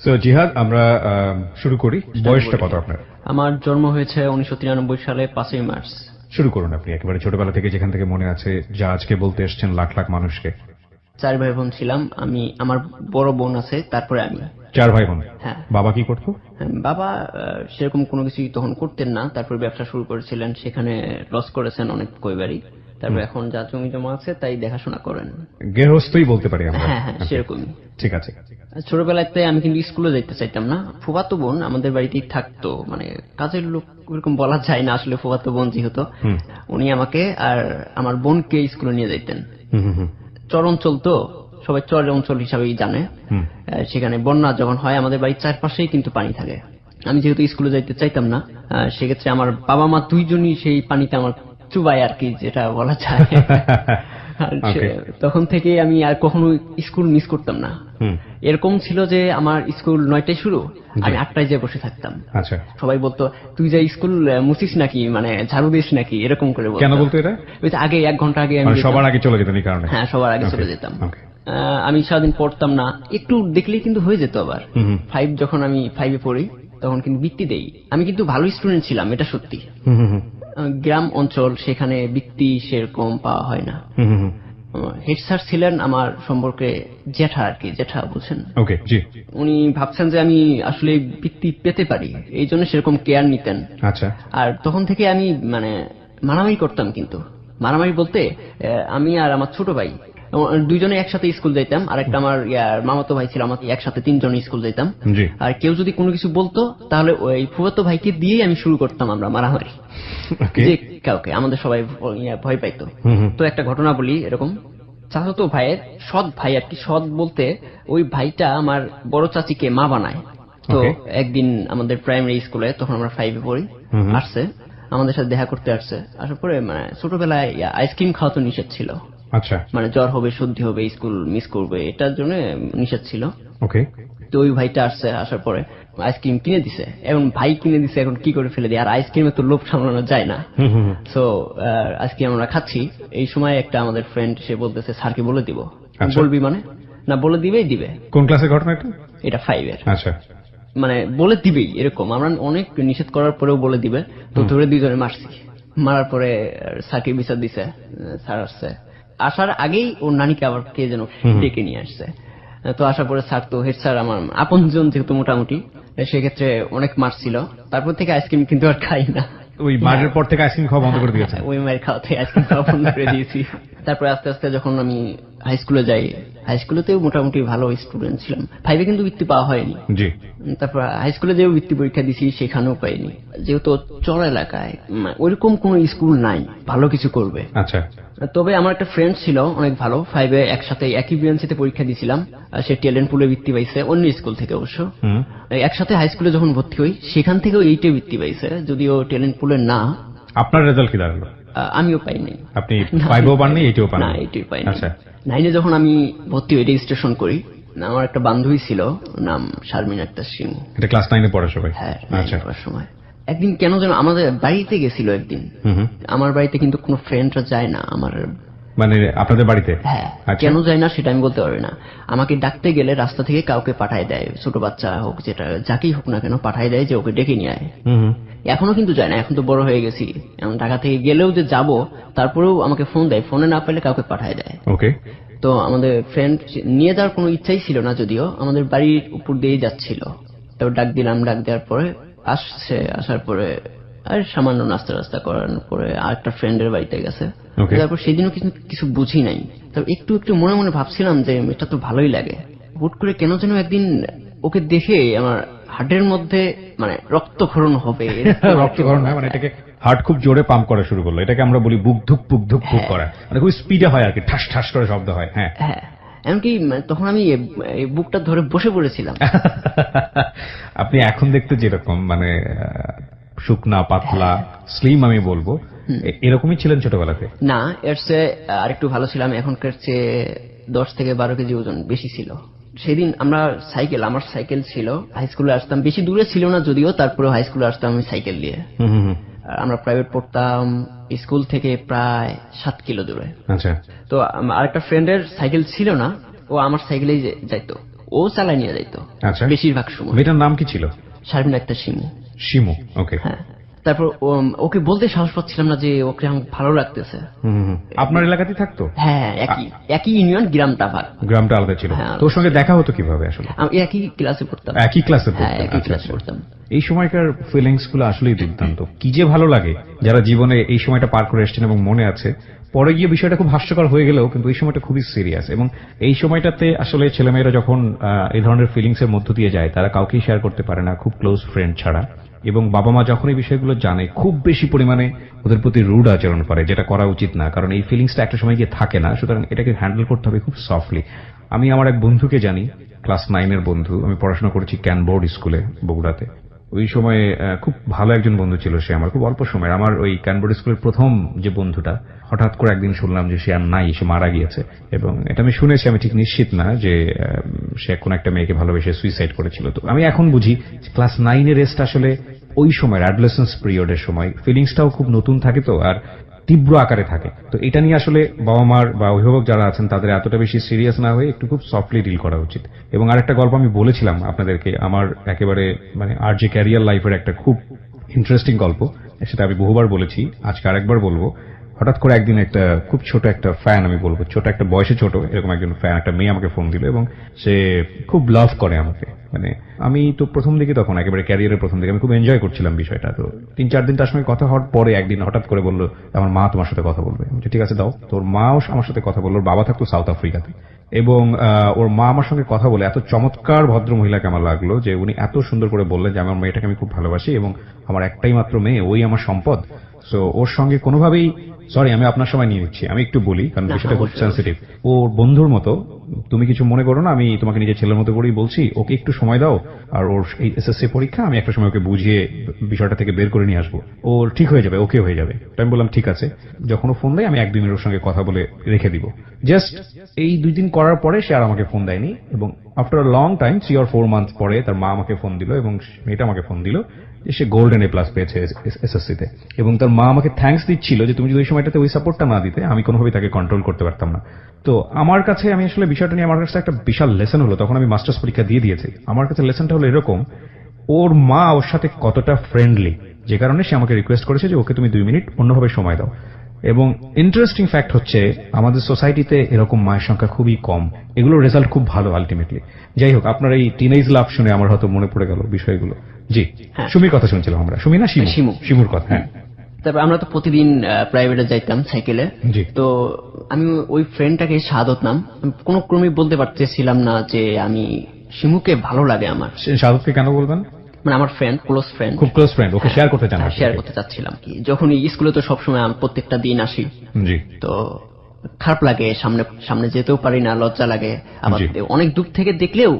So জিহাদ, আমরা শুরু করি। বয়সটা কত আপনার? আমার জন্ম হয়েছে 1993 সালে 5ই মার্চ। শুরু করুন আপনি, একেবারে ছোটবেলা থেকে যেখান থেকে মনে আছে, যা আজকে বলতে এসছেন লাখ লাখ মানুষকে। 4 ভাই বোন ছিলাম, আমি, আমার বড় বোন আছে, তারপরে আমি। 4 ভাই বোন? হ্যাঁ। বাবা কি করতো? বাবা সেরকম কোনো কিছুই তখন করতেন না, তারপর ব্যবসা শুরু করেছিলেন, সেখানে লস করেছেন অনেক কয়বারই। তারপর এখন যা জমি জমা আছে তাই দেখাশোনা করেন। গৃহস্থই বলতে পারি আমরা। হ্যাঁ হ্যাঁ, সেরকমই। ঠিক আছে। ছোটবেলাতে আমি কিন্তু স্কুলে যাইতে চাইতাম না। ফুফাতো বোন আমাদের বাড়িতেই থাকতো, মানে কাজের লোক এরকম বলা যায় না আসলে, ফুফাতো বোন যেহেতু, উনি আমাকে আর আমার বোনকে স্কুলে নিয়ে যাইতেন। চর অঞ্চল তো, সবাই চর অঞ্চল হিসাবেই জানে। সেখানে বন্যা যখন হয় আমাদের বাড়ির চারপাশেই কিন্তু পানি থাকে। আমি যেহেতু স্কুলে যাইতে চাইতাম না, সেক্ষেত্রে আমার বাবা মা দুইজনই সেই পানিতে আমার চুবাই আর কি, যেটা বলা যায়। তখন থেকে আমি আর কখনো স্কুল মিস করতাম না। এরকম ছিল যে আমার স্কুল 9টায় শুরু, আমি 8টায় যে বসে থাকতাম। আচ্ছা। সবাই বলতো তুই যে স্কুল মুছিস নাকি, মানে ঝাড়ু দিস নাকি, এরকম করে বলতো। কেন বলতো এটা? ওই আগে 1 ঘন্টা আগে আমি সবার আগে চলে যেতাম এই কারণে? হ্যাঁ, সবার আগে চলে যেতাম। আমি সারাদিন পড়তাম না, একটু দেখলেই কিন্তু হয়ে যেত। আবার 5 যখন আমি 5-এ পড়ি তখন কিন্তু বৃত্তি দেই। আমি কিন্তু ভালো স্টুডেন্ট ছিলাম, এটা সত্যি। গ্রাম অঞ্চল, সেখানে বৃত্তি সেরকম পাওয়া হয় না। হেড স্যার ছিলেন আমার সম্পর্কে জেঠা আর কি, জেঠা বলছেন। ওকে, জি। উনি ভাবছেন যে আমি আসলে বৃত্তি পেতে পারি, এই জন্য সেরকম কেয়ার নিতেন। আচ্ছা। আর তখন থেকে আমি মানে মারামারি করতাম, কিন্তু মারামারি বলতে আমি আর আমার ছোট ভাই দুইজনে একসাথে স্কুল যাইতাম, আর একটা আমার মামাতো ভাই ছিল, আমাকে একসাথে 3 জন স্কুল যাইতাম। আর কেউ যদি কোনো কিছু বলতো তাহলে ওই ফুফাতো ভাইকে দিয়েই আমি শুরু করতাম আমরা মারামারি, যে কাউকে, আমাদের সবাই ভয় পাইতো। তো একটা ঘটনা বলি, এরকম চাচাতো ভাইয়ের সৎ ভাই আর কি, সৎ বলতে ওই ভাইটা আমার বড় চাচিকে মা বানায়। তো একদিন আমাদের প্রাইমারি স্কুলে, তখন আমরা 5-এ পড়ি, আসছে আমাদের সাথে দেখা করতে আসছে। আসার পরে মানে ছোটবেলায় আইসক্রিম খাওয়া তো নিষেধ ছিল। আচ্ছা। মানে জ্বর হবে, সর্দি হবে, স্কুল মিস করবে, এটার জন্য নিষেধ ছিল। ওকে। তো ওই ভাইটা আসছে, আসার পরে আইসক্রিম কিনে দিছে। এখন ভাই কিনে দিছে, এখন কি করে ফেলে দিই, আর আইসক্রিমে তো লোভ সামলানো যায় না। সো আইসক্রিম আমরা খাচ্ছি, এই সময় একটা আমাদের ফ্রেন্ড সে বলতেছে স্যারকে বলে দিব। বলবি মানে? না, বলে দিবেই দিবে। কোন ক্লাসের ঘটনা এটা? 5-এর। আচ্ছা। মানে বলে দিবেই এরকম, আমরা অনেক নিষেধ করার পরেও বলে দিবে। তো ধরে 2 জনে মারছি, মারার পরে স্যারকে বিচার দিছে। স্যার আসছে, আসার আগেই ওর নানিকে আবার কে যেন ডেকে নিয়ে আসছে। তো আসার পরে স্যার, তো হেড স্যার আমার আপনজন যেহেতু মোটামুটি, সেক্ষেত্রে অনেক মারছিল। তারপর থেকে আইসক্রিম কিন্তু আর খাই না। ওই মারের পর থেকে আইসক্রিম খাওয়া বন্ধ করে দিয়েছে? ওই মায়ের খাওয়া থেকে আইসক্রিম খাওয়া বন্ধ করে দিয়েছি। তারপরে আস্তে আস্তে যখন আমি হাই স্কুলে যাই, হাই স্কুলেতেও মোটামুটি ভালো স্টুডেন্ট ছিলাম। 5-এ কিন্তু বৃত্তি পাওয়া হয়নি। জি। তারপর হাই স্কুলে যেও বৃত্তি পরীক্ষা দিছি, সেখানেও পাইনি, যেহেতু চর এলাকায় ওইরকম কোন স্কুল নাই ভালো কিছু করবে। আচ্ছা। তবে আমার একটা ফ্রেন্ড ছিল অনেক ভালো, 5-এ একসাথে একই বিএনসিতে পরীক্ষা দিয়েছিলাম। সে ট্যালেন্ট পুলে বৃত্তি পাইছে, অন্য স্কুল থেকে অবশ্য। একসাথে হাই স্কুলে যখন ভর্তি হই, সেখান থেকেও 8-এ বৃত্তি পাইছে, যদিও ট্যালেন্ট পুলে না। আপনার রেজাল্ট কি দাঁড়ালো? আমিও পাইনি। আপনি 5-এও পাননি, 8-এও পাননি? না, 8-এও পাইনি। আচ্ছা। 9-এ যখন আমি ভর্তি হই, রেজিস্ট্রেশন করি, আমার একটা বান্ধবী ছিল, নাম শারমিন আক্তার সিং। এটা ক্লাস 9-এ পড়ার সময়? হ্যাঁ, পড়ার সময়। একদিন কেন যেন আমাদের বাড়িতে গেছিল একদিন। আমার বাড়িতে কিন্তু কোনো ফ্রেন্ডরা যায় না আমার, মানে আপনাদের বাড়িতে? হ্যাঁ। কেন যায় না সেটা আমি বলতে পারবি না। আমাকে ডাকতে গেলে রাস্তা থেকে কাউকে পাঠায় দেয়, ছোট বাচ্চা হোক, যেটা যাকেই হোক না কেন, পাঠায় দেয় যে ওকে ডেকে নিয়ে আয়। এখনো কিন্তু যায় না, এখন তো বড় হয়ে গেছি। এখন ঢাকা থেকে গেলেও যে যাব, তারপরেও আমাকে ফোন দেয়, ফোনে না পেলে কাউকে পাঠায় দেয়। ওকে। তো আমাদের ফ্রেন্ড নিয়ে যাওয়ার কোনো ইচ্ছাই ছিল না, যদিও আমাদের বাড়ির উপর দিয়েই যাচ্ছিল। তো ডাক দিলাম, ডাক দেওয়ার পরে আসছে, আসার পরে আর সামান্য নাস্তা করার পরে আরেকটা ফ্রেন্ডের বাড়িতে গেছে। তারপর সেদিনও কিছু বুঝি নাই, তবে একটু একটু মনে মনে ভাবছিলাম যে এটা তো ভালোই লাগে। হুট করে কেন যেন একদিন ওকে দেখে আমার হার্টের মধ্যে মানে রক্তক্ষরণ হবে। রক্তক্ষরণ মানে এটাকে হার্ট খুব জোরে পাম্প করা শুরু করলো, এটাকে আমরা বলি বুক ধুক পুক ধুক পুক করা, মানে খুব স্পিডে হয় আর কি, ঠাস ঠাস করে শব্দ হয়। হ্যাঁ হ্যাঁ। এমনকি তখন আমি এই বুকটা ধরে বসে পড়েছিলাম। আপনি এখন দেখতে যেরকম মানে শুকনা পাতলা স্লিম, আমি বলবো এরকমই ছিলেন ছোটবেলাতে? না, এর চেয়ে আরেকটু ভালো ছিলাম। এখনকার চেয়ে 10 থেকে 12 কেজি ওজন বেশি ছিল। সেদিন আমরা আমার সাইকেল ছিল, হাই স্কুলে আসতাম, বেশি দূরে ছিল না যদিও, তারপরে হাই স্কুলে আসতাম আমি সাইকেল দিয়ে। আমরা প্রাইভেট পড়তাম, স্কুল থেকে প্রায় 7 কিলো দূরে। আচ্ছা। তো আরেকটা ফ্রেন্ডের সাইকেল ছিল না, ও আমার সাইকেলেই যাইতো। ও চালায় নিয়ে যাইতো আচ্ছা। বেশিরভাগ সময়। মেয়েটার নাম কি ছিল? শারমিন আক্তার শিমু। শিমু। ওকে। হ্যাঁ, তারপর ওকে বলতে সাহস পাচ্ছিলাম না যে ওকে আমার ভালো লাগতেছে। আপনার এলাকাতেই থাকতো? হ্যাঁ, একই ইউনিয়ন, গ্রামটা ভাগ। গ্রামটা আলাদা ছিল। হ্যাঁ, তোর সঙ্গে দেখা হতো কিভাবে আসলে? আমি একই ক্লাসে পড়তাম। একই ক্লাসে হ্যাঁ, পড়তেন? একই আচ্ছা, ক্লাসে আচ্ছা। পড়তাম। এই সময়কার ফিলিংস গুলো আসলেই দুর্দান্ত। কি যে ভালো লাগে যারা জীবনে এই সময়টা পার করে এসেছেন এবং মনে আছে। পরে গিয়ে বিষয়টা খুব হাস্যকর হয়ে গেলেও কিন্তু এই সময়টা খুবই সিরিয়াস, এবং এই সময়টাতে আসলে ছেলেমেয়েরা যখন এই ধরনের ফিলিংস এর মধ্য দিয়ে যায় তারা কাউকেই শেয়ার করতে পারে না, খুব ক্লোজ ফ্রেন্ড ছাড়া। এবং বাবা মা যখন এই বিষয়গুলো জানে খুব বেশি পরিমাণে ওদের প্রতি রুড আচরণ করে, যেটা করা উচিত না, কারণ এই ফিলিংসটা একটা সময় গিয়ে থাকে না। সুতরাং এটাকে হ্যান্ডেল করতে হবে খুব সফটলি। আমি আমার এক বন্ধুকে জানি, ক্লাস 9 এর বন্ধু। আমি পড়াশোনা করেছি ক্যানবোর্ড স্কুলে বগুড়াতে। ওই সময়ে খুব ভালো একজন বন্ধু ছিল সে আমার, খুব অল্প সময়ের। আমার ওই ক্যানবোর্ড স্কুলের প্রথম যে বন্ধুটা, হঠাৎ করে একদিন শুনলাম যে সে আর নাই, সে মারা গিয়েছে। এবং এটা আমি শুনেছি, আমি ঠিক নিশ্চিত না যে সে কোন একটা মেয়েকে ভালোবেসে সুইসাইড করেছিল। তো আমি এখন বুঝি ক্লাস 9 এর রেস্ট আসলে ওই সময় অ্যাডোলেসেন্স পিরিয়ডের সময় ফিলিংসটাও খুব নতুন থাকে, তো আর তীব্র আকারে থাকে। তো এটা নিয়ে আসলে বাবা মার বা অভিভাবক যারা আছেন তাদের এতটা বেশি সিরিয়াস না হয়ে একটু খুব সফটলি ডিল করা উচিত। এবং আরেকটা গল্প আমি বলেছিলাম আপনাদেরকে, আমার একেবারে মানে আর যে ক্যারিয়ার লাইফের একটা খুব ইন্টারেস্টিং গল্প, সেটা আমি বহুবার বলেছি, আজকে আরেকবার বলবো। হঠাৎ করে একদিন একটা খুব ছোট একটা ফ্যান, আমি বলবো ছোট একটা বয়সে ছোট এরকম একজন ফ্যান, একটা মেয়ে আমাকে ফোন দিল এবং সে খুব লাভ করে আমাকে। মানে আমি তো প্রথম দিকে, তখন একেবারে ক্যারিয়ারের প্রথম দিকে আমি খুব এনজয় করছিলাম বিষয়টা। তো 3-4 দিন তার সঙ্গে কথা হওয়ার পরে একদিন হঠাৎ করে বললো আমার মা তোমার সাথে কথা বলবে। ঠিক আছে দাও। তোর মাও আমার সাথে কথা বললো। ওর বাবা থাকতো সাউথ আফ্রিকাতে, এবং ওর মা আমার সঙ্গে কথা বলে এত চমৎকার ভদ্র মহিলাকে আমার লাগলো যে উনি এত সুন্দর করে বললেন যে আমার মেয়েটাকে আমি খুব ভালোবাসি এবং আমার একটাই মাত্র মেয়ে, ওই আমার সম্পদ। সো ওর সঙ্গে কোনোভাবেই, সরি আমি আপনার সময় নিয়ে নিচ্ছি, আমি একটু বলি কারণ বিষয়টা খুব সেন্সিটিভ। ওর বন্ধুর মতো, তুমি কিছু মনে করো না, আমি তোমাকে নিজের ছেলের মতো করেই বলছি, ওকে একটু সময় দাও। আর ওর এই এসএসসি পরীক্ষা, আমি একটা সময় ওকে বুঝিয়ে বিষয়টা থেকে বের করে নিয়ে আসবো, ও ঠিক হয়ে যাবে, ওকে হয়ে যাবে। তো আমি বললাম ঠিক আছে। যখন ও ফোন দেয় আমি একদিনের ওর সঙ্গে কথা বলে রেখে দিব। জাস্ট এই 2 দিন করার পরে সে আর আমাকে ফোন দেয়নি, এবং after a long time 3 or 4 month পরে তার মা আমাকে ফোন দিল এবং মেয়েটা আমাকে ফোন দিল যে সে গোল্ডেন A+ পেয়েছে এসএসসিতে। এবং তার মা আমাকে থ্যাঙ্কস দিচ্ছিল যে তুমি যদি ওই সময়টাতে ওই সাপোর্টটা না দিতে আমি কোনোভাবেই তাকে কন্ট্রোল করতে পারতাম না। তো আমার কাছে, আমি আসলে বিষয়টা নিয়ে আমার কাছে একটা বিশাল লেসন হলো, তখন আমি মাস্টার্স পরীক্ষা দিয়ে দিয়েছি। আমার কাছে লেসনটা হলো এরকম, ওর মা ওর সাথে কতটা ফ্রেন্ডলি, যে কারণে সে আমাকে রিকোয়েস্ট করেছে যে ওকে তুমি 2 মিনিট অন্যভাবে সময় দাও। এবং ইন্টারেস্টিং ফ্যাক্ট হচ্ছে আমাদের সোসাইটিতে এরকম মায়ের সংখ্যা খুবই কম। এগুলোর রেজাল্ট খুব ভালো আলটিমেটলি। যাই হোক, আপনার এই টিনেজ লাভ শুনে আমার হয়তো মনে পড়ে গেল বিষয়গুলো। জি, সুমির কথা শুনছিলাম আমরা। সুমি না শিমু? শিমুর কথা। হ্যাঁ। তারপর আমরা তো প্রতিদিন প্রাইভেটে যাইতাম সাইকেলে। তো আমি ওই ফ্রেন্ডটাকে শাহাদত নাম, কোনো ক্রমে বলতে পারতেছিলাম না যে আমি শিমুকে ভালো লাগে আমার। শাহাদতকে কেন বলবেন? মানে আমার ফ্রেন্ড, ক্লোজ ফ্রেন্ড, খুব ক্লোজ ফ্রেন্ড, ওকে শেয়ার করতে চান? শেয়ার করতে চাচ্ছিলাম। কি যখন স্কুলে তো সবসময় আমি প্রত্যেকটা দিন আসি, জি, তো খারাপ লাগে, সামনে সামনে যেতেও পারি না, লজ্জা লাগে। আবার অনেক দূর থেকে দেখলেও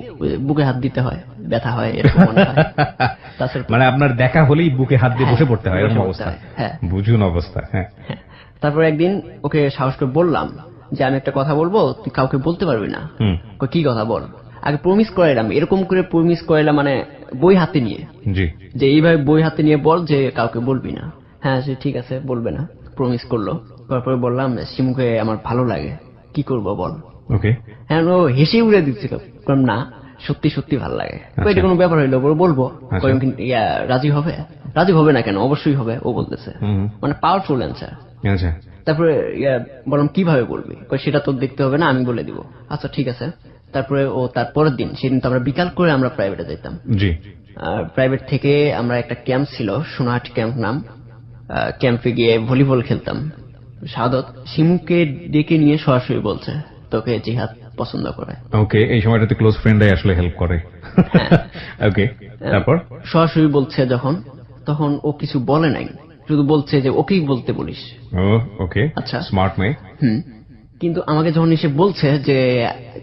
বুকে হাত দিতে হয়, ব্যথা হয়, এরকম মনে হয়। মানে আপনার দেখা হলেই বুকে হাত দিয়ে বসে পড়তে হয়, এরকম অবস্থা? হ্যাঁ, বুঝুন অবস্থা। হ্যাঁ। তারপর একদিন ওকে সাহস করে বললাম যে আমি একটা কথা বলবো, তুই কাউকে বলতে পারবি না। কি কথা বল? আগে প্রমিস করাইলাম, এরকম করে প্রমিস করাইলাম, মানে বই হাতে নিয়ে, যে এইভাবে বই হাতে নিয়ে বল যে কাউকে বলবি না। হ্যাঁ সে ঠিক আছে, বলবে না, প্রমিস করলো। তারপরে বললাম শিমুকে আমার ভালো লাগে, কি করবো বল? ওকে। হ্যাঁ, ও হেসে উড়ে দিচ্ছিল, না সত্যি সত্যি ভালো লাগে। এটা কোনো ব্যাপার হইলো, বলবো। রাজি হবে? রাজি হবে না কেন? অবশ্যই হবে, ও বলতেছে। মানে পাওয়ারফুল অ্যান্সার। তারপরে বললাম কিভাবে বলবি? সেটা তো দেখতে হবে না, আমি বলে দিব। আচ্ছা ঠিক আছে। তারপরে ও তার পরের দিন, সেদিন তো আমরা বিকাল করে আমরা প্রাইভেটে যেতাম। জি। প্রাইভেট থেকে আমরা একটা ক্যাম্প ছিল, সোনাহাট ক্যাম্প নাম, ক্যাম্পে গিয়ে ভলিবল খেলতাম। শাহাদত শিমুকে ডেকে নিয়ে সরাসরি বলছে তোকে জিহাদ পছন্দ করে। ওকে, এই সময়টাতে ক্লোজ ফ্রেন্ডরাই আসলে হেল্প করে। ওকে, তারপর সরাসরি বলছে যখন, তখন ও কিছু বলে নাই, শুধু বলছে যে ওকেই বলতে বলিস। ওকে, আচ্ছা, স্মার্ট মেয়ে। কিন্তু আমাকে যখন এসে বলছে যে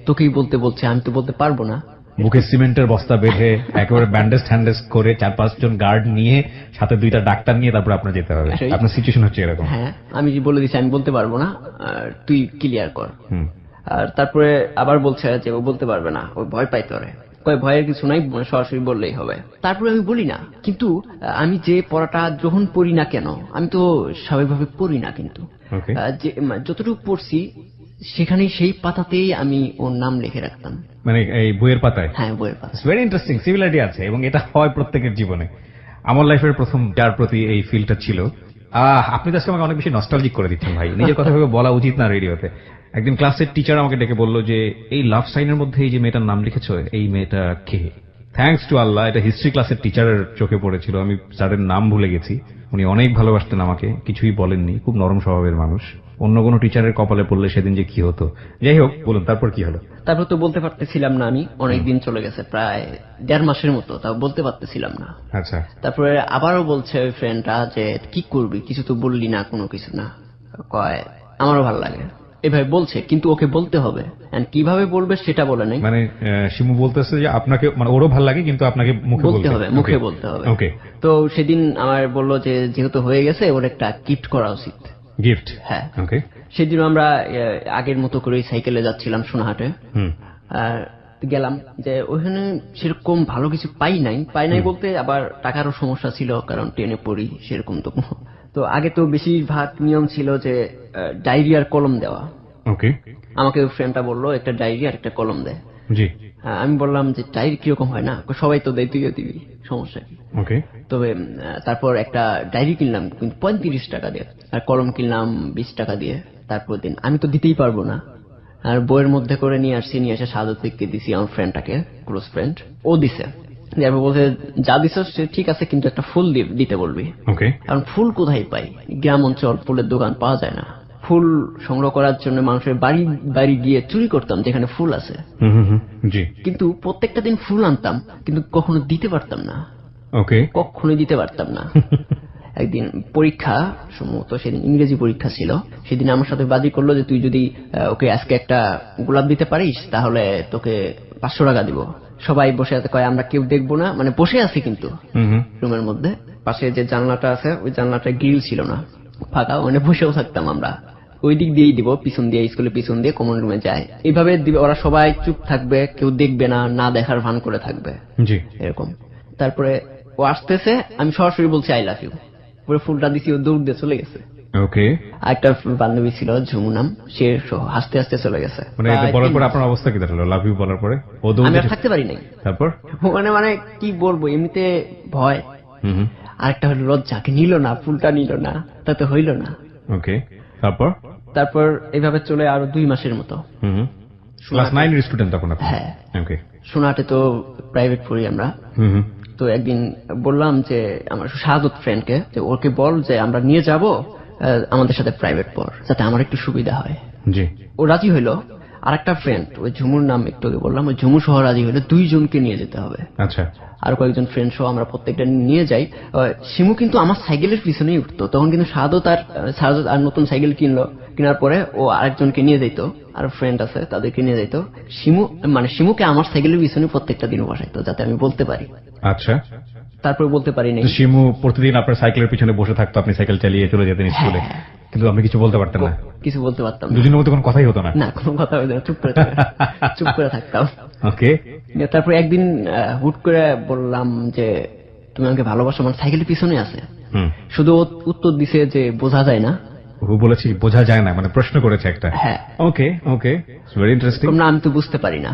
তোকেই বলতে বলছে, আমি তো বলতে পারবো না। বুকে সিমেন্টের বস্তা বেঁধে একেবারে ব্যান্ডেজ ট্যান্ডেজ করে 4-5 জন গার্ড নিয়ে, সাথে 2টা ডাক্তার নিয়ে তারপর আপনার যেতে হবে। আপনার সিচুয়েশন হচ্ছে এরকম? হ্যাঁ, আমি বলে দিচ্ছি আমি বলতে পারবো না, তুই ক্লিয়ার কর। আর তারপরে আবার বলছে যে ও বলতে পারবে না, ও ভয় পাইতে পারে। ভয়ের কিছু নাই, সরাসরি বললেই হবে। তারপরে আমি বলি না, কিন্তু আমি যে পড়াটা যখন পড়ি না কেন, আমি তো স্বাভাবিকভাবে পড়ি না, কিন্তু যতটুকু পড়ছি সেখানে সেই পাতাতেই আমি ওর নাম লিখে রাখতাম। মানে এই বইয়ের পাতায়? হ্যাঁ, বইয়ের পাতা। ভেরি ইন্টারেস্টিং, সিমিলারিটি আছে এবং এটা হয় প্রত্যেকের জীবনে। আমার লাইফের প্রথম যার প্রতি এই ফিলটা ছিল, আপনি তো আজকে আমাকে অনেক বেশি নস্টালজিক করে দিচ্ছেন ভাই, নিজের কথা ভেবে বলা উচিত না রেডিওতে। একদিন ক্লাসের টিচার আমাকে ডেকে বলল যে এই লাভ সাইনের মধ্যে এই যে মেয়েটার নাম লিখেছো, এই মেয়েটা কে? থ্যাঙ্কস টু আল্লাহ এটা হিস্ট্রি ক্লাসের টিচারের চোখে পড়েছিল। আমি স্যারের নাম ভুলে গেছি। উনি অনেক ভালোবাসতেন আমাকে, কিছুই বলেননি, খুব নরম স্বভাবের মানুষ। অন্য কোনো টিচারের কপালে পড়লে সেদিন যে কি হতো। যাই হোক, বলুন তারপর কি হলো? তারপর তো বলতে পারতেছিলাম না, আমি অনেক দিন চলে গেছে, প্রায় 1.5 মাসের মতো, তাও বলতে পারতেছিলাম না। আচ্ছা। তারপরে আবারও বলছে ওই ফ্রেন্ডরা যে কি করবি, কিছু তো বললি না, কোনো কিছু না। কয় আমারও ভালো লাগে, এভাবে বলছে, কিন্তু ওকে বলতে হবে। And কিভাবে বলবে সেটা বলে নাই। মানে শিমু বলতেছে যে আপনাকে, মানে ওরও ভালো লাগে কিন্তু আপনাকে মুখে বলতে হবে, মুখে Okay. বলতে হবে। ওকে। তো সেদিন আমার বললো যে যেহেতু হয়ে গেছে ওর একটা গিফট করা উচিত। গিফট? হ্যাঁ। ওকে। সেদিন আমরা আগের মতো করে সাইকেলে যাচ্ছিলাম সোনাহাটে। আর গেলাম যে ওখানে সেরকম ভালো কিছু পাই নাই বলতে আবার টাকারও সমস্যা ছিল, কারণ ট্রেনে পড়ি সেরকম তো। তো আগে তো বেশিরভাগ নিয়ম ছিল যে ডায়েরি আর কলম দেওয়া। ওকে। আমাকে ওই ফ্রেন্ডটা বললো একটা ডায়েরি আর একটা কলম দেয়। জি। আমি বললাম যে ডায়েরি কিরকম হয় না, সবাই তো দেয়, তুইও দিবি, সমস্যা কি। ওকে। তবে তারপর একটা ডায়েরি কিনলাম কিন্তু 35 টাকা দিয়ে, আর কলম কিনলাম 20 টাকা দিয়ে। তারপর দিন আমি তো দিতেই পারবো না, আর বইয়ের মধ্যে করে নিয়ে এসে সাদতকে দিছি, আমার ফ্রেন্ডটাকে, ক্লোজ ফ্রেন্ড, ও দিছে। তারপর বলছে যা দিছ সে ঠিক আছে, কিন্তু একটা ফুল দিতে বলবি। ওকে। কারণ ফুল কোথায় পাই, গ্রাম অঞ্চল ফুলের দোকান পাওয়া যায় না। ফুল সংগ্রহ করার জন্য মানুষের বাড়ি বাড়ি গিয়ে চুরি করতাম যেখানে ফুল আছে। জি। কিন্তু প্রত্যেকটা দিন ফুল আনতাম, কিন্তু কখনো দিতে পারতাম না। ওকে। কখনোই দিতে পারতাম না। একদিন পরীক্ষা, সম্ভবত সেদিন ইংরেজি পরীক্ষা ছিল, সেদিন আমার সাথে বাজি করলো যে তুই যদি ওকে আজকে একটা গোলাপ দিতে পারিস তাহলে তোকে 500 টাকা দিব। সবাই বসে আছে, কয় আমরা কেউ দেখবো না, মানে বসে আছি কিন্তু রুমের মধ্যে, পাশে যে জানলাটা আছে ওই জানলাটা গ্রিল ছিল না, ফাঁকা, মানে বসেও থাকতাম আমরা। ওই দিক দিয়েই দিব, পিছন দিয়ে, স্কুলের পিছন দিয়ে কমন রুমে যায়, এইভাবে দিবে। ওরা সবাই চুপ থাকবে, কেউ দেখবে না, না দেখার ভান করে থাকবে, জি এরকম। তারপরে ও আসতেছে, আমি সরাসরি বলছি আই লাভ ইউ, পরে ফুলটা দিছি, ও দৌড় দিয়ে চলে গেছে। ওকে। আরেকটা বান্ধবী ছিল ঝুমু নাম, সে হাসতে হাসতে চলে গেছে। মানে এটা বলার পরে আপনার অবস্থা কি দাঁড়ালো? লাভ ইউ বলার পরে ও আমি দৌড়ে আর থাকতে পারি নাই। তারপর? মানে কি বলবো, এমনিতে ভয়, আরেকটা হলো লজ্জা, নিল না, ফুলটা নিল না, তাতে হইল না। ওকে। তারপর এইভাবে চলে আরো 2 মাসের মতো। ক্লাস 9 এর স্টুডেন্ট তখন আপনি? হ্যাঁ। ওকে। সোনাহাটে তো প্রাইভেট পড়ি আমরা। তো একদিন বললাম যে আমার শাহাদত ফ্রেন্ডকে, যে ওকে বল যে আমরা নিয়ে যাব আমাদের সাথে প্রাইভেট পড়, যাতে আমার একটু সুবিধা হয়। জি। ও রাজি হইলো। আর একটা ফ্রেন্ড, ওই ঝুমুর নাম একটু আগে বললাম, ওই ঝুমু সহ রাজি হইলো, 2 জনকে নিয়ে যেতে হবে। আচ্ছা। আর কয়েকজন ফ্রেন্ড সহ আমরা প্রত্যেকটা নিয়ে যাই। শিমু কিন্তু আমার সাইকেলের পিছনেই উঠতো তখন, কিন্তু শাহাদত আর নতুন সাইকেল কেনার পরে ও আরেকজনকে নিয়ে যাইতো, আর ফ্রেন্ড আছে তাদেরকে নিয়ে যাইতো। শিমুকে আমার সাইকেলের পিছনে প্রত্যেকটা দিন বসাইতো, যাতে আমি বলতে পারি। আচ্ছা। তারপর বলতে পারি নাই। শিমু প্রতিদিন আপনার সাইকেলের পিছনে বসে থাকতো, আপনি সাইকেল চালিয়ে চলে যেতেন স্কুলে, কিন্তু আপনি কিছু বলতে পারতেন না? কিছু বলতে পারতাম না। দুজনের মধ্যে কোনো কথাই হতো না? না, কোনো কথা হতো না, চুপ করে থাকতাম। ওকে। তারপর একদিন হুট করে বললাম যে তুমি আমাকে ভালোবাসো, আমার সাইকেলের পিছনে আছে। শুধু উত্তর দিছে যে বোঝা যায় না। বলেছি বোঝা যায় না, মানে প্রশ্ন করেছে একটা। হ্যাঁ। ওকে ওকে, ভেরি ইন্টারেস্টিং। না, আমি তো বুঝতে পারি না,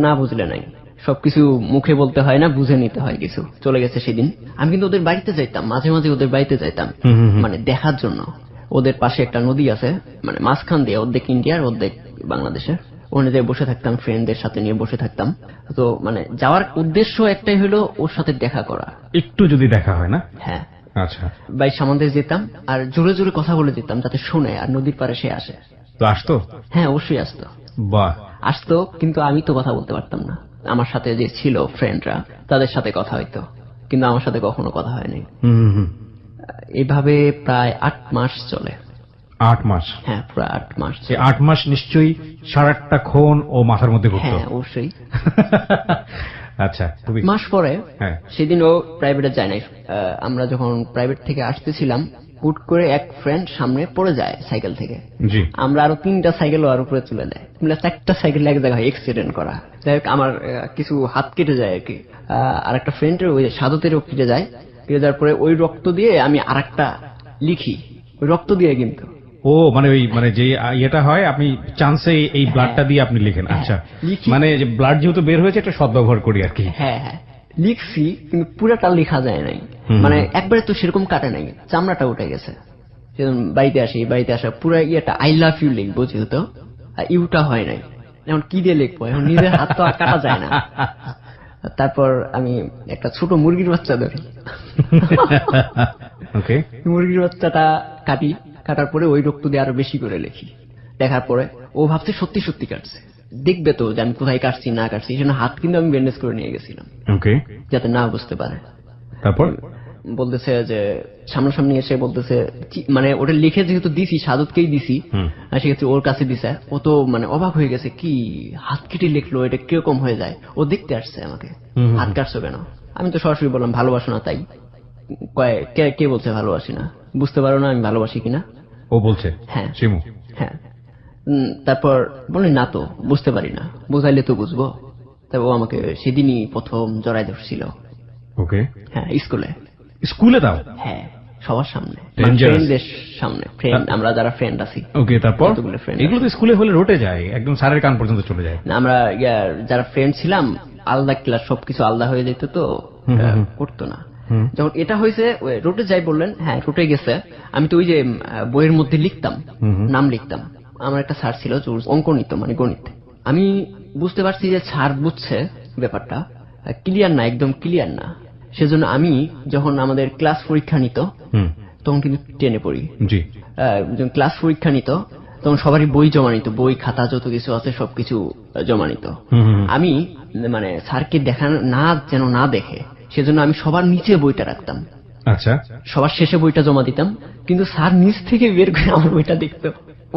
না বুঝলে নাই, সবকিছু মুখে বলতে হয় না, বুঝে নিতে হয় কিছু। চলে গেছে সেদিন। আমি কিন্তু ওদের বাড়িতে যাইতাম, মাঝে মাঝে ওদের বাড়িতে যাইতাম, মানে দেখার জন্য। ওদের পাশে একটা নদী আছে, মানে মাঝখান দিয়ে, অর্ধেক ইন্ডিয়ার অর্ধেক বাংলাদেশের, ওখানে যে বসে থাকতাম, ফ্রেন্ডদের সাথে নিয়ে বসে থাকতাম। তো মানে যাওয়ার উদ্দেশ্য একটাই হলো ওর সাথে দেখা করা, একটু যদি দেখা হয় না। হ্যাঁ। আচ্ছা। বাই সামনে যেতাম আর জোরে জোরে কথা বলে যেতাম, যাতে শুনে, আর নদীর পারে সে আসে। তো আসতো? হ্যাঁ, অবশ্যই আসতো। বাহ। আসতো, কিন্তু আমি তো কথা বলতে পারতাম না। আমার সাথে যে ছিল ফ্রেন্ডরা, তাদের সাথে কথা হইতো, কিন্তু আমার সাথে কখনো কথা হয়নি। এভাবে প্রায় 8 মাস চলে। 8 মাস? হ্যাঁ, প্রায় 8 মাস। 8 মাস নিশ্চয়ই সারাটা ক্ষণ ও মাথার মধ্যে ঘুরতো? হ্যাঁ, অবশ্যই। আচ্ছা। মাস পরে হ্যাঁ, সেদিন ও প্রাইভেটে যায় নাই। আমরা যখন প্রাইভেট থেকে আসতেছিলাম, হুট করে এক ফ্রেন্ড সামনে পড়ে যায় সাইকেল থেকে। জি। আমরা আরো 3টা সাইকেল আর উপরে তুলে দেয়, 4টা সাইকেল এক জায়গায় অ্যাক্সিডেন্ট করা। যাই হোক, আমার কিছু হাত কেটে যায় আর কি। আর একটা ফ্রেন্ডের ওই সাদতেরও কেটে যাওয়ার পরে ওই রক্ত দিয়ে আমি আরেকটা লিখি, ওই রক্ত দিয়ে কিন্তু। ও মানে ওই মানে যে ইয়েটা হয় আপনি চান্সে এই ব্লাডটা দিয়ে আপনি লিখেন। আচ্ছা, লিখি। মানে যে ব্লাড যেহেতু বের হয়েছে এটা সদ্ব্যবহার করি আর কি। হ্যাঁ হ্যাঁ লিখছি, কিন্তু পুরাটা লেখা যায় নাই। হুম। মানে একবারে তো সেরকম কাটে নাই, চামড়াটা উঠে গেছে। সেদিন বাড়িতে আসা পুরো ইয়েটা আই লাভ ইউ লিখবো, যেহেতু আর ইউটা হয় নাই। এখন কি দিয়ে লিখবো, এখন নিজের হাত তো আর কাটা যায় না। তারপর আমি একটা ছোট মুরগির বাচ্চা ধরি, ওকে। মুরগির বাচ্চাটা কাটার পরে ওই রক্ত দিয়ে আরো বেশি করে লিখি। দেখার পরে ও ভাবছে সত্যি সত্যি কাটছে, দেখবে তো যে আমি কোথায় কাটছি না কাটছি। এই জন্য হাত কিন্তু আমি ব্যান্ডেজ করে নিয়ে গেছিলাম, ওকে। যাতে না বুঝতে পারে। তারপর বলতেছে যে সামনাসামনি এসে বলতেছে, মানে ওটা লিখে যেহেতু দিছি, সাদতকেই দিছি, আর সেক্ষেত্রে ওর কাছে দিছে। ও তো মানে অবাক হয়ে গেছে, কি হাত কেটে লিখলো, এটা কিরকম হয়ে যায়। ও দেখতে আসছে আমাকে, হাত কাটছো কেন? আমি তো সরাসরি বললাম ভালোবাসো না তাই। কয় কে বলছে ভালোবাসি না? বুঝতে পারো না আমি ভালোবাসি কিনা? ও বলছে হ্যাঁ শিমু। হ্যাঁ। তারপর বলি না তো, বুঝতে পারি না, বুঝাইলে তো বুঝবো। তারপর ও আমাকে সেদিনই প্রথম জড়াই ধরছিল। ওকে। হ্যাঁ স্কুলে। স্কুলে দাও? হ্যাঁ সবার সামনে, Dangerous. ফ্রেন্ডদের সামনে, ফ্রেন্ড আমরা যারা ফ্রেন্ড আছি। ওকে। তারপর কতগুলো friend এগুলো তো স্কুলে হলে রটে যায়, একদম স্যারের কান পর্যন্ত চলে যায়। না, আমরা যারা ফ্রেন্ড ছিলাম আলাদা ক্লাস, সবকিছু আলাদা হয়ে যেত, তো করতো না। যখন এটা হয়েছে রোটে যাই বললেন, হ্যাঁ রোটে গেছে। আমি তো ওই যে বইয়ের মধ্যে লিখতাম, নাম লিখতাম। আমার একটা স্যার ছিল যে অঙ্ক নিত, মানে গণিত। আমি বুঝতে পারছি যে স্যার বুঝছে ব্যাপারটা, ক্লিয়ার না, একদম ক্লিয়ার না। সেজন্য আমি যখন আমাদের ক্লাস পরীক্ষা নিত, তখন কিন্তু 10-এ পড়ি, জি। যখন ক্লাস পরীক্ষা নিত তখন সবারই বই জমা নিত, বই খাতা যত কিছু আছে সবকিছু জমা নিত। আমি মানে স্যারকে যেন না দেখে, সেজন্য আমি সবার নিচে বইটা রাখতাম। আচ্ছা। সবার শেষে বইটা জমা দিতাম, কিন্তু স্যার নিচ থেকে বের করে আমার বইটা দেখতো।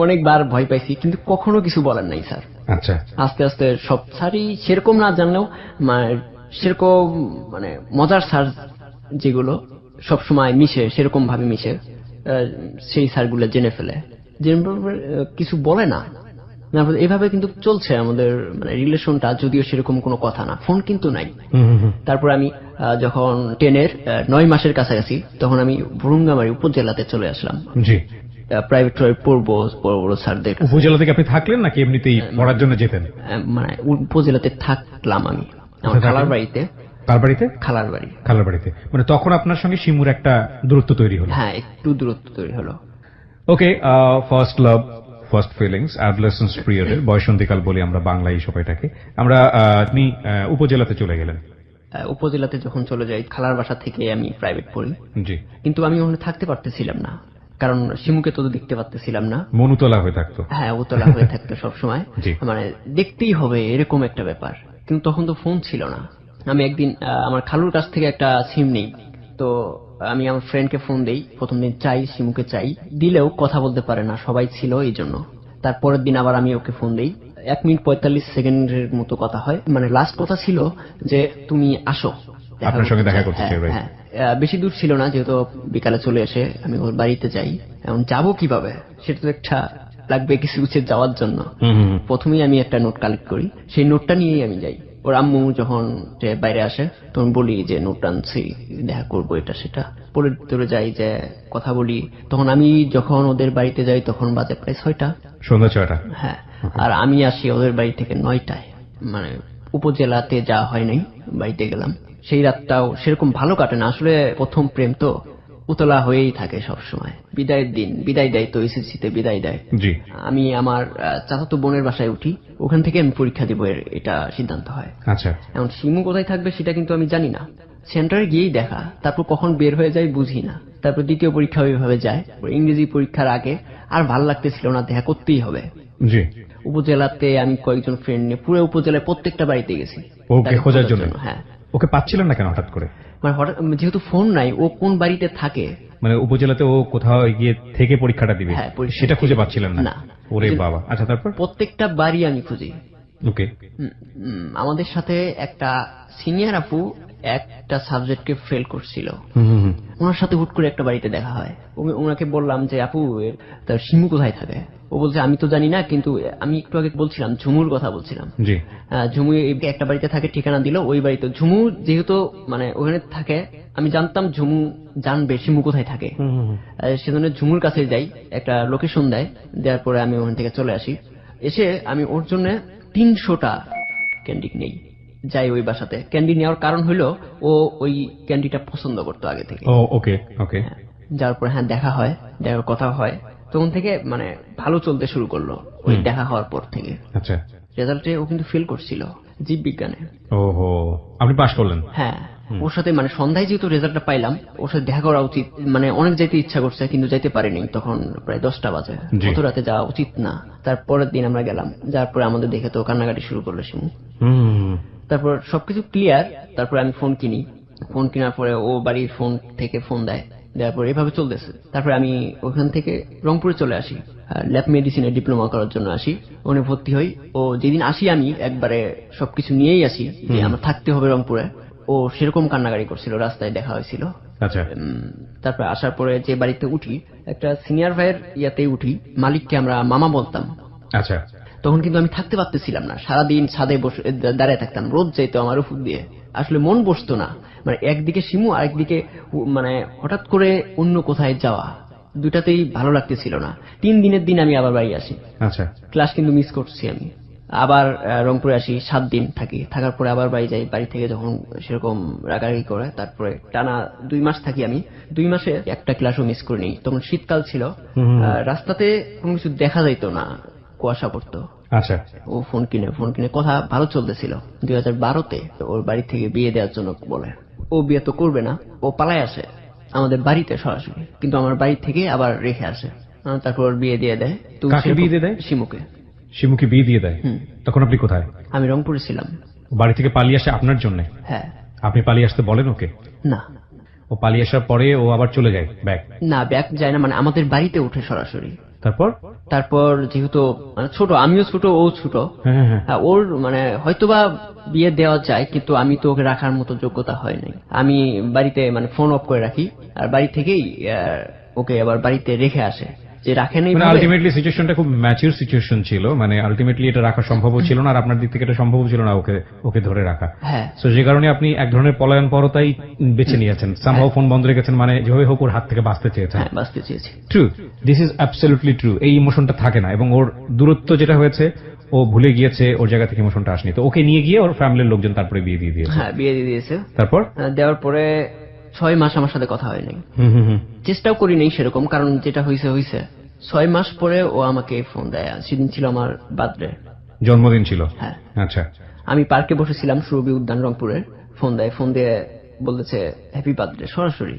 অনেকবার ভয় পাইছি, কিন্তু কখনো কিছু বলার নাই স্যার। আচ্ছা। আস্তে আস্তে সব স্যারই সেরকম না জানলেও সেরকম মানে মজার স্যার যেগুলো সবসময় মিশে, সেরকম ভাবে মিশে, সেই স্যারগুলো জেনে ফেলে, কিছু বলে না। এভাবে কিন্তু চলছে আমাদের মানে রিলেশনটা, যদিও সেরকম কোনো কথা না, ফোন কিন্তু নাই। তারপর আমি যখন 10-এর 9 মাসের কাছাকাছি, তখন আমি ভুরুঙ্গামারি উপজেলাতে চলে আসলাম। জি। প্রাইভেট পড়বো বড় বড় স্যারদের কাছে। উপজেলা থেকে আপনি থাকলেন নাকি এমনিতেই পড়ার জন্য যেতেন? মানে উপজেলাতে থাকলাম আমি, আমার খালার বাড়িতে। কার বাড়িতে? খালার বাড়ি। খালার বাড়িতে। মানে তখন আপনার সঙ্গে শিমুর একটা দূরত্ব তৈরি হলো? হ্যাঁ একটু দূরত্ব তৈরি হলো। Okay. First love, first feelings, adolescence পিরিয়ডের বয়সন্ধিকাল বলি আমরা বাংলায় সময়টাকে। আমরা আপনি উপজেলাতে চলে গেলেন। উপজেলাতে যখন চলে যাই, খালার বাসা থেকে আমি প্রাইভেট পড়ি। জি। কিন্তু আমি ওখানে থাকতে পারতেছিলাম না, কারণ শিমুকে তো দেখতে পারতেছিলাম না। মনুতলা হয়ে থাকতো। হ্যাঁ উতলা হয়ে থাকতো সবসময়, মানে দেখতেই হবে এরকম একটা ব্যাপার। কিন্তু তখন তো ফোন ছিল না। আমি একদিন আমার খালুর কাছ থেকে একটা সিম নেই, তো আমি আমার ফ্রেন্ডকে ফোন দেই। প্রথম দিন চাই, শিমুকে চাই, দিলেও কথা বলতে পারে না, সবাই ছিল এই জন্য। তারপরের দিন আবার আমি ওকে ফোন দেই, 1 মিনিট 45 সেকেন্ডের মতো কথা হয়। মানে লাস্ট কথা ছিল যে তুমি আসো, আপনার সঙ্গে দেখা করতে চাই। হ্যাঁ, বেশি দূর ছিল না, যেহেতু বিকালে চলে এসে আমি ওর বাড়িতে যাই। এখন যাবো কিভাবে, সেটা তো একটা লাগবে কিছু কিছু যাওয়ার জন্য। প্রথমেই আমি একটা নোট কালেক্ট করি, সেই নোটটা নিয়েই আমি যাই। ওর আম্মু যখন বাইরে আসে তখন বলি যে নোট আনছি, দেখা করবো এটা সেটা, পরে ভিতরে যাই, যে কথা বলি। তখন আমি যখন ওদের বাড়িতে যাই তখন বাজে প্রায় 6টা, সন্ধ্যা 6টা। হ্যাঁ, আর আমি আসি ওদের বাড়ি থেকে 9টায়। মানে উপজেলাতে যাওয়া হয় নাই, বাড়িতে গেলাম। সেই রাতটাও সেরকম ভালো কাটে না, আসলে প্রথম প্রেম তো উতলা হয়েই থাকে সব সময়। বিদায়ের দিন বিদায় দেয়, তো এসএসসিতে বিদায় দেয়। জি। আমি আমার চাচাতো বোনের বাসায় উঠি, ওখান থেকে আমি পরীক্ষা দিব, এটা সিদ্ধান্ত হয়। আচ্ছা। এখন শিমু কোথায় থাকবে সেটা কিন্তু আমি জানি না। সেন্টারে গিয়েই দেখা, তারপর কখন বের হয়ে যায় বুঝি না। তারপর দ্বিতীয় পরীক্ষা ওইভাবে যায়। ইংরেজি পরীক্ষার আগে আর ভাল লাগতেছিল না, দেখা করতেই হবে। জি। উপজেলাতে আমি কয়েকজন ফ্রেন্ড নিয়ে পুরো উপজেলায় প্রত্যেকটা বাড়িতে গেছি ওকে খোঁজার জন্য। হ্যাঁ। ওকে পাচ্ছিলেন না কেন হঠাৎ করে? মানে হঠাৎ, যেহেতু ফোন নাই, ও কোন বাড়িতে থাকে, মানে উপজেলাতে ও কোথাও গিয়ে থেকে পরীক্ষাটা দিবে, হ্যাঁ, সেটা খুঁজে পাচ্ছিলেন না? না। ওরে বাবা। আচ্ছা, তারপর? প্রত্যেকটা বাড়ি আমি খুঁজি। ওকে। আমাদের সাথে একটা সিনিয়র আপু একটা সাবজেক্টকে ফেল করছিল। ওনার সাথে হুট করে একটা বাড়িতে দেখা হয়। ওনাকে বললাম যে আপু তার শিমু কোথায় থাকে। ও বলছে আমি তো জানি না, কিন্তু আমি একটু আগে বলছিলাম ঝুমুর কথা বলছিলাম। জি। ঝুমু একটা বাড়িতে থাকে, ঠিকানা দিল ওই বাড়িতে। ঝুমু যেহেতু মানে ওখানে থাকে, আমি জানতাম ঝুমু জানবে শিমু কোথায় থাকে। সেজন্য ঝুমুর কাছে যাই, একটা লোকেশন দেয়, দেওয়ার পরে আমি ওখান থেকে চলে আসি। এসে আমি ওর জন্য 300টা ক্যান্ডি নেই, যাই ওই বাসাতে। ক্যান্ডি নেওয়ার কারণ হলো ও ওই ক্যান্ডিটা পছন্দ করতো আগে থেকে। ওকে ওকে। যার পর দেখা হয়, দেখার কথা হয়, তখন থেকে মানে ভালো চলতে শুরু করলো ওই দেখা হওয়ার পর থেকে। আচ্ছা। রেজাল্টে ও কিন্তু ফেল করছিল জীববিজ্ঞানে। ওহো, আপনি পাশ করলেন? হ্যাঁ, ওর সাথে মানে সন্ধ্যায় যেহেতু রেজাল্টটা পাইলাম, ওর সাথে দেখা করা উচিত, মানে অনেক যাইতে ইচ্ছা করছে কিন্তু যাইতে পারিনি। তখন প্রায় 10টা বাজে, অত রাতে যাওয়া উচিত না। তারপরের দিন আমরা গেলাম, যার পরে আমাদের দেখে তো কান্নাকাটি শুরু করলো শিমু। তারপর সবকিছু ক্লিয়ার। তারপর আমি ফোন কিনি, ফোন কেনার পরে ও বাড়ির ফোন থেকে ফোন দেয়, দেওয়ার পরে এভাবে চলতেছে। তারপরে আমি ওখান থেকে রংপুরে চলে আসি, ল্যাব মেডিসিনে ডিপ্লোমা করার জন্য আসি। ওখানে ভর্তি হই। ও যেদিন আসি আমি একবারে সবকিছু নিয়েই আসি যে আমার থাকতে হবে রংপুরে। ও সেরকম কান্নাকাটি করছিল, রাস্তায় দেখা হয়েছিল। আচ্ছা। তারপর আসার পরে যে বাড়িতে উঠি, একটা সিনিয়র ভাইয়ের ইয়াতেই উঠি, মালিককে আমরা মামা বলতাম। আচ্ছা। তখন কিন্তু আমি থাকতে পারতেছিলাম না, সারাদিন ছাদে বসে দাঁড়িয়ে থাকতাম, রোদ যাইতো আমার উপর দিয়ে, আসলে মন বসতো না। মানে একদিকে শিমু, আরেকদিকে মানে হঠাৎ করে অন্য কোথায় যাওয়া, দুটাতেই ভালো লাগতেছিল না। 3 দিনের দিন আমি আবার বাড়ি আসি। আচ্ছা। ক্লাস কিন্তু মিস করছি আমি। আবার রংপুরে আসি, 7 দিন থাকি, থাকার পরে আবার বাড়ি যাই। বাড়ি থেকে যখন সেরকম রাগারাগি করে, তারপরে টানা 2 মাস থাকি আমি। 2 মাসে একটা ক্লাসও মিস করিনি। তখন শীতকাল ছিল, রাস্তাতে কোনো কিছু দেখা যাইতো না, কুয়াশা পড়তো। আচ্ছা। ও ফোন কিনে কথা ভালো চলতেছিল। 2012-তে ওর বাড়ি থেকে বিয়ে দেওয়ার জন্য বলে। ও বিয়ে তো করবে না, ও পালায় আসে আমাদের বাড়িতে সরাসরি, কিন্তু আমার বাড়ি থেকে আবার রেখে আসে। তারপর ওর বিয়ে দিয়ে দেয়। তো কাকে বিয়ে দিয়ে দেয়? শিমুকে। শিমুকে বিয়ে দিয়ে দেয়? তখন আপনি কোথায়? আমি রংপুরে ছিলাম। বাড়ি থেকে পালিয়ে আসে আপনার জন্য? হ্যাঁ। আপনি পালিয়ে আসতে বলেন ওকে? না। ও পালিয়ে আসার পরে ও আবার চলে যায় ব্যাক? না, ব্যাক যায় না, মানে আমাদের বাড়িতে উঠে সরাসরি। তারপর যেহেতু মানে ছোট, আমিও ছোট, ও ছোট, হ্যাঁ, ওর মানে হয়তোবা বিয়ে দেওয়া যায়, কিন্তু আমি তো ওকে রাখার মতো যোগ্যতা হয় নাই। আমি বাড়িতে মানে ফোন অফ করে রাখি, আর বাড়ি থেকেই ওকে আবার বাড়িতে রেখে আসে। যে রাখে নাই, মানে আলটিমেটলি সিচুয়েশনটা খুব ম্যাচিউর সিচুয়েশন ছিল, মানে আলটিমেটলি এটা রাখা সম্ভব ছিল না, আর আপনার দিক থেকে এটা সম্ভব ছিল না ওকে ধরে রাখা। হ্যাঁ। সো যে কারণে আপনি এক ধরনের পলায়ন পরতাই বেছে নিয়েছেন, সামহাও ফোন বন্ধ রেখেছেন, মানে যেভাবে হোক ওর হাত থেকে বাঁচতে চেয়েছেন। হ্যাঁ, বাঁচতে চেয়েছি। True, this is absolutely true. এই ইমোশনটা থাকে না, এবং ওর দূরত্ব যেটা হয়েছে, ও ভুলে গিয়েছে, ওর জায়গা থেকে ইমোশনটা আসেনি। তো ওকে নিয়ে গিয়ে ওর ফ্যামিলির লোকজন তারপরে বিয়ে দিয়ে দিয়েছে? হ্যাঁ, বিয়ে দিয়ে দিয়েছে। তারপর দেওয়ার পরে 6 মাস আমার সাথে কথা হয়নি। চেষ্টাও করি নাই সেরকম, কারণ যেটা হয়েছে 6 মাস পরে ও আমাকে ফোন দেয়। সেদিন ছিল আমার বার্থডে, জন্মদিন ছিল। হ্যাঁ। আচ্ছা। আমি পার্কে বসেছিলাম, সুরভি উদ্যান রংপুরে। ফোন দিয়ে বলতেছে হ্যাপি বার্থডে, সরাসরি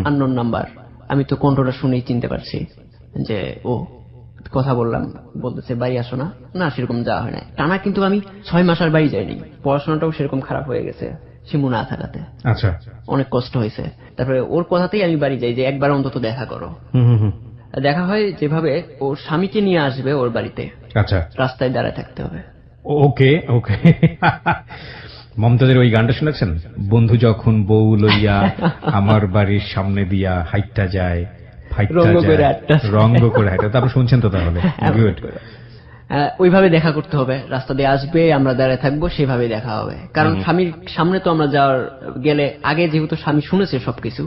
আননোন নাম্বার। আমি তো কণ্ঠটা শুনেই চিনতে পারছি যে ও। কথা বললাম, বলতেছে বাড়ি আসো না? না, সেরকম যাওয়া হয় না টানা, কিন্তু আমি 6 মাস আর বাড়ি যাইনি। পড়াশোনাটাও সেরকম খারাপ হয়ে গেছে শিমু না থাকাতে। আচ্ছা। অনেক কষ্ট হয়েছে। তারপরে ওর কথাতেই আমি বাড়ি যাই যে একবার অন্তত দেখা করো। দেখা হয় যেভাবে ওর স্বামীকে নিয়ে আসবে ওর বাড়িতে। আচ্ছা। রাস্তায় দাঁড়ায় থাকতে হবে। ওকে ওকে। মমতাজের ওই গানটা শুনেছেন? বন্ধু যখন বউ লইয়া আমার বাড়ির সামনে দিয়া হাইটটা যায়, রঙ্গ করে হাইটা। তারপর শুনছেন তো? তাহলে গুড। ওইভাবে দেখা করতে হবে, রাস্তা দিয়ে আসবে, আমরা দাঁড়ায় থাকবো, সেভাবে দেখা হবে। কারণ স্বামীর সামনে তো আমরা যাওয়ার গেলে আগে যেহেতু স্বামী শুনেছে সবকিছু,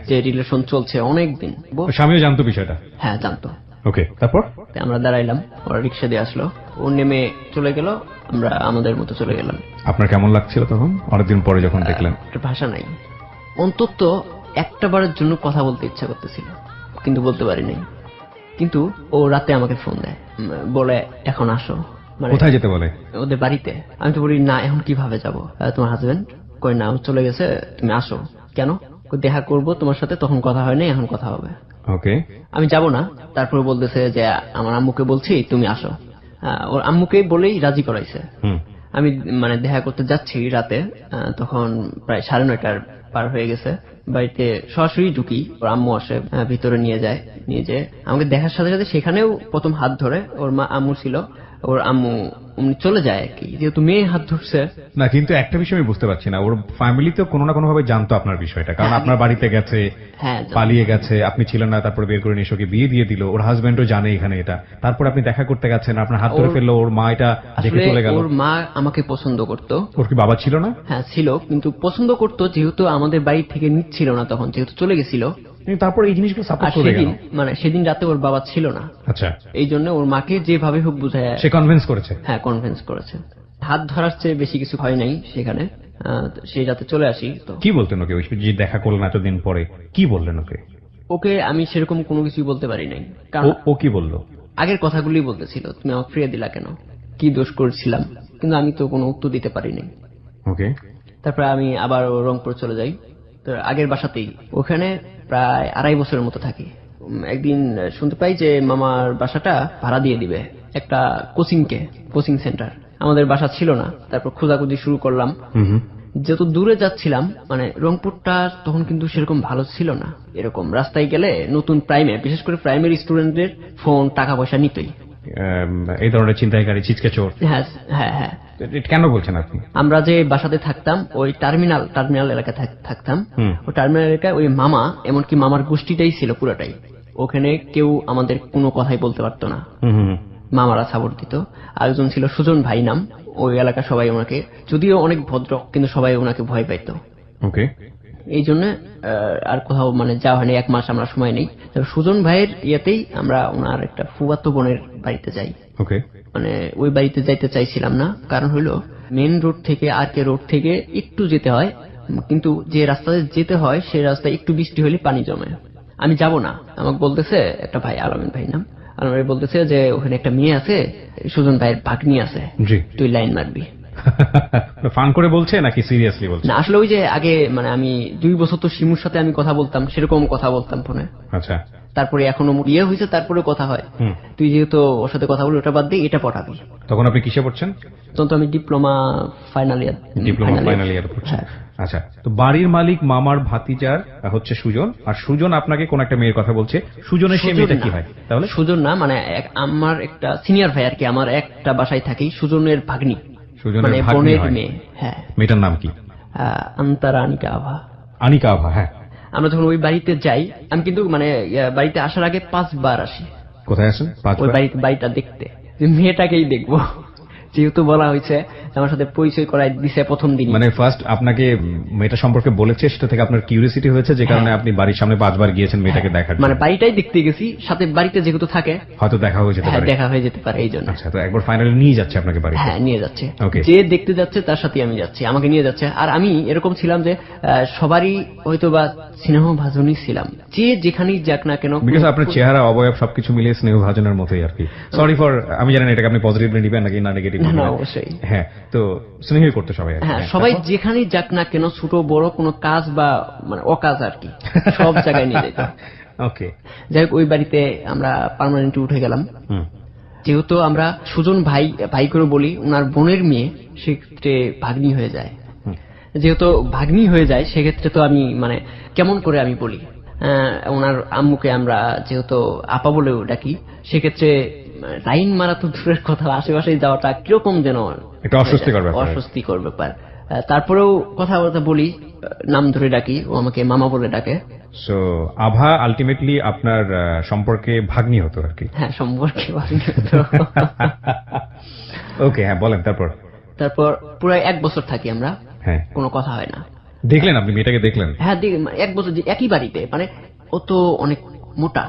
যে রিলেশন চলছে অনেকদিন, স্বামীও জানতো বিষয়টা? হ্যাঁ, জানতো। ওকে। তারপর আমরা দাঁড়াইলাম, ওরা রিক্সা দিয়ে আসলো, ও নেমে চলে গেল, আমরা আমাদের মতো চলে গেলাম। আপনার কেমন লাগছিল তখন, অনেকদিন পরে যখন দেখলেন? ভাষা নাই, অন্তত একটা বারের জন্য কথা বলতে ইচ্ছা করতেছিল, কিন্তু বলতে পারি নাই। কিন্তু ও রাতে আমাকে ফোন দেয়, বলে এখন আসো। মানে কোথায় যেতে বলে? ওদের বাড়িতে। আমি তো বলি না, এখন কিভাবে যাব? তোমার হাজবেন্ড কই? না, চলে গেছে, তুমি আসো। কেন? দেখা করব তোমার সাথে, তখন কথা হয় নাই, এখন কথা হবে। ওকে। আমি যাব না। তারপরে বলতেছে যে আমার আম্মুকে বলছি তুমি আসো। ওর আম্মুকে বলেই রাজি করাইছে। আমি মানে দেখা করতে যাচ্ছি রাতে, তখন প্রায় 9:30 পার হয়ে গেছে। বাড়িতে সরাসরি ঢুকি, ওর আম্মু আসে, ভিতরে নিয়ে যায়। আমাকে দেখার সাথে সাথে সেখানেও প্রথম হাত ধরে, ওর মা আম্মু ছিল, ওর আম্মু উনি চলে যায় আর কি, যেহেতু মেয়ে হাত ধরছে। না, কিন্তু একটা বিষয় আমি বুঝতে পারছি না, ওর ফ্যামিলি তো কোনো না কোনো ভাবে জানতো আপনার বিষয়টা, কারণ আপনার বাড়িতে গেছে, হ্যাঁ, পালিয়ে গেছে, আপনি ছিলেন না, তারপরে বের করে নিয়ে এসে ওকে বিয়ে দিয়ে দিল, ওর হাজবেন্ডও জানে এখানে এটা, তারপর আপনি দেখা করতে গেছেন, আপনার হাত ধরে ফেললো, ওর মা এটা দেখে আসলে চলে গেল। ওর মা আমাকে পছন্দ করতো। ওর কি বাবা ছিল না? হ্যাঁ ছিল, কিন্তু পছন্দ করতো যেহেতু আমাদের বাড়ি থেকে নিচ্ছিল না তখন, যেহেতু চলে গেছিল। তারপর এই জিনিসগুলো আর সাপোর্ট করে গেল। সেদিন রাতে ওর বাবা ছিল না, আচ্ছা, এই জন্য ওর মাকে যেভাবে হোক বুঝায় সে কনভিন্স করেছে। হ্যাঁ কনভিন্স করেছে। হাত ধরার চেয়ে বেশি কিছু হয় নাই সেখানে। সেই রাতে চলে আসি। তো কি বলতেন ওকে, ওই যে দেখা করলেন এতদিন পরে, কি বললেন ওকে? ওকে আমি সেরকম কোনো কিছুই বলতে পারি নাই, কারণ ও কি বললো? আগের কথাগুলি বলতেছিল, তুমি আমাকে ফিরিয়ে দিলা কেন, কি দোষ করেছিলাম, কিন্তু আমি তো কোনো উত্তর দিতে পারি নাই। ওকে। তারপরে আমি আবার রংপুর চলে যাই, তো আগের বাসাতেই, ওখানে প্রায় 2.5 বছরের মতো থাকি। একদিন শুনতে পাই যে মামার বাসাটা ভাড়া দিয়ে দিবে একটা কোচিং সেন্টার। আমাদের বাসা ছিল না, তারপর খোঁজাখুঁজি শুরু করলাম। যত দূরে যাচ্ছিলাম, মানে রংপুরটা তখন কিন্তু সেরকম ভালো ছিল না, এরকম রাস্তায় গেলে নতুন বিশেষ করে প্রাইমারি স্টুডেন্টদের ফোন টাকা পয়সা নিতই, এই ধরনের ছিনতাইকারী, ছিচকে চোর। হ্যাঁ হ্যাঁ হ্যাঁ। এটা কেন বলছেন আপনি? আমরা যে বাসাতে থাকতাম ওই টার্মিনাল এলাকায় থাকতাম। ওই টার্মিনাল এলাকায় ওই মামা, এমনকি মামার গোষ্ঠীটাই ছিল পুরোটাই, ওখানে কেউ আমাদের কোনো কথাই বলতে পারতো না, মামারা সাপোর্ট দিত। আরেকজন ছিল সুজন ভাই নাম, ওই এলাকা সবাই ওনাকে, যদিও অনেক ভদ্র, কিন্তু সবাই ওনাকে ভয় পাইত। ওকে। এই জন্য আর কোথাও মানে যাওয়া হয়নি, 1 মাস আমরা সময় নেই। তবে সুজন ভাইয়ের ইয়েতেই আমরা ওনার একটা ফুফাতো বোনের বাড়িতে যাই। ওকে। মানে ওই বাড়িতে যাইতে চাইছিলাম না, কারণ হইলো মেন রোড থেকে আরকে রোড থেকে একটু যেতে হয়, কিন্তু যে রাস্তায় যেতে হয় সেই রাস্তায় একটু বৃষ্টি হলে পানি জমে। আমি যাব না, আমাকে বলতেছে একটা ভাই, আলমিন ভাই নাম, আলমিন ভাই বলতেছে যে ওখানে একটা মেয়ে আছে, সুজন ভাইয়ের ভাগ্নি আছে, তুই লাইন মারবি। ফান করে বলছে নাকি সিরিয়াসলি বলছে? না, আসলে ওই যে আগে মানে আমি 2 বছর তো শিমুর সাথে আমি কথা বলতাম, সেরকম কথা বলতাম ফোনে। আচ্ছা। তারপরে এখনো ইয়ে হয়েছে, তারপরে কথা হয়, তুই যেহেতু ওর সাথে কথা বলি, ওটা বাদ দিয়ে এটা পটাবি। তখন আপনি কিসে পড়ছেন? তখন তো আমি ডিপ্লোমা ফাইনাল ইয়ার পড়ছেন। আচ্ছা, তো বাড়ির মালিক মামার ভাতিজার হচ্ছে সুজন, আর সুজন আপনাকে কোন একটা মেয়ের কথা বলছে, সুজনের সেই মেয়েটা কি হয় তাহলে? সুজন না, মানে আমার একটা সিনিয়র ভাই আর কি, আমার একটা বাসায় থাকি, সুজনের ভাগ্নি, মানে বোনের মেয়ে। হ্যাঁ। মেয়েটার নাম কি? আন্তরা আনিকা আভা। আনিকা আভা, হ্যাঁ। আমরা যখন ওই বাড়িতে যাই, আমি কিন্তু মানে বাড়িতে আসার আগে 5 বার আসি। কোথায় আসেন? ওই বাড়িটা দেখতে, মেয়েটাকেই দেখবো, যেহেতু বলা হয়েছে আমার সাথে পরিচয় করাই দিছে প্রথম দিন। মানে ফার্স্ট আপনাকে মেয়েটা সম্পর্কে বলেছে, সেটা থেকে আপনার কিউরিওসিটি হয়েছে, যে কারণে আপনি বাড়ির সামনে 5 বার গিয়েছেন মেয়েটাকে দেখার। মানে বাড়িটাই দেখতে গেছি, সাথে বাড়িতে যেহেতু থাকে হয়তো দেখা হয়ে যেতে পারে। দেখা হয়ে যেতে পারে, এই জন্য। আচ্ছা, তো একবার ফাইনালি নিয়ে যাচ্ছে আপনাকে বাড়িতে? হ্যাঁ, নিয়ে যাচ্ছে। যে দেখতে যাচ্ছে তার সাথে আমি যাচ্ছি, আমাকে নিয়ে যাচ্ছে। আর আমি এরকম ছিলাম যে সবারই হয়তো বা স্নেহ ভাজনই ছিলাম, যে যেখানেই যাক না কেন, বিকজ আপনার চেহারা, অবয়ব সবকিছু মিলিয়ে স্নেহ ভাজনের মতোই আর কি। সরি ফর, আমি জানি না এটাকে আপনি পজিটিভলি নিবেন নাকি না নেগেটিভ। না, অবশ্যই। হ্যাঁ, তো স্নেহই করতে সবাই। হ্যাঁ, সবাই যেখানেই যাক না কেন, ছোট বড় কোনো কাজ বা মানে অকাজ আর কি, সব জায়গায় নিয়ে যেত। ওকে। যাই হোক, ওই বাড়িতে আমরা পার্মানেন্টলি উঠে গেলাম। যেহেতু আমরা সুজন ভাই করে বলি, ওনার বোনের মেয়ে, সেক্ষেত্রে ভাগ্নি হয়ে যায়। যেহেতু ভাগ্নি হয়ে যায়, সেক্ষেত্রে তো আমি মানে কেমন করে আমি বলি, ওনার আম্মুকে আমরা যেহেতু আপা বলেও ডাকি, সেক্ষেত্রে লাইন মারা তো দূরের কথা, আশেপাশে যাওয়াটা কিরকম যেন একটা অস্বস্তিকর ব্যাপার। তারপরেও কথাবার্তা বলি, নাম ধরে ডাকি, ও আমাকে মামা বলে ডাকে। সো আভা আলটিমেটলি আপনার সম্পর্কে ভাগ্নি হতো আর কি? হ্যাঁ, সম্পর্কে ভাগ্নি হতো। ওকে, হ্যাঁ বলেন। তারপর পুরো 1 বছর থাকি আমরা। হ্যাঁ, কোনো কথা হয় না। দেখলেন আপনি মেয়েটাকে? দেখলেন? হ্যাঁ, 1 বছর একই বাড়িতে। মানে ও তো অনেক মোটা।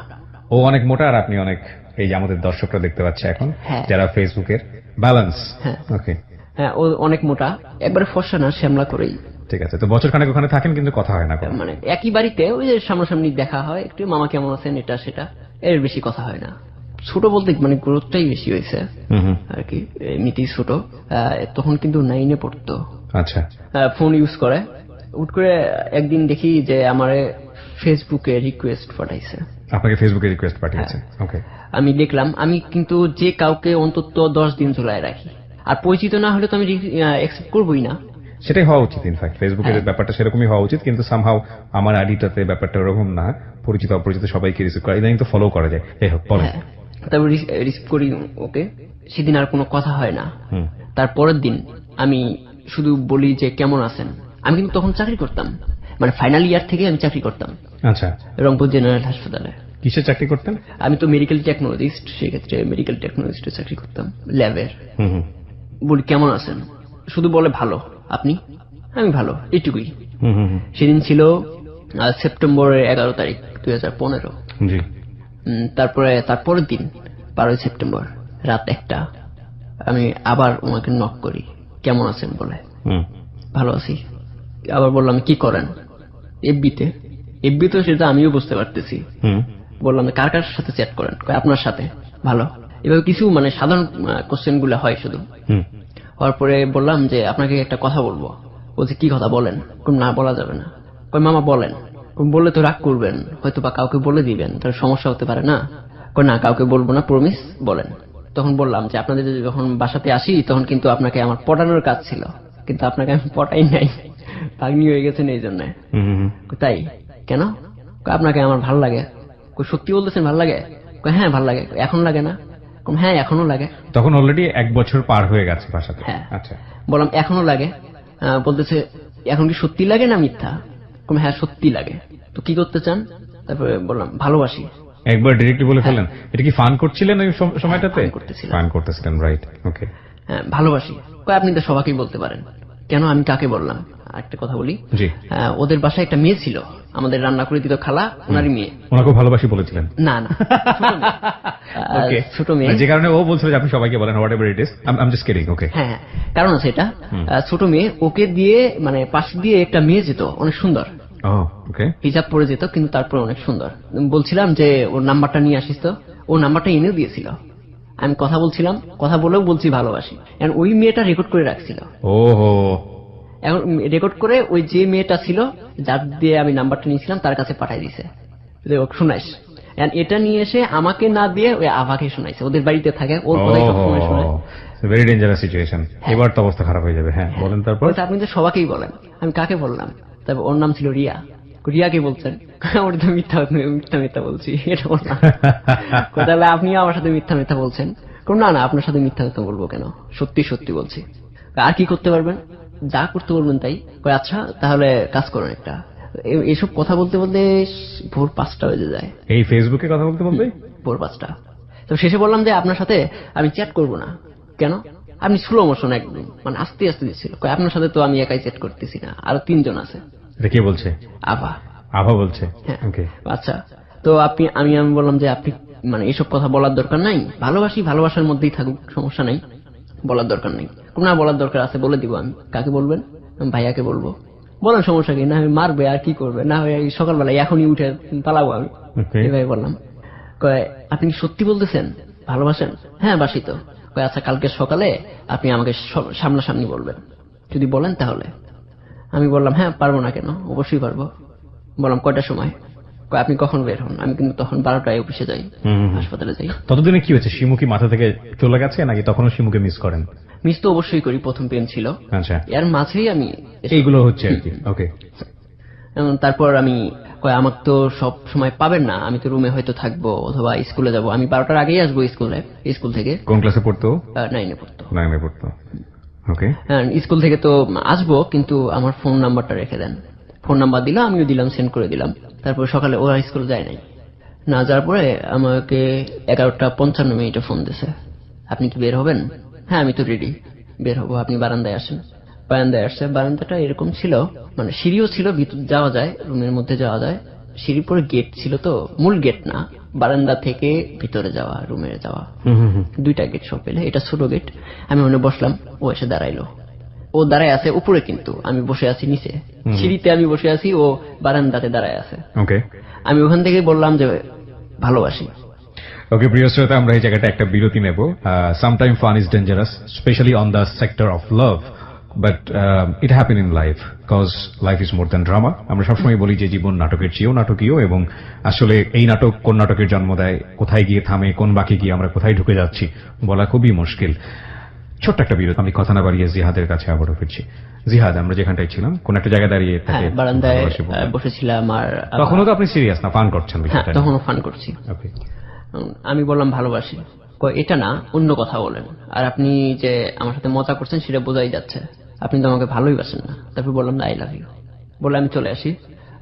ও অনেক মোটা, আর আপনি অনেক, এই যে আমাদের দর্শকরা দেখতে পাচ্ছে এখন, যারা ফেসবুকের ব্যালেন্স। হ্যাঁ, ওকে। হ্যাঁ, ও অনেক মোটা, একবারে ফর্সা না, শ্যামলা করেই। ঠিক আছে, তো বছর খানেক ওখানে থাকেন কিন্তু কথা হয় না? মানে একই বাড়িতে, ওই যে সামনাসামনি দেখা হয়, একটু মামা কেমন আছেন এটা সেটা, এর বেশি কথা হয় না। ছোট বলতে মানে গ্রোথটাই বেশি হয়েছে আর কি, এমনিতেই ছোট। তখন কিন্তু 9-এ পড়তো। আচ্ছা। ফোন ইউজ করে। হুট করে একদিন দেখি যে আমারে ফেসবুকে রিকোয়েস্ট পাঠাইছে। আপনাকে ফেসবুকে রিকোয়েস্ট পাঠিয়েছে? ওকে। আমি দেখলাম, আমি কিন্তু যে কাউকে অন্তত 10 দিন ঝুলায় রাখি, আর পরিচিত না হলে তো আমি অ্যাকসেপ্ট করবই না। সেটাই হওয়া উচিত। ইনফ্যাক্ট ফেসবুকের ব্যাপারটা সেরকমই হওয়া উচিত, কিন্তু সামহাউ আমার আইডিটাতে ব্যাপারটা ওরকম না, পরিচিত অপরিচিত সবাইকে রিসিভ করা, ইদানিং তো ফলো করা যায়। যাই হোক, বলেন। তারপর রিসিভ করি ওকে, সেদিন আর কোনো কথা হয় না। হুম। তারপরের দিন আমি শুধু বলি যে কেমন আছেন। আমি কিন্তু তখন চাকরি করতাম, মানে ফাইনাল ইয়ার থেকে আমি চাকরি করতাম আচ্ছা, রংপুর জেনারেল হাসপাতালে। কিসে চাকরি করতেন? আমি তো মেডিকেল টেকনোলজিস্ট, সেক্ষেত্রে মেডিকেল টেকনোলজিস্টে চাকরি করতাম, ল্যাবের। হুম হুম বলি কেমন আছেন, শুধু বলে ভালো, আপনি? আমি ভালো, এইটুকুই। হুম হুম হুম। সেদিন ছিল সেপ্টেম্বরের 11 তারিখ 2015। জি। তারপরে তারপরের দিন 12 সেপ্টেম্বর রাত 1টা আমি আবার ওনাকে নক করি, কেমন আছেন বলে। হুম ভালো আছি। আবার বললাম কি করেন? এফবিতে। এফবিতে সেটা আমিও বুঝতে পারতেছি। হুম বললাম কার কার সাথে চ্যাট করেন? কয় আপনার সাথে। ভালো। এভাবে কিছু মানে সাধারণ কোশ্চেন গুলো হয় শুধু। হুম হওয়ার পরে বললাম যে আপনাকে একটা কথা বলবো। বলছে কি কথা বলেন? কোন না বলা যাবে না। কই মামা বলেন। বললে তো রাগ করবেন, হয়তো বা কাউকে বলে দিবেন, তার সমস্যা হতে পারে না। কই না কাউকে বলবো না, প্রমিস, বলেন। তখন বললাম যে আপনাদের যখন বাসাতে আসি তখন কিন্তু আপনাকে আমার পটানোর কাজ ছিল, কিন্তু আপনাকে আমি পটাই নাই, পাগনি হয়ে গেছেন এই জন্য। হুম হুম। তাই কেন? কই আপনাকে আমার ভালো লাগে। কই সত্যি বলতেছেন ভালো লাগে? কই হ্যাঁ ভালো লাগে। এখন লাগে না? কই হ্যাঁ এখনো লাগে। তখন অলরেডি 1 বছর পার হয়ে গেছে বাসাতে। হ্যাঁ। আচ্ছা। বললাম এখনো লাগে। বলতেছে এখন কি সত্যি লাগে না মিথ্যা? কই হ্যাঁ সত্যি লাগে। তো কি করতে চান? তারপরে বললাম ভালোবাসি। একবার ডিরেক্টলি বলে ফেললেন। এটা কি ফান করছিলেন ওই সময়টাতে? ফান করতেছিলাম। ফান করতেছিলেন, রাইট। ওকে। হ্যাঁ ভালোবাসি। কই আপনি তো সবাইকেই বলতে পারেন, কেন আমি কাকে বললাম? একটা কথা বলি, জি। ওদের বাসায় একটা মেয়ে ছিল, আমাদের রান্না করে দিত খালা, ওনারই মেয়ে। ওনাকে ভালোবাসি বলেছিলেন? না না, ওকে। ছোট মেয়ে। যে কারণে ও বলছিল যে আপনি সবাইকে বলেন whatever it is. I am just kidding. Okay. হ্যাঁ হ্যাঁ, কারণ আছে এটা। ছোট মেয়ে, ওকে দিয়ে মানে পাশ দিয়ে একটা মেয়ে যেত, অনেক সুন্দর, ও ওকে। হিজাব পরে যেত, কিন্তু তারপরে অনেক সুন্দর। বলছিলাম যে ওর নাম্বারটা নিয়ে আসিস তো, ও নাম্বারটা এনেও দিয়েছিল। আমি কথা বলছিলাম, কথা বলেও বলছি ভালোবাসি। এখন ওই মেয়েটা রেকর্ড করে রাখছিল। ওহো। এখন রেকর্ড করে ওই যে মেয়েটা ছিল যার দিয়ে আমি নাম্বারটা নিয়েছিলাম তার কাছে পাঠাই দিছে, শোনাইস। এটা নিয়ে এসে আমাকে না দিয়ে ওই আভাকে শোনাইছে, ওদের বাড়িতে থাকে, ওর কথাই সবসময় শোনায়। Very dangerous situation. এবার তো অবস্থা খারাপ হয়ে যাবে। হ্যাঁ বলেন তারপর। বলছে, আপনি তো সবাইকেই বলেন। আমি কাকে বললাম? তারপর ওর নাম ছিল রিয়া। রিয়াকে বলছেন? ওটা তো মিথ্যা মিথ্যা মিথ্যা বলছি, এটা বললাম। তাহলে আপনিও আমার সাথে মিথ্যা মিথ্যা বলছেন? না না, আপনার সাথে মিথ্যা মিথ্যা বলবো কেন, সত্যি সত্যি বলছি। আর কি করতে পারবেন? যা করতে বলবেন তাই। আচ্ছা তাহলে কাজ করুন একটা। এসব কথা বলতে বলতে ভোর 5টা বেজে যায়। এই ফেসবুকে কথা বলতে বলতে ভোর 5টা। তো শেষে বললাম যে আপনার সাথে আমি চ্যাট করব না। কেন? আপনি স্লো মোশন একদম, মানে আস্তে আস্তে দিচ্ছিল। আপনার সাথে তো আমি একাই চ্যাট করতেছি না, আরো 3 জন আছে। এটা কে বলছে? আভা। আভা বলছে? হ্যাঁ। ওকে। আচ্ছা, তো আমি বললাম যে আপনি মানে এসব কথা বলার দরকার নাই, ভালোবাসি, ভালোবাসার মধ্যেই থাকুক, সমস্যা নাই, বলার দরকার নেই। না বলার দরকার আছে, বলে দিব আমি। কাকে বলবেন? আমি ভাইয়াকে বলবো। বলেন, সমস্যা কি? না মারবে আর কি করবে, না হয় সকালবেলায় এখনই উঠে পালাবো আমি। এভাবে বললাম। কয় আপনি সত্যি বলতেছেন ভালোবাসেন? হ্যাঁ বাসি তো। কয় আচ্ছা কালকে সকালে আপনি আমাকে সামনাসামনি বলবেন, যদি বলেন তাহলে। আমি বললাম হ্যাঁ পারবো না কেন, অবশ্যই পারবো। বললাম কয়টার সময়? কয় আপনি কখন বের হন? আমি কিন্তু তখন 12টায় অফিসে যাই, হাসপাতালে যাই। ততদিনে কি হয়েছে? শিমু কি মাথা থেকে চলে গেছে নাকি তখনও শিমুকে মিস করেন? মিস তো অবশ্যই করি, প্রথম প্রেম ছিল। আচ্ছা, এর মাঝেই আমি এইগুলো হচ্ছে আর কি। ওকে। তারপর আমি কয় আমাকে তো সব সময় পাবেন না, আমি তো রুমে হয়তো থাকবো অথবা স্কুলে যাব। আমি 12টার আগেই আসবো স্কুল থেকে। কোন ক্লাসে পড়তো? 9-এ পড়তো। 9-এ পড়তো। ওকে। স্কুল থেকে তো আসবো, কিন্তু আমার ফোন নাম্বারটা রেখে দেন। ফোন নাম্বার দিলাম, আমিও দিলাম, সেন্ড করে দিলাম। তারপর সকালে ওরা স্কুলে যায় নাই। না যাওয়ার পরে আমাকে 11:55 ফোন দিছে, আপনি কি বের হবেন? হ্যাঁ আমি তো রেডি, বের হবো, আপনি বারান্দায় আসেন। বারান্দায় আসছে। বারান্দাটা এরকম ছিল, মানে সিঁড়িও ছিল, ভিতর যাওয়া যায়, রুমের মধ্যে যাওয়া যায়। সিঁড়ির পরে গেট ছিল, তো মূল গেট না, বারান্দা থেকে ভিতরে যাওয়া, রুমে যাওয়া, 2টা গেট সব পেলে। এটা ছোট গেট। আমি ওখানে বসলাম, ও এসে দাঁড়াইলো। ও দাঁড়ায় আছে উপরে, কিন্তু আমি বসে আছি নিচে। সিঁড়িতে আমি বসে আছি, ও বারান্দাতে দাঁড়ায় আছে। ওকে। আমি ওখান থেকে বললাম যে ভালোবাসি। ওকে প্রিয় শ্রোতা, আমরা এই জায়গাটা একটা বিরতি নেব। Sometime fun is dangerous, specially on the sector of love, but it happen in life, cause life is more than drama. আমরা সবসময় বলি যে জীবন নাটকের চেয়েও নাটকীয়, এবং আসলে এই নাটক কোন নাটকের জন্ম দেয়, কোথায় গিয়ে থামে, কোন বাকি গিয়ে আমরা কোথায় ঢুকে যাচ্ছি বলা খুবই মুশকিল। ছোট্ট একটা বিরতি, আমি কথা না বাড়িয়ে জিহাদের কাছে আবারও ফিরছি। জিহাদ, আমরা যেখানটায় ছিলাম কোন একটা জায়গায় দাঁড়িয়ে থাকে বারান্দায় বসেছিলাম। আর তখনও তো আপনি সিরিয়াস না, ফান করছেন? তখনও ফান করছি। ওকে। আমি বললাম ভালোবাসি। কয় এটা না, অন্য কথা বলেন, আর আপনি যে আমার সাথে মজা করছেন সেটা বোঝাই যাচ্ছে, আপনি তো আমাকে ভালোই বাসেন না। তারপর বললাম আই লাভ ইউ, বলে আমি চলে আসি।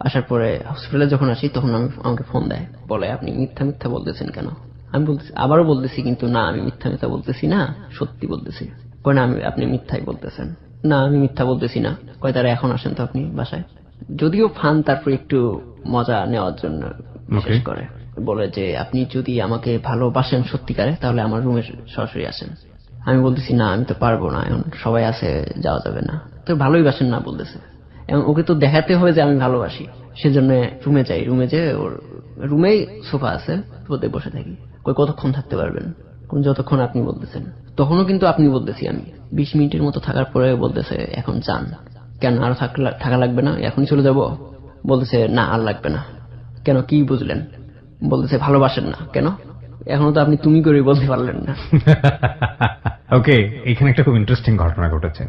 আসার পরে হসপিটালে যখন আসি তখন আমাকে ফোন দেয়, বলে আপনি মিথ্যা মিথ্যা বলতেছেন কেন। আমি বলতেছি, আবারও বলতেছি, কিন্তু না আমি মিথ্যা মিথ্যা বলতেছি না, সত্যি বলতেছি। কয় না আপনি মিথ্যাই বলতেছেন। না আমি মিথ্যা বলতেছি না। কয় তারা এখন আসেন তো আপনি বাসায়। যদিও ফান, তারপর একটু মজা নেওয়ার জন্য বিশেষ করে বলে যে আপনি যদি আমাকে ভালোবাসেন সত্যিকারে তাহলে আমার রুমে সরাসরি আসেন। আমি বলতেছি না আমি তো পারবো না, এখন সবাই আছে, যাওয়া যাবে না। তো ভালোই বাসেন না বলতেছে, এবং ওকে তো দেখাতে হবে যে আমি ভালোবাসি, সেজন্য রুমে যাই। রুমে যে ওর রুমেই সোফা আছে, সোফাতে বসে থাকি। কই কতক্ষণ থাকতে পারবেন। যতক্ষণ আপনি বলতেছেন। তখনও কিন্তু আপনি বলতেছি আমি। 20 মিনিটের মতো থাকার পরে বলতেছে এখন যান। কেন আরো থাকা লাগবে না, এখনই চলে যাব। বলতেছে না আর লাগবে না। কেন, কি বুঝলেন। বলতেছে ভালোবাসেন না কেন, এখনো তো আপনি তুমি করে বলতে পারলেন না। ওকে, এখানে একটা খুব ইন্টারেস্টিং ঘটনা ঘটেছে।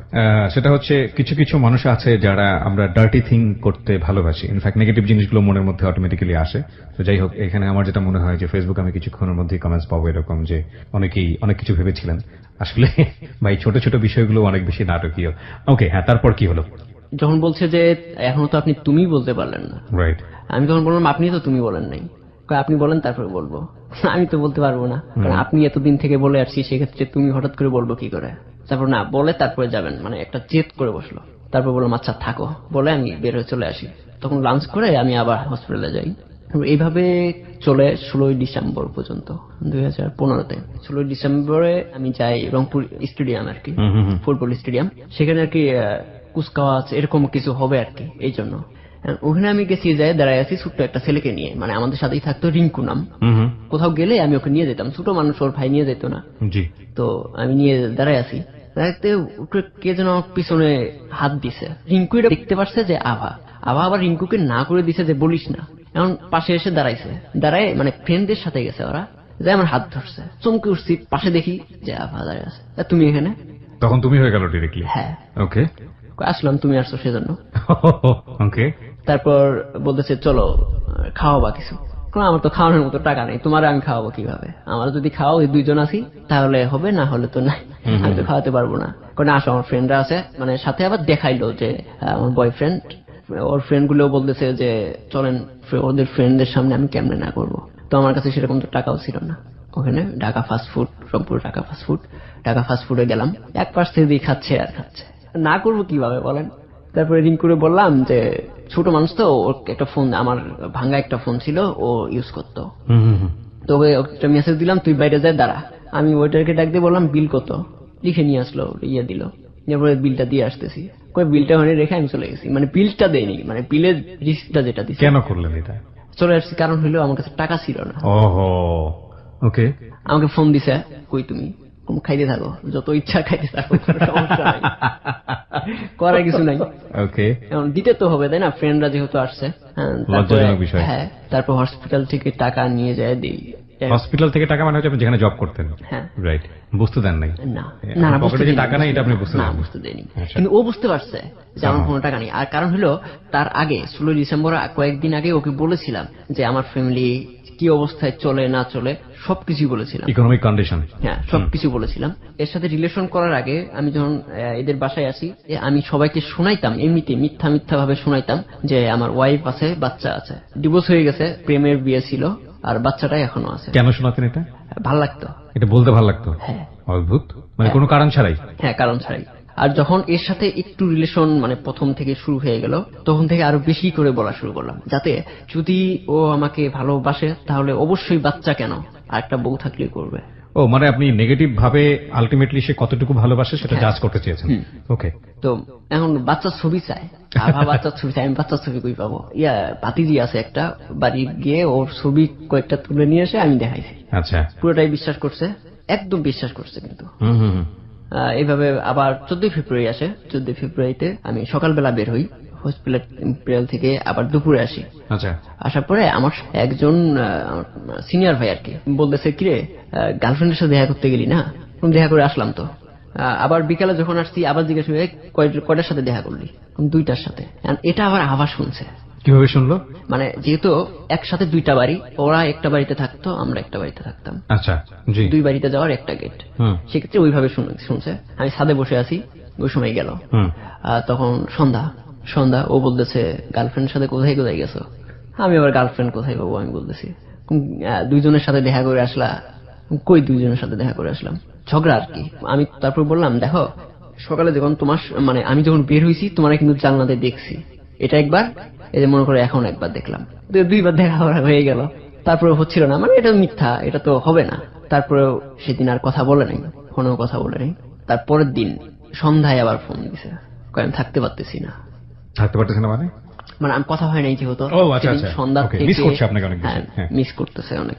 সেটা হচ্ছে কিছু কিছু মানুষ আছে যারা আমরা ডার্টি থিং করতে ভালোবাসি, ইনফ্যাক্ট নেগেটিভ জিনিসগুলো মনের মধ্যে অটোমেটিক্যালি আসে। তো যাই হোক, এখানে আমার যেটা মনে হয় যে ফেসবুক আমি কিছুক্ষণের মধ্যেই কমেন্টস পাবো এরকম যে অনেকেই অনেক কিছু ভেবেছিলেন। আসলে ভাই ছোট ছোট বিষয়গুলো অনেক বেশি নাটকীয়। ওকে, হ্যাঁ, তারপর কি হলো। যখন বলছে যে এখনো তো আপনি তুমি বলতে পারলেন না, রাইট। আমি তখন বললাম আপনি তো তুমি বলেন নাই। কয় আপনি বলেন তারপরে বলবো। আমি তো বলতে পারবো না, কারণ আপনি এতদিন থেকে বলে আসছি, সেক্ষেত্রে তুমি হঠাৎ করে বলবো কি করে। তারপর না বলে তারপরে যাবেন, মানে একটা জেদ করে বসলো। তারপর বললাম আচ্ছা থাকো, বলে আমি বের হয়ে চলে আসি। তখন লাঞ্চ করে আমি আবার হসপিটালে যাই। এইভাবে চলে 16ই ডিসেম্বর পর্যন্ত 2015-তে। 16ই ডিসেম্বরে আমি যাই রংপুর স্টেডিয়াম আর কি, ফুটবল স্টেডিয়াম। সেখানে আর কি কুচকাওয়াজ এরকম কিছু হবে আর কি, এই জন্য ওখানে আমি গেছি, যায় দাঁড়ায় আছি ছোট্ট একটা ছেলেকে নিয়ে, মানে আমাদের সাথেই থাকতো, রিঙ্কু নাম। কোথাও গেলে আমি ওকে নিয়ে যেতাম, ছোট মানুষ, ওর ভাই নিয়ে যেত না। তো আমি নিয়ে দাঁড়ায় আছি, দাঁড়াতে কে যেন আমার পিছনে হাত দিছে। রিঙ্কু এটা দেখতে পারছে যে আভা আবার রিঙ্কুকে না করে দিছে যে বলিস না। এখন পাশে এসে দাঁড়াইছে, দাঁড়ায় মানে ফ্রেন্ডদের সাথে গেছে ওরা, যে আমার হাত ধরছে। চমকে উঠছি, পাশে দেখি যে আভা দাঁড়ায় আছে। তুমি এখানে, তখন তুমি হয়ে গেল ডিরেক্টলি। হ্যাঁ। ওকে, আসলাম, তুমি আসছো সেজন্য। ওকে। তারপর বলতেছে চলো খাওয়াবা কিছু। আমার তো খাওয়ানোর মতো টাকা নেই, তোমার আমি খাওয়াবো কিভাবে। আমার যদি খাওয়া ওই 2 জন আছি তাহলে হবে, না হলে তো নাই, আমি তো খাওয়াতে পারবো না। কারণ আসো আমার ফ্রেন্ডরা আছে, মানে সাথে আবার দেখাইলো যে আমার বয়ফ্রেন্ড, ওর ফ্রেন্ড গুলো বলতেছে যে চলেন, ওদের ফ্রেন্ডদের সামনে আমি কেমনে না করবো। তো আমার কাছে সেরকম তো টাকাও ছিল না। ওখানে ঢাকা ফাস্টফুড, রংপুর ঢাকা ফাস্টফুডে গেলাম। এক পাশ থেকে দিয়ে খাচ্ছে আর খাচ্ছে, না করবো কিভাবে বলেন। তারপরে রিং করে বললাম যে ছোট মানুষ তো, ওর একটা ফোন, আমার ভাঙা একটা ফোন ছিল, ও ইউজ করতো। তো একটা মেসেজ দিলাম, তুই বাইরে যায় দাঁড়া। আমি ওয়েটারকে ডাক দিয়ে বললাম বিল কত, লিখে নিয়ে আসলো, দিল। এরপরে বিলটা দিয়ে আসতেছি, বিলটা ওখানে রেখে আমি চলে গেছি। মানে বিলটা দেয়নি, মানে বিলের রিসিপ্টটা যেটা দিচ্ছে। কেন করলেন এটা? চলে আসছি কারণ হইলো আমার কাছে টাকা ছিল না। ওহো, ওকে। আমাকে ফোন দিছে, কই তুমি, খাইতে থাকো, যত ইচ্ছা খাইতে থাকো, সমস্যা নাই, করার কিছু নাই। ওকে, এখন দিতে তো হবে তাই না, ফ্রেন্ডরা যেহেতু আসছে। লজ্জাজনক বিষয়। হ্যাঁ, তারপর হসপিটাল থেকে টাকা নিয়ে যায় দিই। হসপিটাল থেকে টাকা মানে হচ্ছে আপনি যেখানে জব করতেন? হ্যাঁ। রাইট, বুঝতে দেন নাই? না, পকেটে যে টাকা নাই এটা আপনি বুঝতে দেন? বুঝতে দেয়নি, কিন্তু ও বুঝতে পারছে যে আমার কোনো টাকা নেই। আর কারণ হলো তার আগে 16 ডিসেম্বর কয়েকদিন আগে ওকে বলেছিলাম যে আমার ফ্যামিলি কি অবস্থায় চলে না চলে সবকিছু বলেছিলাম, ইকোনমিক কন্ডিশন। হ্যাঁ, সবকিছু বলেছিলাম। এর সাথে রিলেশন করার আগে আমি যখন এদের বাসায় আসি, আমি সবাইকে শোনাইতাম, এমনিতে মিথ্যা মিথ্যা ভাবে শোনাইতাম যে আমার ওয়াইফ আছে, বাচ্চা আছে, ডিভোর্স হয়ে গেছে, প্রেমের বিয়ে ছিল, আর বাচ্চাটাই এখনো আছে। কেন শোনাতেন এটা? ভাল লাগতো, এটা বলতে ভাল লাগতো? হ্যাঁ। অদ্ভুত, মানে কোনো কারণ ছাড়াই? হ্যাঁ, কারণ ছাড়াই। আর যখন এর সাথে একটু রিলেশন মানে প্রথম থেকে শুরু হয়ে গেল, তখন থেকে আরো বেশি করে বলা শুরু করলাম, যাতে যদি ও আমাকে ভালোবাসে তাহলে অবশ্যই বাচ্চা কেন, আর একটা বউ থাকলেই করবে। ও, মানে আপনি নেগেটিভ ভাবে আলটিমেটলি সে কতটুকু ভালোবাসে সেটা জাজ করতে চেয়েছেন। ওকে। তো এখন বাচ্চার ছবি চায়, বাচ্চার ছবি চাই, আমি বাচ্চার ছবি কই পাবো। ভাতিজি আছে একটা, বাড়ি গিয়ে ওর ছবি কয়েকটা তুলে নিয়ে এসে আমি দেখাইছি। আচ্ছা, পুরোটাই বিশ্বাস করছে, একদম বিশ্বাস করছে। কিন্তু এইভাবে আবার 14 ফেব্রুয়ারি আসে। 14 ফেব্রুয়ারিতে আমি সকালবেলা বের হই হসপিটাল থেকে, আবার দুপুরে আসি। আচ্ছা, আসার পরে আমার একজন সিনিয়র ভাই আর কি বলতেছে, কিরে গার্লফ্রেন্ডের সাথে দেখা করতে গেলি না? দেখা করে আসলাম তো। আবার বিকালে যখন আসছি আবার জিজ্ঞাসা করে কয়টার সাথে দেখা করলি? 2টার সাথে। এটা আবার আবার শুনছে। কিভাবে শুনলো? মানে যেহেতু একসাথে দুইটা বাড়ি, ওরা একটা বাড়িতে থাকতো, আমরা একটা বাড়িতে থাকতাম, আচ্ছা, জি। দুই বাড়িতে যাওয়ার একটা গেট। হুম সেক্ষেত্রে ওইভাবে শুনছে। আমি ছাদে বসে আছি, ওই সময় গেল। হুম তখন সন্ধ্যা ও বলতেছে গার্লফ্রেন্ডের সাথে কোথায় কোথায় গেছো। আমি আবার গার্লফ্রেন্ড কোথায় পাবো আমি বলতেছি। দুইজনের সাথে দেখা করে আসলা। কই দুইজনের সাথে দেখা করে আসলাম, ঝগড়া আর কি। আমি তারপর বললাম দেখো, সকালে যখন তোমার মানে আমি যখন বের হয়েছি তোমার কিন্তু জানলাতে দেখছি, এটা একবার, এই যে মনে করে এখন একবার দেখলাম, দুইবার দেখা হয়ে গেল। তারপরে হচ্ছিল না, মানে এটা মিথ্যা, এটা তো হবে না। তারপরেও সেদিন আর কথা বলে নাই, ফোনেও কথা বলে নাই। তারপরের দিন সন্ধ্যায় আবার ফোন দিছে, আমি থাকতে পারতেছি না। থাকতে পারতেছে না মানে? মানে আমি কথা হয় নাই যেহেতু, ও আচ্ছা সেদিন আচ্ছা, সন্ধ্যা ওকে, থেকে মিস করছে আপনাকে অনেক বেশি। হ্যাঁ, মিস করতেছে অনেক।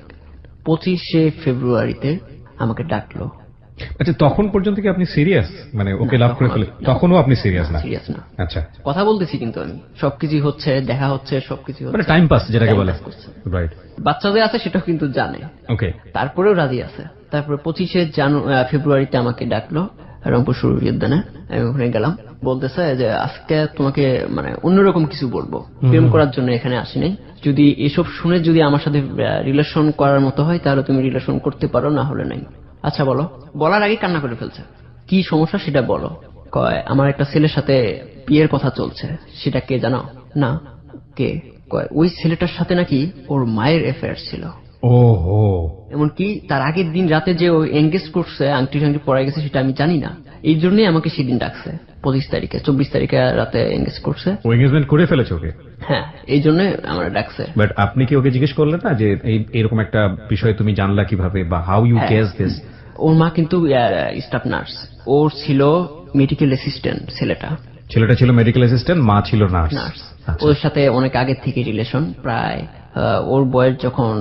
25শে ফেব্রুয়ারিতে আমাকে ডাকলো। আচ্ছা, তখন পর্যন্ত কি আপনি সিরিয়াস? মানে ওকে লাভ করে ফেলে তখনও আপনি সিরিয়াস না? সিরিয়াস না। আচ্ছা, কথা বলতেছি কিন্তু আমি, সবকিছু হচ্ছে, দেখা হচ্ছে, সবকিছু মানে হচ্ছে, টাইম পাস যেটাকে Time বলে। pass করছে। রাইট, বাচ্চাদের আছে সেটাও কিন্তু জানে, ওকে। তারপরেও রাজি আছে। তারপরে 25শে ফেব্রুয়ারিতে আমাকে ডাকলো রংপুর সুরভি উদ্যানে। আমি ওখানে গেলাম। বলতেছে যে আজকে তোমাকে মানে অন্যরকম কিছু বলবো, প্রেম করার জন্য এখানে আসি নাই। যদি এসব শুনে যদি আমার সাথে রিলেশন করার মতো হয় তাহলে তুমি রিলেশন করতে পারো, না হলে নাই। আচ্ছা বলো। বলার আগে কান্না করে ফেলছে, কি সমস্যা সেটা বলো। কয় আমার একটা ছেলের সাথে বিয়ের কথা চলছে, সেটা কে জানো? না। কে? কয় ওই ছেলেটার সাথে নাকি ওর মায়ের অ্যাফেয়ার ছিল। ওহো, এমনকি তার আগের দিন রাতে যে ও এঙ্গেজ করছে, আংটি টাংটি পড়ায় গেছে, সেটা আমি জানি না। এই জন্যই আমাকে সেদিন ডাকছে। 25 তারিখে, 24 তারিখে রাতে এঙ্গেজ করছে। ও এঙ্গেজমেন্ট করে ফেলেছে ওকে? হ্যাঁ, এই জন্য আমার ডাকছে। বাট আপনি কি ওকে জিজ্ঞেস করলেন না যে এরকম একটা বিষয় তুমি জানলা কিভাবে, বা হাউ ইউ হ্যাঁ। Guess this? ওর মা কিন্তু স্টাফ নার্স, ওর ছিল মেডিকেল অ্যাসিস্ট্যান্ট ছেলেটা। ছেলেটা ছিল মেডিকেল অ্যাসিস্ট্যান্ট, মা ছিল নার্স। নার্স। ওর সাথে অনেক আগে থেকে রিলেশন, প্রায় ওর বয়স যখন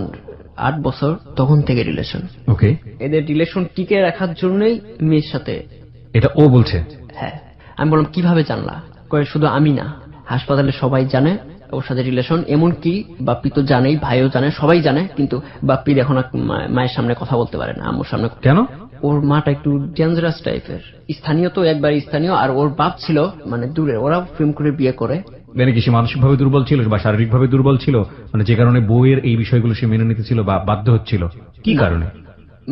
8 বছর তখন থেকে রিলেশন। ওকে, এদের রিলেশন টিকে রাখার জন্যই মেয়ের সাথে। এটা ও বলছে? হ্যাঁ। আমি বললাম কিভাবে জানলা? কয়ে শুধু আমি না, হাসপাতালে সবাই জানে ওর সাথে রিলেশন। এমনকি বাপ্পি তো জানেই, ভাইও জানে, সবাই জানে। কিন্তু বাপ্পি এখন আর মায়ের সামনে কথা বলতে পারে না, আম্মুর সামনে। কেন? ওর মাটা একটু ডেঞ্জারাস টাইপের। স্থানীয় তো একবার স্থানীয়, আর ওর বাপ ছিল মানে দূরে। ওরা প্রেম করে বিয়ে করে। মানে কি সে মানসিকভাবে দুর্বল ছিল বা শারীরিকভাবে দুর্বল ছিল, মানে যে কারণে বউয়ের এই বিষয়গুলো সে মেনে নিতে ছিল বা বাধ্য হচ্ছিল? কি কারণে?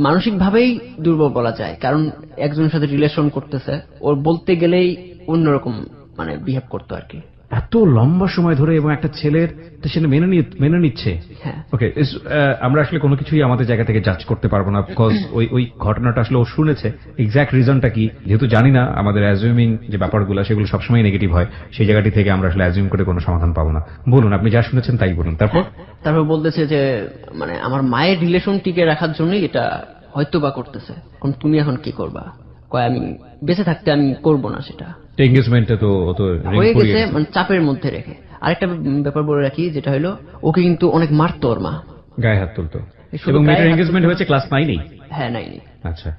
মানসিক ভাবেই দুর্বল বলা যায়, কারণ একজনের সাথে রিলেশন করতেছে, ওর বলতে গেলেই অন্যরকম মানে বিহেভ করতো আর কি। এত লম্বা সময় ধরে এবং একটা ছেলের সে মেনে নিচ্ছে। হ্যাঁ। ওকে, আমরা আসলে কোনো কিছুই আমাদের জায়গা থেকে জাজ করতে পারবো না, বিকজ ওই ঘটনাটা আসলে ও শুনেছে। এক্সাক্ট রিজনটা কি যেহেতু জানি না, আমাদের অ্যাজিউমিং যে ব্যাপারগুলো সেগুলো সবসময় নেগেটিভ হয়, সেই জায়গাটি থেকে আমরা আসলে অ্যাজিউম করে কোনো সমাধান পাবো না। বলুন, আপনি যা শুনেছেন তাই বলুন। তারপর বলতেছে যে মানে আমার মায়ের রিলেশন টিকে রাখার জন্যই এটা হয়তো বা করতেছে। তুমি এখন কি করবা? কয় আমি বেঁচে থাকতে আমি করব না সেটা। এঙ্গেজমেন্টে তো হয়ে গেছে, মানে চাপের মধ্যে রেখে। আরেকটা ব্যাপার বলে রাখি, যেটা হলো ওকে কিন্তু অনেক মারতো ওর মা, গায়ে হাত তুলতো। শুধু এবং গায়ে মেয়েটার হাত এঙ্গেজমেন্ট তুলতো। হয়েছে ক্লাস 9-এই? হ্যাঁ, নাইনি। আচ্ছা,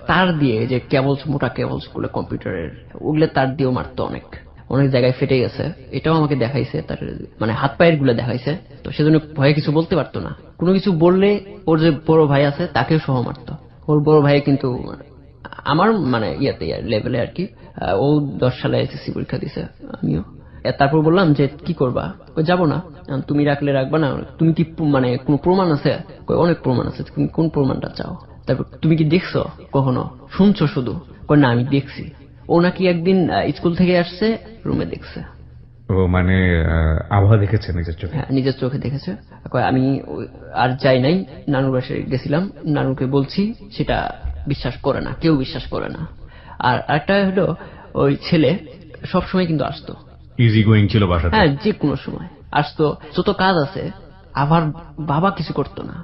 তার দিয়ে যে কেবলস, মোটা কেবলস গুলো কম্পিউটারের, ওগুলো তার দিয়েও মারতো অনেক। অনেক জায়গায় ফেটে গেছে, এটাও আমাকে দেখাইছে। তার মানে হাত পায়ের গুলো দেখাইছে। তো সেজন্য ভয়ে কিছু বলতে পারতো না। কোনো কিছু বললে ওর যে বড় ভাই আছে তাকেও সহ মারতো। ওর বড় ভাই কিন্তু আমার মানে লেভেলে আর কি। ও 10 সালে এসএসসি পরীক্ষা দিছে, আমিও। তারপর বললাম যে কি করবা? যাবো না। তুমি রাখলে রাখবা না। তুমি কি মানে কোন প্রমাণ আছে? অনেক প্রমাণ আছে। তুমি কোন প্রমাণটা চাও? তারপর তুমি কি দেখছো কখনো? শুনছো শুধু? না আমি দেখছি। ও নাকি একদিন স্কুল থেকে আসছে, রুমে দেখছে। ও মানে আবহাওয়া দেখেছে নিজের চোখে? হ্যাঁ, নিজের চোখে দেখেছে। আমি আর যাই নাই, নানুর বাসায় গেছিলাম, নানুকে বলছি, সেটা বিশ্বাস করে না, কেউ বিশ্বাস করে না। আর একটা হলো ওই ছেলে সবসময় কিন্তু আসতো, ইজি গোয়িং ছিল বাসাতে। হ্যাঁ, যে কোনো সময় আসতো। যত কাজ আছে, আবার বাবা কিছু করতো না,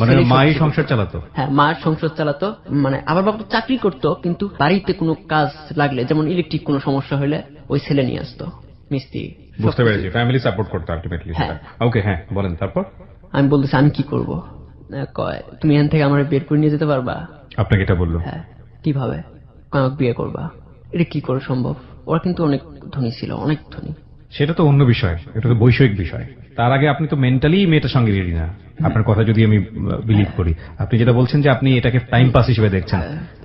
মানে মাই সংসার চালাতো? হ্যাঁ, মা সংসার চালাতো। মানে আবার বাবা তো চাকরি করতো, কিন্তু বাড়িতে কোনো কাজ লাগলে, যেমন ইলেকট্রিক কোনো সমস্যা হলে, ওই ছেলে নিয়ে আসতো, মিস্ত্রি। বুঝতে পেরেছি, ফ্যামিলি সাপোর্ট করতো আলটিমেটলি সেটা। ওকে, হ্যাঁ বলেন তারপর। আমি বলতেছি আমি কি করব? কয় তুমি এখান থেকে আমার বের করে নিয়ে যেতে পারবা? আপনাকে এটা বললো? হ্যাঁ। কিভাবে? আমাকে বিয়ে করবা? এটা কি করে সম্ভব? ওরা কিন্তু অনেক ধনী ছিল, অনেক ধনী। সেটা তো অন্য বিষয়, এটা তো বৈষয়িক বিষয়। তার আগে আপনি তো মেন্টালি মেয়েটার সঙ্গে রেডি না, আপনার কথা যদি আমি বিলিভ করি। আপনি যেটা বলছেন যে আপনি এটাকে টাইম পাস হিসেবে দেখছেন,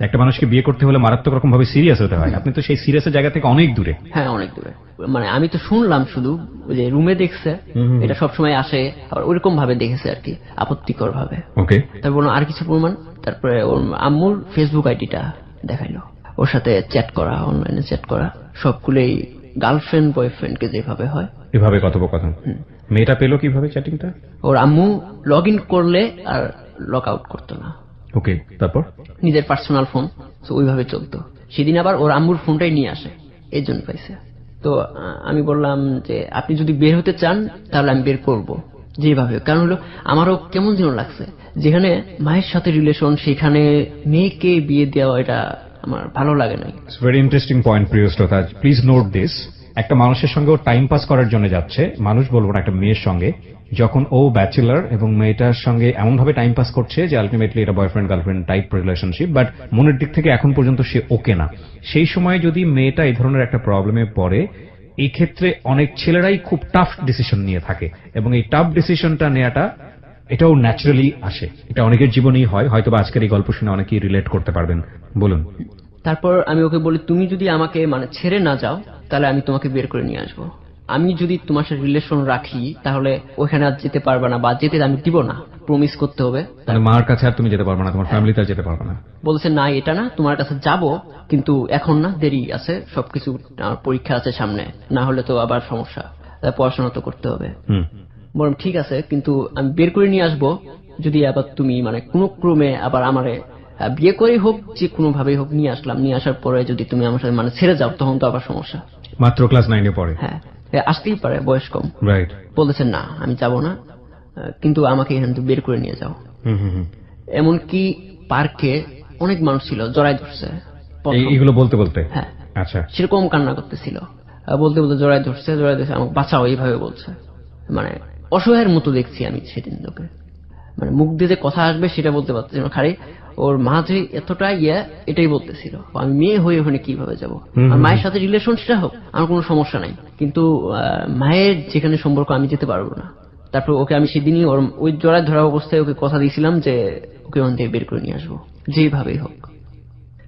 একটা মানুষকে বিয়ে করতে হলে মারাত্মক রকম ভাবে সিরিয়াস হতে হয়, আপনি তো সেই সিরিয়াসের জায়গা থেকে অনেক দূরে। হ্যাঁ, অনেক দূরে। মানে আমি তো শুনলাম শুধু যে রুমে দেখছে, এটা সবসময় আসে, আবার ওইরকম ভাবে দেখেছে আর কি, আপত্তিকর ভাবে। ওকে, তারপর বললাম আর কিছু প্রমাণ। তারপরে ওর আম্মুর ফেসবুক আইডিটা দেখাইলো, ওর সাথে চ্যাট করা, অনলাইনে চ্যাট করা, সবগুলোই গার্লফ্রেন্ড বয়ফ্রেন্ডকে যেভাবে হয় এভাবে কথোপকথন। মেয়েটা পেলো কিভাবে চ্যাটিংটা? ওর আম্মু লগ ইন করলে আর লগ আউট করতো না, ওকে, তারপর? নিজের পার্সোনাল ফোন, তো ওইভাবে চলতো। সেদিন আবার ওর আম্মুর ফোনটাই নিয়ে আসে, এই জন্য পাইছে। তো আমি বললাম যে আপনি যদি বের হতে চান তাহলে আমি বের করব যেভাবে। কারণ হলো আমারও কেমন যেন লাগছে, যেখানে মায়ের সাথে রিলেশন সেখানে মেয়েকে বিয়ে দেওয়া, এটা আমার ভালো লাগে নাই। ইটস ভেরি ইন্টারেস্টিং পয়েন্ট, প্রিয় শ্রোতা, প্লিজ নোট দিস। একটা মানুষের সঙ্গে ও টাইম পাস করার জন্য যাচ্ছে, মানুষ বলবো না, একটা মেয়ের সঙ্গে, যখন ও ব্যাচেলার এবং মেয়েটার সঙ্গে এমন ভাবে টাইম পাস করছে যে আলটিমেটলি এটা boyfriend girlfriend type relationship, but মনের দিক থেকে এখন পর্যন্ত সে ওকে না। সেই সময় যদি মেয়েটা এই ধরনের একটা প্রবলেমে পড়ে, এই ক্ষেত্রে অনেক ছেলেরাই খুব টাফ ডিসিশন নিয়ে থাকে, এবং এই টাফ ডিসিশনটা নেওয়াটা এটাও ন্যাচারালি আসে, এটা অনেকের জীবনেই হয়। হয়তো আজকের এই গল্প শুনে অনেকেই রিলেট করতে পারবেন। বলুন। তারপর আমি ওকে বলি তুমি যদি আমাকে মানে ছেড়ে না যাও তাহলে আমি তোমাকে বের করে নিয়ে আসবো। আমি যদি তোমার সাথে রিলেশন রাখি তাহলে ওখানে আর যেতে পারবে না, বা যেতে আমি দিব না, প্রমিস করতে হবে। মানে মার কাছে আর তুমি যেতে পারবে না, তোমার ফ্যামিলিতে আর যেতে পারবে না। বলছে না এটা না, তোমার কাছে যাব, কিন্তু এখন না, দেরি আছে, সবকিছু আমার পরীক্ষা আছে সামনে, না হলে তো আবার সমস্যা, পড়াশোনা তো করতে হবে। বললাম ঠিক আছে, কিন্তু আমি বের করে নিয়ে আসবো যদি আবার তুমি মানে কোনো ক্রমে আবার আমারে বিয়ে করেই হোক, যে কোনো ভাবেই হোক নিয়ে আসলাম, নিয়ে আসার পরে যদি তুমি আমার সাথে মানে ছেড়ে যাও তখন তো আবার সমস্যা। মাত্র ক্লাস 9 এ পড়ে। হ্যাঁ, আসতেই পারে, বয়স কম। রাইট। বলেছেন না আমি যাব না, কিন্তু আমাকে এখান থেকে বের করে নিয়ে যাও। এমনকি পার্কে অনেক মানুষ ছিল, জড়াই ধরছে এইগুলো বলতে বলতে। হ্যাঁ, আচ্ছা, সেরকম কান্না করতেছিল, বলতে বলতে জড়াই ধরছে, আমাকে বাঁচাও এইভাবে বলছে। মানে অসহায়ের মতো দেখছি আমি সেদিন লোকে, মানে মুখ দিয়ে যে কথা আসবে সেটা বলতে পারতেছি না, খালি ওর মা যে এতটা এটাই বলতেছিল। আমি মেয়ে হয়ে ওখানে কিভাবে যাব? আর মায়ের সাথে রিলেশন সেটা হোক, আমার কোনো সমস্যা নাই, কিন্তু মায়ের যেখানে সম্পর্ক আমি যেতে পারবো না। তারপর ওকে আমি সেদিনই ওই জড়ায় ধরা অবস্থায় ওকে কথা দিয়েছিলাম যে ওকে ওখান থেকে বের করে নিয়ে আসবো যেভাবেই হোক।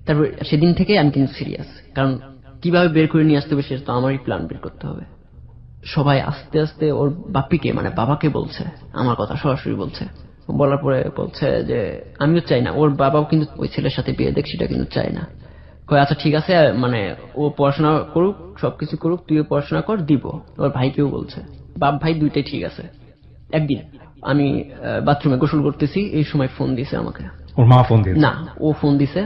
তারপর সেদিন থেকে আমি কিন্তু সিরিয়াস, কারণ কিভাবে বের করে নিয়ে আসতে হবে সেটা তো আমারই প্ল্যান বের করতে হবে। সবাই আস্তে আস্তে ওর বাপিকে মানে বাবাকে বলছে, আমার কথা সরাসরি বলছে। বলার পরে বলছে যে আমিও চাই না, ওর বাবাও কিন্তু ওই ছেলের সাথে বিয়ে দেখ, সেটা কিন্তু চায় না। কয় আচ্ছা ঠিক আছে, মানে ও পড়াশোনা করুক, সবকিছু করুক, তুইও পড়াশোনা কর, দিব। ওর ভাইকেও বলছে, বাপ ভাই দুইটাই ঠিক আছে। একদিন আমি বাথরুমে গোসল করতেছি, এই সময় ফোন দিছে আমাকে। ওর মা ফোন দিয়েছে? না, ও ফোন দিছে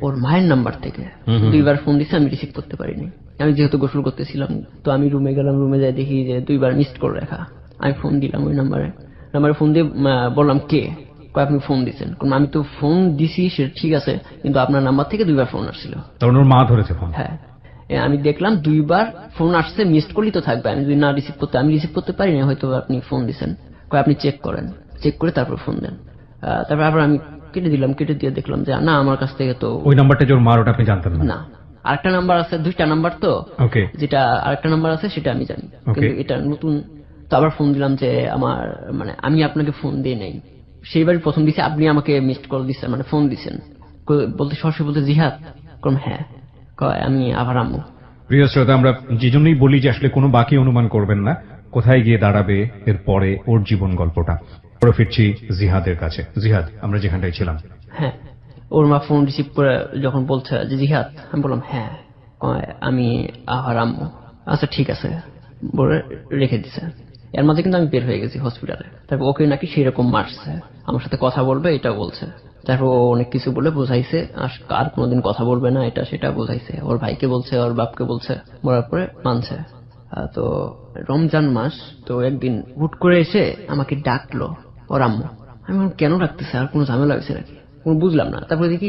ওর মায়ের নাম্বার থেকে। দুইবার ফোন দিছে, আমি রিসিভ করতে পারিনি। আমি যেহেতু গোসল করতেছিলাম, তো আমি রুমে গেলাম, রুমে যাই দেখি যে দুইবার মিসড কল রেখা। আমি ফোন দিলাম ওই নাম্বারে ফোন দিয়ে বললাম কে? কয় আপনি ফোন দিচ্ছেন? আমি তো ফোন দিছি সেটা ঠিক আছে, কিন্তু আপনার নাম্বার থেকে দুইবার ফোন আসছিল। তখন ওর মা ধরেছে ফোন? হ্যাঁ, আমি দেখলাম দুইবার ফোন আসছে, মিসড কলই তো থাকবে, আমি যদি না রিসিভ করতে, আমি রিসিভ করতে পারি না, হয়তো আপনি ফোন দিচ্ছেন। কয় আপনি চেক করেন, চেক করে তারপর ফোন দেন। তারপর আবার আমি কেটে দিলাম, কেটে দিয়ে দেখলাম যে না, আমার কাছ থেকে তো ওই নাম্বারটা যে ওর মার, ওটা আপনি জানতেন না? না, আরেকটা নাম্বার আছে, দুইটা নাম্বার তো, যেটা আরেকটা নাম্বার আছে সেটা আমি জানি, কিন্তু এটা নতুন। তো আবার ফোন দিলাম যে আমার মানে আমি আপনাকে ফোন দিয়ে নেই, সেইবারই প্রথম দিছে, আপনি আমাকে মিসড কল দিচ্ছেন, মানে ফোন দিচ্ছেন। বলতে সরাসরি বলতে জিহাদ? হ্যাঁ। কয় আমি আবার আম্মু। প্রিয় শ্রোতা, আমরা যে জন্যই বলি যে আসলে কোনো বাকি অনুমান করবেন না, কোথায় গিয়ে দাঁড়াবে এরপরে ওর জীবন গল্পটা। পরে ফিরছি জিহাদের কাছে। জিহাদ, আমরা যেখানটায় ছিলাম। হ্যাঁ, ওর মা ফোন রিসিভ করে যখন বলছে যে জিহাদ, আমি বললাম হ্যাঁ। আমি আবার আম্মু। আচ্ছা ঠিক আছে বলে রেখে দিছে। এর মাঝে কিন্তু আমি বের হয়ে গেছি হসপিটালে। তারপর ওকে নাকি সেরকম মারছে, আমার সাথে কথা বলবে এটা বলছে। তারপর ও অনেক কিছু বলে বোঝাইছে, আর কোনোদিন কথা বলবে না, এটা সেটা বোঝাইছে। ওর ভাইকে বলছে, ওর বাপকে বলছে, বলার পরে মানছে। তো রমজান মাস, তো একদিন হুট করে এসে আমাকে ডাকলো ওর আম্মু। আমি কেন ডাকতেছে, আর কোনো ঝামেলা হয়েছে নাকি, বুঝলাম না। তারপরে দেখি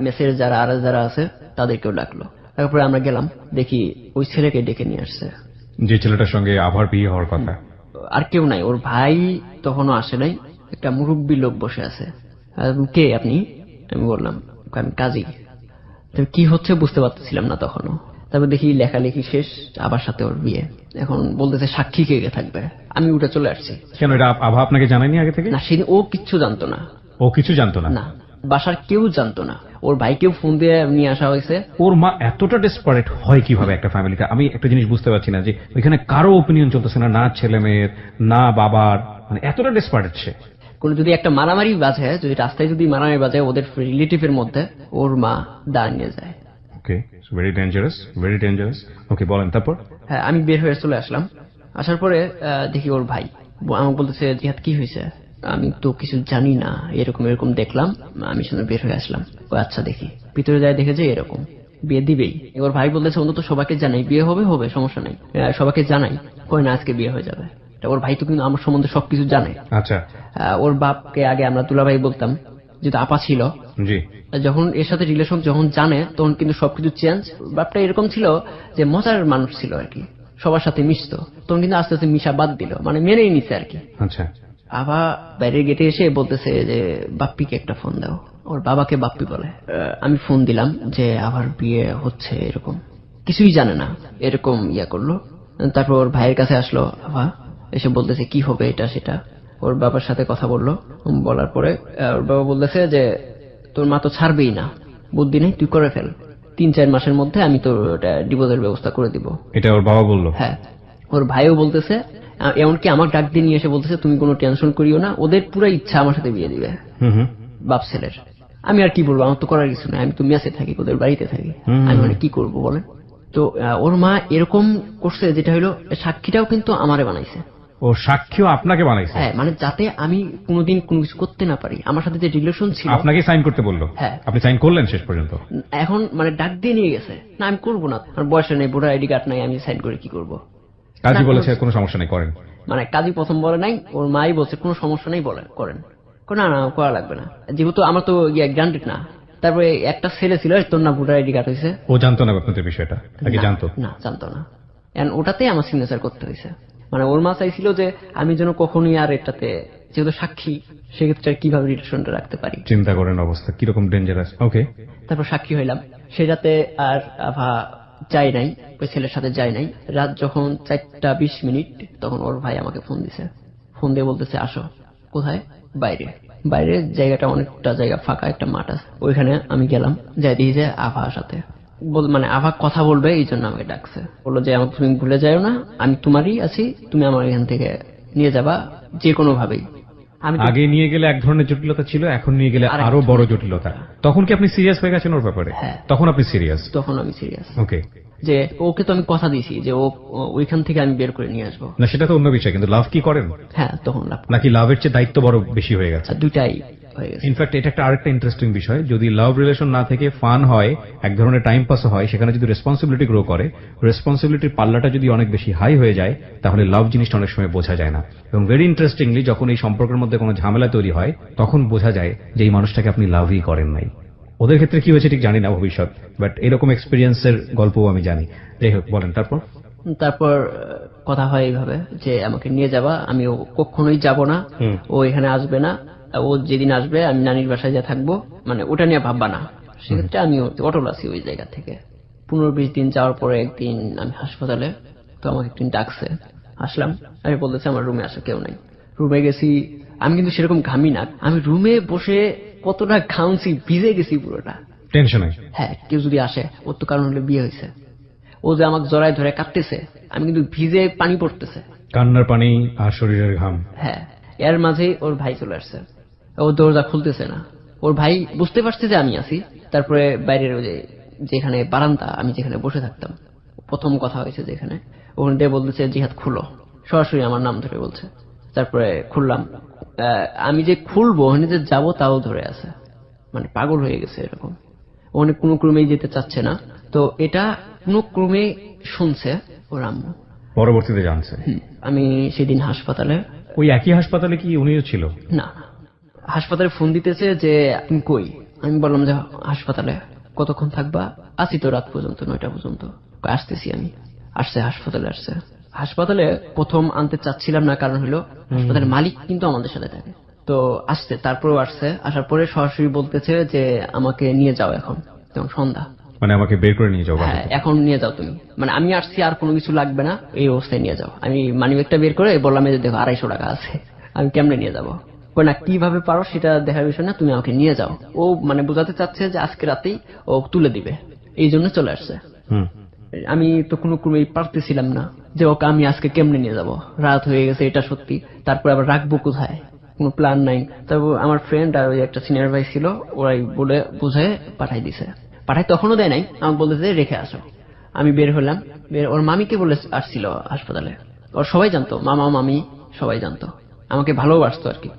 মেসের যারা আছে তাদেরকেও ডাকলো। তারপরে আমরা গেলাম, দেখি ওই ছেলেকে ডেকে নিয়ে আসছে, যে ছেলেটার সঙ্গে আবার বিয়ে হওয়ার কথা। আর কেউ নাই, ওর ভাই তখনও আসে নাই, একটা মুরব্বী লোক বসে আছে। কে আপনি? আমি বললাম আমি কাজী। কি হচ্ছে বুঝতে পারতেছিলাম না তখনও। তারপর দেখি লেখালেখি শেষ, আবার সাথে ওর বিয়ে। এখন বলতেছে সাক্ষী কে কে থাকবে, আমি উঠে চলে আসছি। কেন, এটা আভা আপনাকে জানায়নি আগে থেকে? না, সেদিন ও কিচ্ছু জানতো না। ও কিছু জানতো না? না, বাসার কেউ জানতো না। ওর ভাইকেও ফোন দিয়ে নিয়ে আসা হয়েছে। ওর মা এতটা ডেসপারেট হয় কিভাবে একটা ফ্যামিলিতে? আমি একটা জিনিস বুঝতে পারছি না, যে ওইখানে কারো ওপিনিয়ন চলতেছে না, না ছেলে মেয়ের না বাবার, মানে এতটা ডেসপারেট সে। কোন যদি একটা মারামারি বাজে, যদি রাস্তায় যদি মারামারি বাজে ওদের রিলেটিভের মধ্যে, ওর মা দাঁড় নিয়ে যায়। ওকে, ভেরি ডেঞ্জারাস, ভেরি ডেঞ্জারাস। ওকে, বলেন তারপর। হ্যাঁ, আমি বের হয়ে চলে আসলাম। আসার পরে দেখি ওর ভাই আমাকে বলতেছে, জিহাদ কি হয়েছে? আমি তো কিছু জানি না, এরকম এরকম দেখলাম, আমি শুনে বের হয়ে আসলাম। ও আচ্ছা, দেখি। ভিতরে যায়, দেখে যে এরকম বিয়ে দিবেই। এবার ভাই বলতেছে অন্তত সবাইকে জানাই, বিয়ে হবে হবে সমস্যা নেই, সবাইকে জানাই। কই না, আজকে বিয়ে হয়ে যাবে। ওর ভাই তো কিন্তু আমার সম্বন্ধে সবকিছু জানে। আচ্ছা। ওর বাপকে আগে আমরা দুলাভাই বলতাম, যেহেতু আপা ছিল। জি। যখন এর সাথে রিলেশন যখন জানে, তখন কিন্তু সবকিছু চেঞ্জ। বাপটা এরকম ছিল যে মজার মানুষ ছিল আর কি, সবার সাথে মিশতো। তখন কিন্তু আস্তে আস্তে মিশা বাদ দিল, মানে মেনেই নিছে আর কি। আচ্ছা। আবার বাইরের গেটে এসে বলতেছে যে বাপ্পিকে একটা ফোন দাও। ওর বাবাকে বাপ্পি বলে। আমি ফোন দিলাম যে আবার বিয়ে হচ্ছে, এরকম কিছুই জানে না, এরকম ইয়া করলো। তারপর ওর ভাইয়ের কাছে আসলো, আবার এসে বলতেছে কি হবে এটা সেটা। ওর বাবার সাথে কথা বললো, বলার পরে ওর বাবা বলতেছে যে তোর মা তো ছাড়বেই না, বুদ্ধি নেই, তুই করে ফেল, 3-4 মাসের মধ্যে আমি তোর ডিভোর্সের ব্যবস্থা করে দিব। এটা ওর বাবা বললো? হ্যাঁ। ওর ভাইও বলতেছে, এমনকি আমার ডাক দিয়ে নিয়ে এসে বলতেছে তুমি কোনো টেনশন করিও না, ওদের পুরো ইচ্ছা আমার সাথে বিয়ে দিবে বাপ ছেলের। আমি আর কি বলবো, আমার তো করার কিছু নাই, আমি তো মেসে থাকি, ওদের বাড়িতে থাকি, আমি মানে কি করবো বলেন। তো ওর মা এরকম করছে, যেটা হলো সাক্ষীটাও কিন্তু আমারে বানাইছে। ও সাক্ষীও আপনাকে বানাইছে? হ্যাঁ, মানে যাতে আমি কোনোদিন কোনো কিছু করতে না পারি। আমার সাথে যে রিলেশন ছিল, আপনাকে সাইন করতে বললো? হ্যাঁ। আপনি সাইন করলেন শেষ পর্যন্ত? এখন মানে ডাক দিয়ে নিয়ে গেছে, না আমি করবো না, আমার বয়স নেই, ভোটার আইডি কার্ড নাই, আমি সাইন করে কি করবো। কাজী বলেছে কোনো সমস্যা নেই, করেন। মানে কাজী প্রথম বলে নাই, ওর মাই বলছে কোনো সমস্যা নেই, বলে করেন। না না, করা লাগবে না, যেহেতু আমার তো গ্রান্টেড না। তারপরে একটা ছেলে ছিল, তোর না ভোটার আইডি কার্ড হয়েছে। ও জানতো না আপনাদের বিষয়টা নাকি জানতো? না, জানতো না। ওটাতে আমার সিগনেচার করতে হয়েছে। মানে ওর মা চাইছিল যে আমি যেন কখনোই আর এটাতে, যেহেতু সাক্ষী, সেক্ষেত্রে কিভাবে রিলেশনটা রাখতে পারি। চিন্তা করেন অবস্থা কিরকম ডেঞ্জারাস। ওকে। তারপর সাক্ষী হইলাম। সে রাতে আর আভা যাই নাই, ওই ছেলের সাথে যাই নাই। রাত যখন 4:20, তখন ওর ভাই আমাকে ফোন দিছে। ফোন দিয়ে বলতেছে আসো। কোথায়? বাইরে। বাইরের জায়গাটা অনেকটা জায়গা ফাঁকা, একটা মাঠ আছে, ওইখানে আমি গেলাম। যাই দেখি যে আভার সাথে মানে আভা কথা বলবে, এই জন্য আমাকে ডাকছে। বললো যে আমাকে তুমি ভুলে যাও না, আমি তোমারই আছি, তুমি আমার এখান থেকে নিয়ে যাবা যে কোনো ভাবেই। আমি আগে নিয়ে গেলে এক ধরনের জটিলতা ছিল, এখন নিয়ে গেলে আরো বড় জটিলতা। তখন কি আপনি সিরিয়াস হয়ে গেছেন ওর ব্যাপারে? হ্যাঁ। তখন আপনি সিরিয়াস? তখন আমি সিরিয়াস। ওকে। যে ওকে তো আমি কথা দিয়েছি যে ওইখান থেকে আমি বের করে নিয়ে আসবো। না, সেটা তো অন্য বিষয়, কিন্তু লাভ কি করেন? হ্যাঁ, তখন লাভ। নাকি লাভের চেয়ে দায়িত্ব বড় বেশি হয়ে গেছে? দুইটাই হয়ে গেছে। ইনফ্যাক্ট এটা একটা আরেকটা ইন্টারেস্টিং বিষয়, যদি লাভ রিলেশন না থেকে ফান হয়, এক ধরনের টাইম পাস হয়, সেখানে যদি রেসপন্সিবিলিটি গ্রো করে, রেসপন্সিবিলিটির পাল্লাটা যদি অনেক বেশি হাই হয়ে যায়, তাহলে লাভ জিনিসটা অনেক সময় বোঝা যায় না। এবং ভেরি ইন্টারেস্টিংলি, যখন এই সম্পর্কের মধ্যে কোনো ঝামেলা তৈরি হয়, তখন বোঝা যায় যে এই মানুষটাকে আপনি লাভই করেন নাই। ওদের ক্ষেত্রে কি হয়েছে ঠিক জানি না ভবিষ্যৎ, বাট এরকম এক্সপিরিয়েন্সের গল্পও আমি জানি। যাই হোক, বলেন তারপর কথা হয় এইভাবে যে আমাকে নিয়ে যাবা, আমি কখনোই যাব না, ও এখানে আসবে না, ও যেদিন আসবে আমি নানির বাসায় যা থাকবো, মানে ওটা নিয়ে ভাববা না। সেক্ষেত্রে আমি অটল আছি ওই জায়গা থেকে। 15-20 দিন যাওয়ার পরে একদিন আমি হাসপাতালে, তো আমাকে একদিন ডাকছে, আসলাম। আমি বলতেছে আমার রুমে আসো, কেউ নাই। রুমে গেছি, আমি কিন্তু সেরকম ঘামি না, আমি রুমে বসে কতটা ঘামছি, ভিজে গেছি পুরোটা টেনশনে। হ্যাঁ, কেউ যদি আসে, ওর তো কারণ হলে বিয়ে হয়েছে, ও যে আমাকে জড়ায় ধরে কাঁদতেছে, আমি কিন্তু ভিজে পানি পড়তেছে, কান্নার পানি আর শরীরের ঘাম। হ্যাঁ। এর মাঝেই ওর ভাই চলে আসছে, ও দরজা খুলতেছে না। ওর ভাই বুঝতে পারছে যে আমি আছি। তারপরে বাইরের যেখানে বারান্দা, আমি যেখানে বসে থাকতাম, প্রথম কথা হয়েছে যেখানে, ওখানে দিয়ে বলতেছে জিহাদ খুলো, সরাসরি আমার নাম ধরে বলছে। তারপরে খুললাম। আমি যে খুলবো, ওখানে যে যাবো তাও ধরে আছে, মানে পাগল হয়ে গেছে এরকম। ওখানে কোনো ক্রমেই যেতে চাচ্ছে না। তো এটা কোনো ক্রমে শুনছে ওর আম্মু, পরবর্তীতে জানছে। আমি সেদিন হাসপাতালে। ওই একই হাসপাতালে কি উনিও ছিল? না, হাসপাতালে ফোন দিতেছে যে তুমি কই। আমি বললাম যে হাসপাতালে। কতক্ষণ থাকবা? আছি তো রাত পর্যন্ত, 9টা পর্যন্ত। আসতেছি আমি। আসছে, হাসপাতালে আসছে। হাসপাতালে প্রথম আনতে চাচ্ছিলাম না, কারণ হলো হাসপাতালের মালিক কিন্তু আমাদের সাথে থাকে। তো আসছে, তারপরেও আসছে। আসার পরে সরাসরি বলতেছে যে আমাকে নিয়ে যাও এখন, তখন সন্ধ্যা। মানে আমাকে বের করে নিয়ে যাও বাড়ি হ্যাঁ থেকে। এখন নিয়ে যাও তুমি, মানে আমি আসছি আর কোনো কিছু লাগবে না এই অবস্থায় নিয়ে যাও। আমি মানিব্যাগটা বের করে বললাম এই যে দেখো 250 টাকা আছে, আমি কেমনে নিয়ে যাবো? কই না কিভাবে পারো সেটা দেখার বিষয় না, তুমি আমাকে নিয়ে যাও। ও মানে বোঝাতে চাচ্ছে যে আজকে রাতেই ও তুলে দিবে, এই জন্য চলে আসছে। হুম। আমি তো কোনো ক্রমেই পারতেছিলাম না যে ওকে আমি আজকে কেমনে নিয়ে যাব, রাত হয়ে গেছে এটা সত্যি, তারপর আবার রাখবো কোথায়, কোনো প্ল্যান নাই। তারপর আমার ফ্রেন্ড আর ওই একটা সিনিয়র ভাই ছিল, ওরাই বলে বুঝায় পাঠাই দিছে। পাঠাই তখনও দেয় নাই, আমাকে বলতেছে রেখে আসো। আমি বের হলাম, ওর মামিকে বলে আসছিল হাসপাতালে, ওর সবাই জানতো, মামা মামি সবাই জানতো, আমাকে ভালোবাসতো আর কি।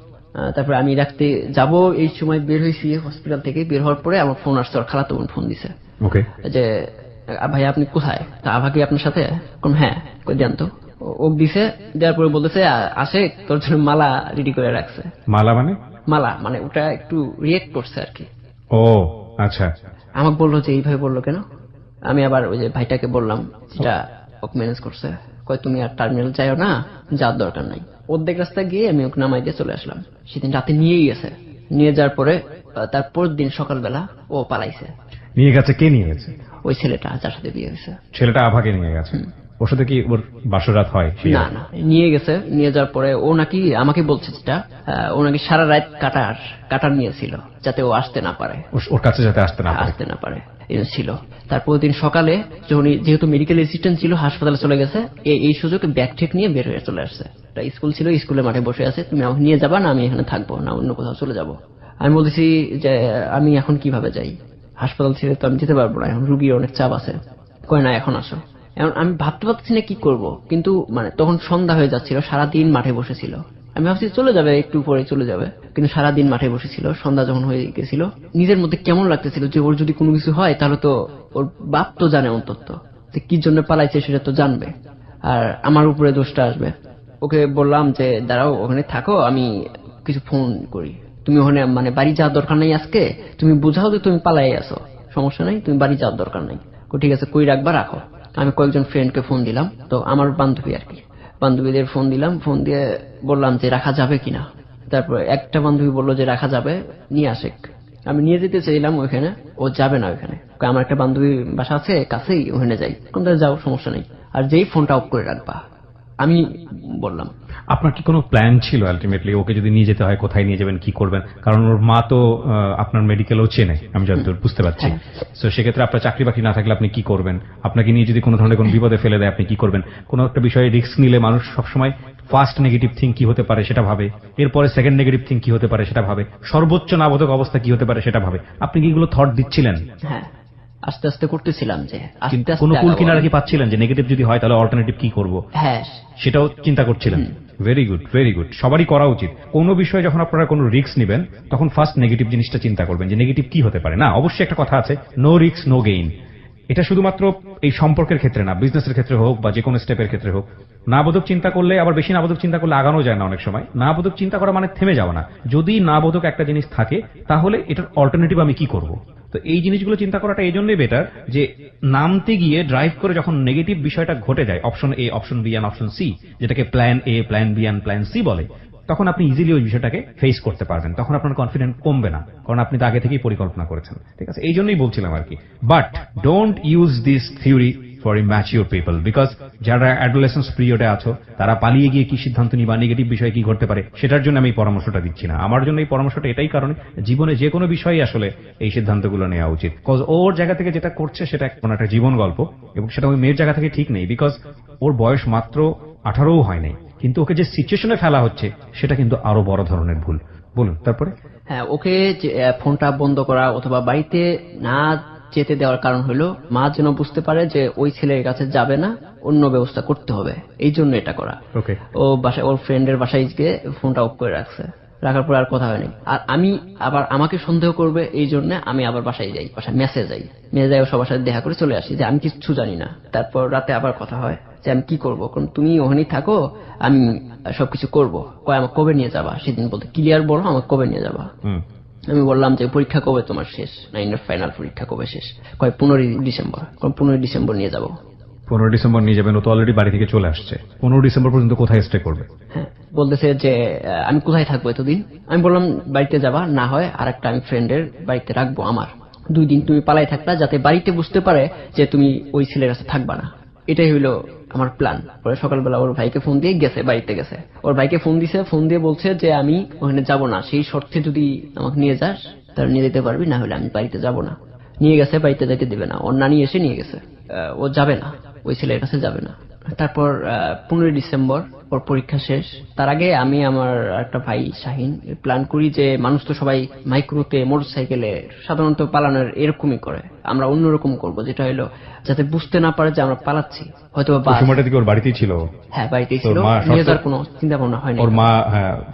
তারপরে আমি রাখতে যাব এই সময় বের হয়েছি হসপিটাল থেকে। বের হওয়ার পরে আমার ফোন আসছে, ওর খালাতো বোন ফোন দিছে ওকে। যে ভাই আপনি কোথায়, তা আভা কি আপনার সাথে? হ্যাঁ, কই দেন তো। ও দিছে, দেওয়ার পরে বলতেছে আসে তোর জন্য মালা রেডি করে রাখছে। মালা মানে? মালা মানে ওটা একটু রিয়েক্ট করছে আর কি। ও আচ্ছা। আমাকে বললো যে এইভাবে বললো কেন। আমি আবার ওই যে ভাইটাকে বললাম যেটা ওকে ম্যানেজ করছে, কয় তুমি আর টার্মিনাল যাইও না, যাওয়ার দরকার নাই। অর্ধেক রাস্তা গিয়ে আমি ওকে নামাই দিয়ে চলে আসলাম। সেদিন রাতে নিয়েই গেছে, নিয়ে যাওয়ার পরে তারপর দিন সকালবেলা ও পালাইছে। নিয়ে গেছে? কে নিয়ে গেছে? ওই ছেলেটা যার সাথে বিয়ে হয়েছে। ছেলেটা আভাকে নিয়ে গেছে? ওর সাথে কি ওর বাসরাত হয়? না না, নিয়ে গেছে। নিয়ে যাওয়ার পরে ও নাকি আমাকে বলছে যেটা, ও নাকি সারা রাত কাটার নিয়েছিল যাতে ও আসতে না পারে, ওর কাছে যাতে আসতে না পারে এই ছিল। তারপর দিন সকালে যখন যেহেতু মেডিকেল অ্যাসিস্ট্যান্ট ছিল হাসপাতালে চলে গেছে, এই সুযোগে ব্যাগ ঠেক নিয়ে বের হয়ে চলে আসছে। একটা স্কুল ছিল, স্কুলের মাঠে বসে আছে, তুমি আমাকে নিয়ে যাবা না আমি এখানে থাকবো না অন্য কোথাও চলে যাব। আমি বলতেছি যে আমি এখন কিভাবে যাই, হাসপাতাল ছেড়ে তো আমি যেতে পারবো না, এখন রুগীর অনেক চাপ আছে। কয় না এখন আসো। এখন আমি ভাবতে পারছি না কি করব, কিন্তু মানে তখন সন্ধ্যা হয়ে যাচ্ছিল, সারাদিন মাঠে বসেছিল। আমি ভাবছি চলে যাবে, একটু পরে চলে যাবে, কিন্তু সারাদিন মাঠে বসেছিল। সন্ধ্যা যখন হয়ে গেছিল নিজের মধ্যে কেমন লাগতেছিল যে ওর যদি কোনো কিছু হয় তাহলে তো ওর বাপ তো জানে অন্তত যে কি জন্য পালাইছে, সেটা তো জানবে, আর আমার উপরে দোষটা আসবে। ওকে বললাম যে দাঁড়াও ওখানে থাকো, আমি কিছু ফোন করি, তুমি ওখানে মানে বাড়ি যাওয়ার দরকার নাই আজকে, তুমি বুঝাও যে তুমি পালাই আসো, সমস্যা নাই, তুমি বাড়ি যাওয়ার দরকার নাই। ঠিক আছে কই রাখবা রাখো। আমি কয়েকজন ফ্রেন্ডকে ফোন দিলাম, তো আমার বান্ধবী আর কি, বান্ধবীদের ফোন দিলাম, ফোন দিয়ে বললাম যে রাখা যাবে কিনা। তারপর একটা বান্ধবী বললো যে রাখা যাবে, নিয়ে আসে। আমি নিয়ে যেতে চাইলাম ওইখানে, ও যাবে না ওইখানে, আমার একটা বান্ধবী বাসা আছে কাছেই, ওখানে যাই। কোনটা যাও সমস্যা নেই, আর যেই ফোনটা অফ করে রাখবা। আমি বললাম আপনার কি কোনো প্ল্যান ছিল আলটিমেটলি ওকে যদি নিয়ে যেতে হয় কোথায় নিয়ে যাবেন, কি করবেন? কারণ ওর মা তো আপনার মেডিকেলও চেনে আমি যতদূর বুঝতে পারছি। তো সেক্ষেত্রে আপনার চাকরি বাকরি না থাকলে আপনি কি করবেন? আপনাকে নিয়ে যদি কোনো ধরনের কোনো বিপদে ফেলে দেয় আপনি কি করবেন? কোনো একটা বিষয়ে রিস্ক নিলে মানুষ সবসময় ফার্স্ট নেগেটিভ থিং কি হতে পারে সেটা ভাবে, এরপরে সেকেন্ড নেগেটিভ থিং কি হতে পারে সেটা ভাবে, সর্বোচ্চ নাবোধক অবস্থা কি হতে পারে সেটা ভাবে। আপনি কি এগুলো থট দিচ্ছিলেন? হ্যাঁ, আস্তে আস্তে করতেছিলাম যে কিন্তু আস্তে আস্তে কোনো কুল আগাবো। কিনারা কি পাচ্ছিলেন যে নেগেটিভ যদি হয় তাহলে অল্টারনেটিভ কি করব? হ্যাঁ, সেটাও চিন্তা করছিলেন। Very good, very good. সবারই করা উচিত। কোনো বিষয়ে যখন আপনারা কোনো রিস্ক নেবেন তখন ফার্স্ট নেগেটিভ জিনিসটা চিন্তা করবেন যে নেগেটিভ কি হতে পারে। না, অবশ্যই একটা কথা আছে, নো রিস্ক নো গেইন। এটা শুধুমাত্র এই সম্পর্কের ক্ষেত্রে না, বিজনেসের ক্ষেত্রে হোক বা যে কোনো স্টেপের ক্ষেত্রে হোক। নাবোধক চিন্তা করলে, আবার বেশি নাবোধক চিন্তা করলে আগানো যায় না অনেক সময়। নাবোধক চিন্তা করা মানে থেমে যাওয়া না। যদি নাবোধক একটা জিনিস থাকে তাহলে এটার অল্টারনেটিভ আমি কি করব। তো এই জিনিসগুলো চিন্তা করাটা এই জন্যই বেটার যে নামতে গিয়ে ড্রাইভ করে যখন নেগেটিভ বিষয়টা ঘটে যায়, option A, option B and option C, যেটাকে plan A, plan B and plan C বলে, তখন আপনি ইজিলি ওই বিষয়টাকে ফেস করতে পারবেন। তখন আপনার কনফিডেন্স কমবে না, কারণ আপনি তো আগে থেকেই পরিকল্পনা করেছেন। ঠিক আছে, এই জন্যই বলছিলাম আর কি। But don't use this theory for immature people, because যারা অ্যাডোলেসেন্স পিরিয়ডে আছো তারা পালিয়ে গিয়ে কি সিদ্ধান্ত নিবা, নেগেটিভ বিষয়ে কি ঘটতে পারে, সেটার জন্য আমি এই পরামর্শটা দিচ্ছি না। আমার জন্য এই পরামর্শটা এটাই কারণে জীবনে যে কোনো বিষয়ে আসলে এই সিদ্ধান্তগুলো নেওয়া উচিত। বিকজ ওর জায়গা থেকে যেটা করছে সেটা কোনো একটা জীবন গল্প, এবং সেটা ওই মেয়ের জায়গা থেকে ঠিক নেই। বিকজ ওর বয়স মাত্র 18ও হয় নাই, কিন্তু ওকে যে সিচুয়েশনে ফেলা হচ্ছে সেটা কিন্তু আরো বড় ধরনের ভুল। বলুন তারপরে। হ্যাঁ, ওকে ফোনটা বন্ধ করা অথবা বাড়িতে না যেতে দেওয়ার কারণ হলো মা যেন বুঝতে পারে যে ওই ছেলের কাছে যাবে না, অন্য ব্যবস্থা করতে হবে, এই জন্য এটা করা। ওকে। ও বাসায় ওর ফ্রেন্ডের বাসায় গিয়ে ফোনটা অফ করে রাখছে, রাখার পর আর কথা হয়নি। আর আমি আবার আমাকে সন্দেহ করবে এই জন্য আমি আবার বাসায় যাই, বাসায় মেসে যাই, সবার সাথে দেখা করে চলে আসি যে আমি কিচ্ছু জানি না। তারপর রাতে আবার কথা হয় যে আমি কি করবো, কারণ তুমি ওখানেই থাকো, আমি সবকিছু করবো। কয় আমাকে কবে নিয়ে যাবা, সেদিন বলতে ক্লিয়ার বলো আমাকে কবে নিয়ে যাবা। আমি বললাম যে পরীক্ষা কবে তোমার শেষ, 9 ফাইনাল পরীক্ষা কবে শেষ। কয় 15 ডিসেম্বর। 15 ডিসেম্বর নিয়ে যাবো। 15 ডিসেম্বর নিয়ে যাবেন? ও তো অলরেডি বাড়ি থেকে চলে আসছে। 15 ডিসেম্বর পর্যন্ত কোথায় স্টে করবে? হ্যাঁ, বলতেছে যে আমি কোথায় থাকবো এতদিন। আমি বললাম বাড়িতে যাবা, না হয় আর একটা আমি ফ্রেন্ডের বাড়িতে রাখবো আমার। 2 দিন তুমি পালাই থাকবা, যাতে বাড়িতে বুঝতে পারে যে তুমি ওই ছেলের কাছে থাকবা না। এটাই হইলো আমার প্ল্যান। পরে সকালবেলা ওর ভাইকে ফোন দিয়ে গেছে, বাড়িতে গেছে। ওর ভাইকে ফোন দিছে, ফোন দিয়ে বলছে যে আমি ওখানে যাব না, সেই শর্তে যদি আমাকে নিয়ে যাস তাহলে নিয়ে যেতে পারবি, না হলে আমি বাড়িতে যাব না। নিয়ে গেছে, বাড়িতে যেতে দেবে না, ওর নানি এসে নিয়ে গেছে। ও যাবে না, ওই ছেলের কাছে যাবে না। তারপর 15 ডিসেম্বর ওর পরীক্ষা শেষ। তার আগে আমি আমার একটা ভাই শাহিন প্ল্যান করি যে মানুষ তো সবাই মাইক্রোতে মোটরসাইকেলে সাধারণত পালানোর এরকমই করে, আমরা অন্যরকম করব, যেটা হলো যাতে বুঝতে না পারে যে আমরা পালাচ্ছি। হয়তো ওই সময়টা থেকে ওর বাড়িতেই ছিল? হ্যাঁ, বাড়িতেই ছিল, তোর মা নিয়ে যাওয়ার কোনো চিন্তা ভাবনা হয়নি। ওর মা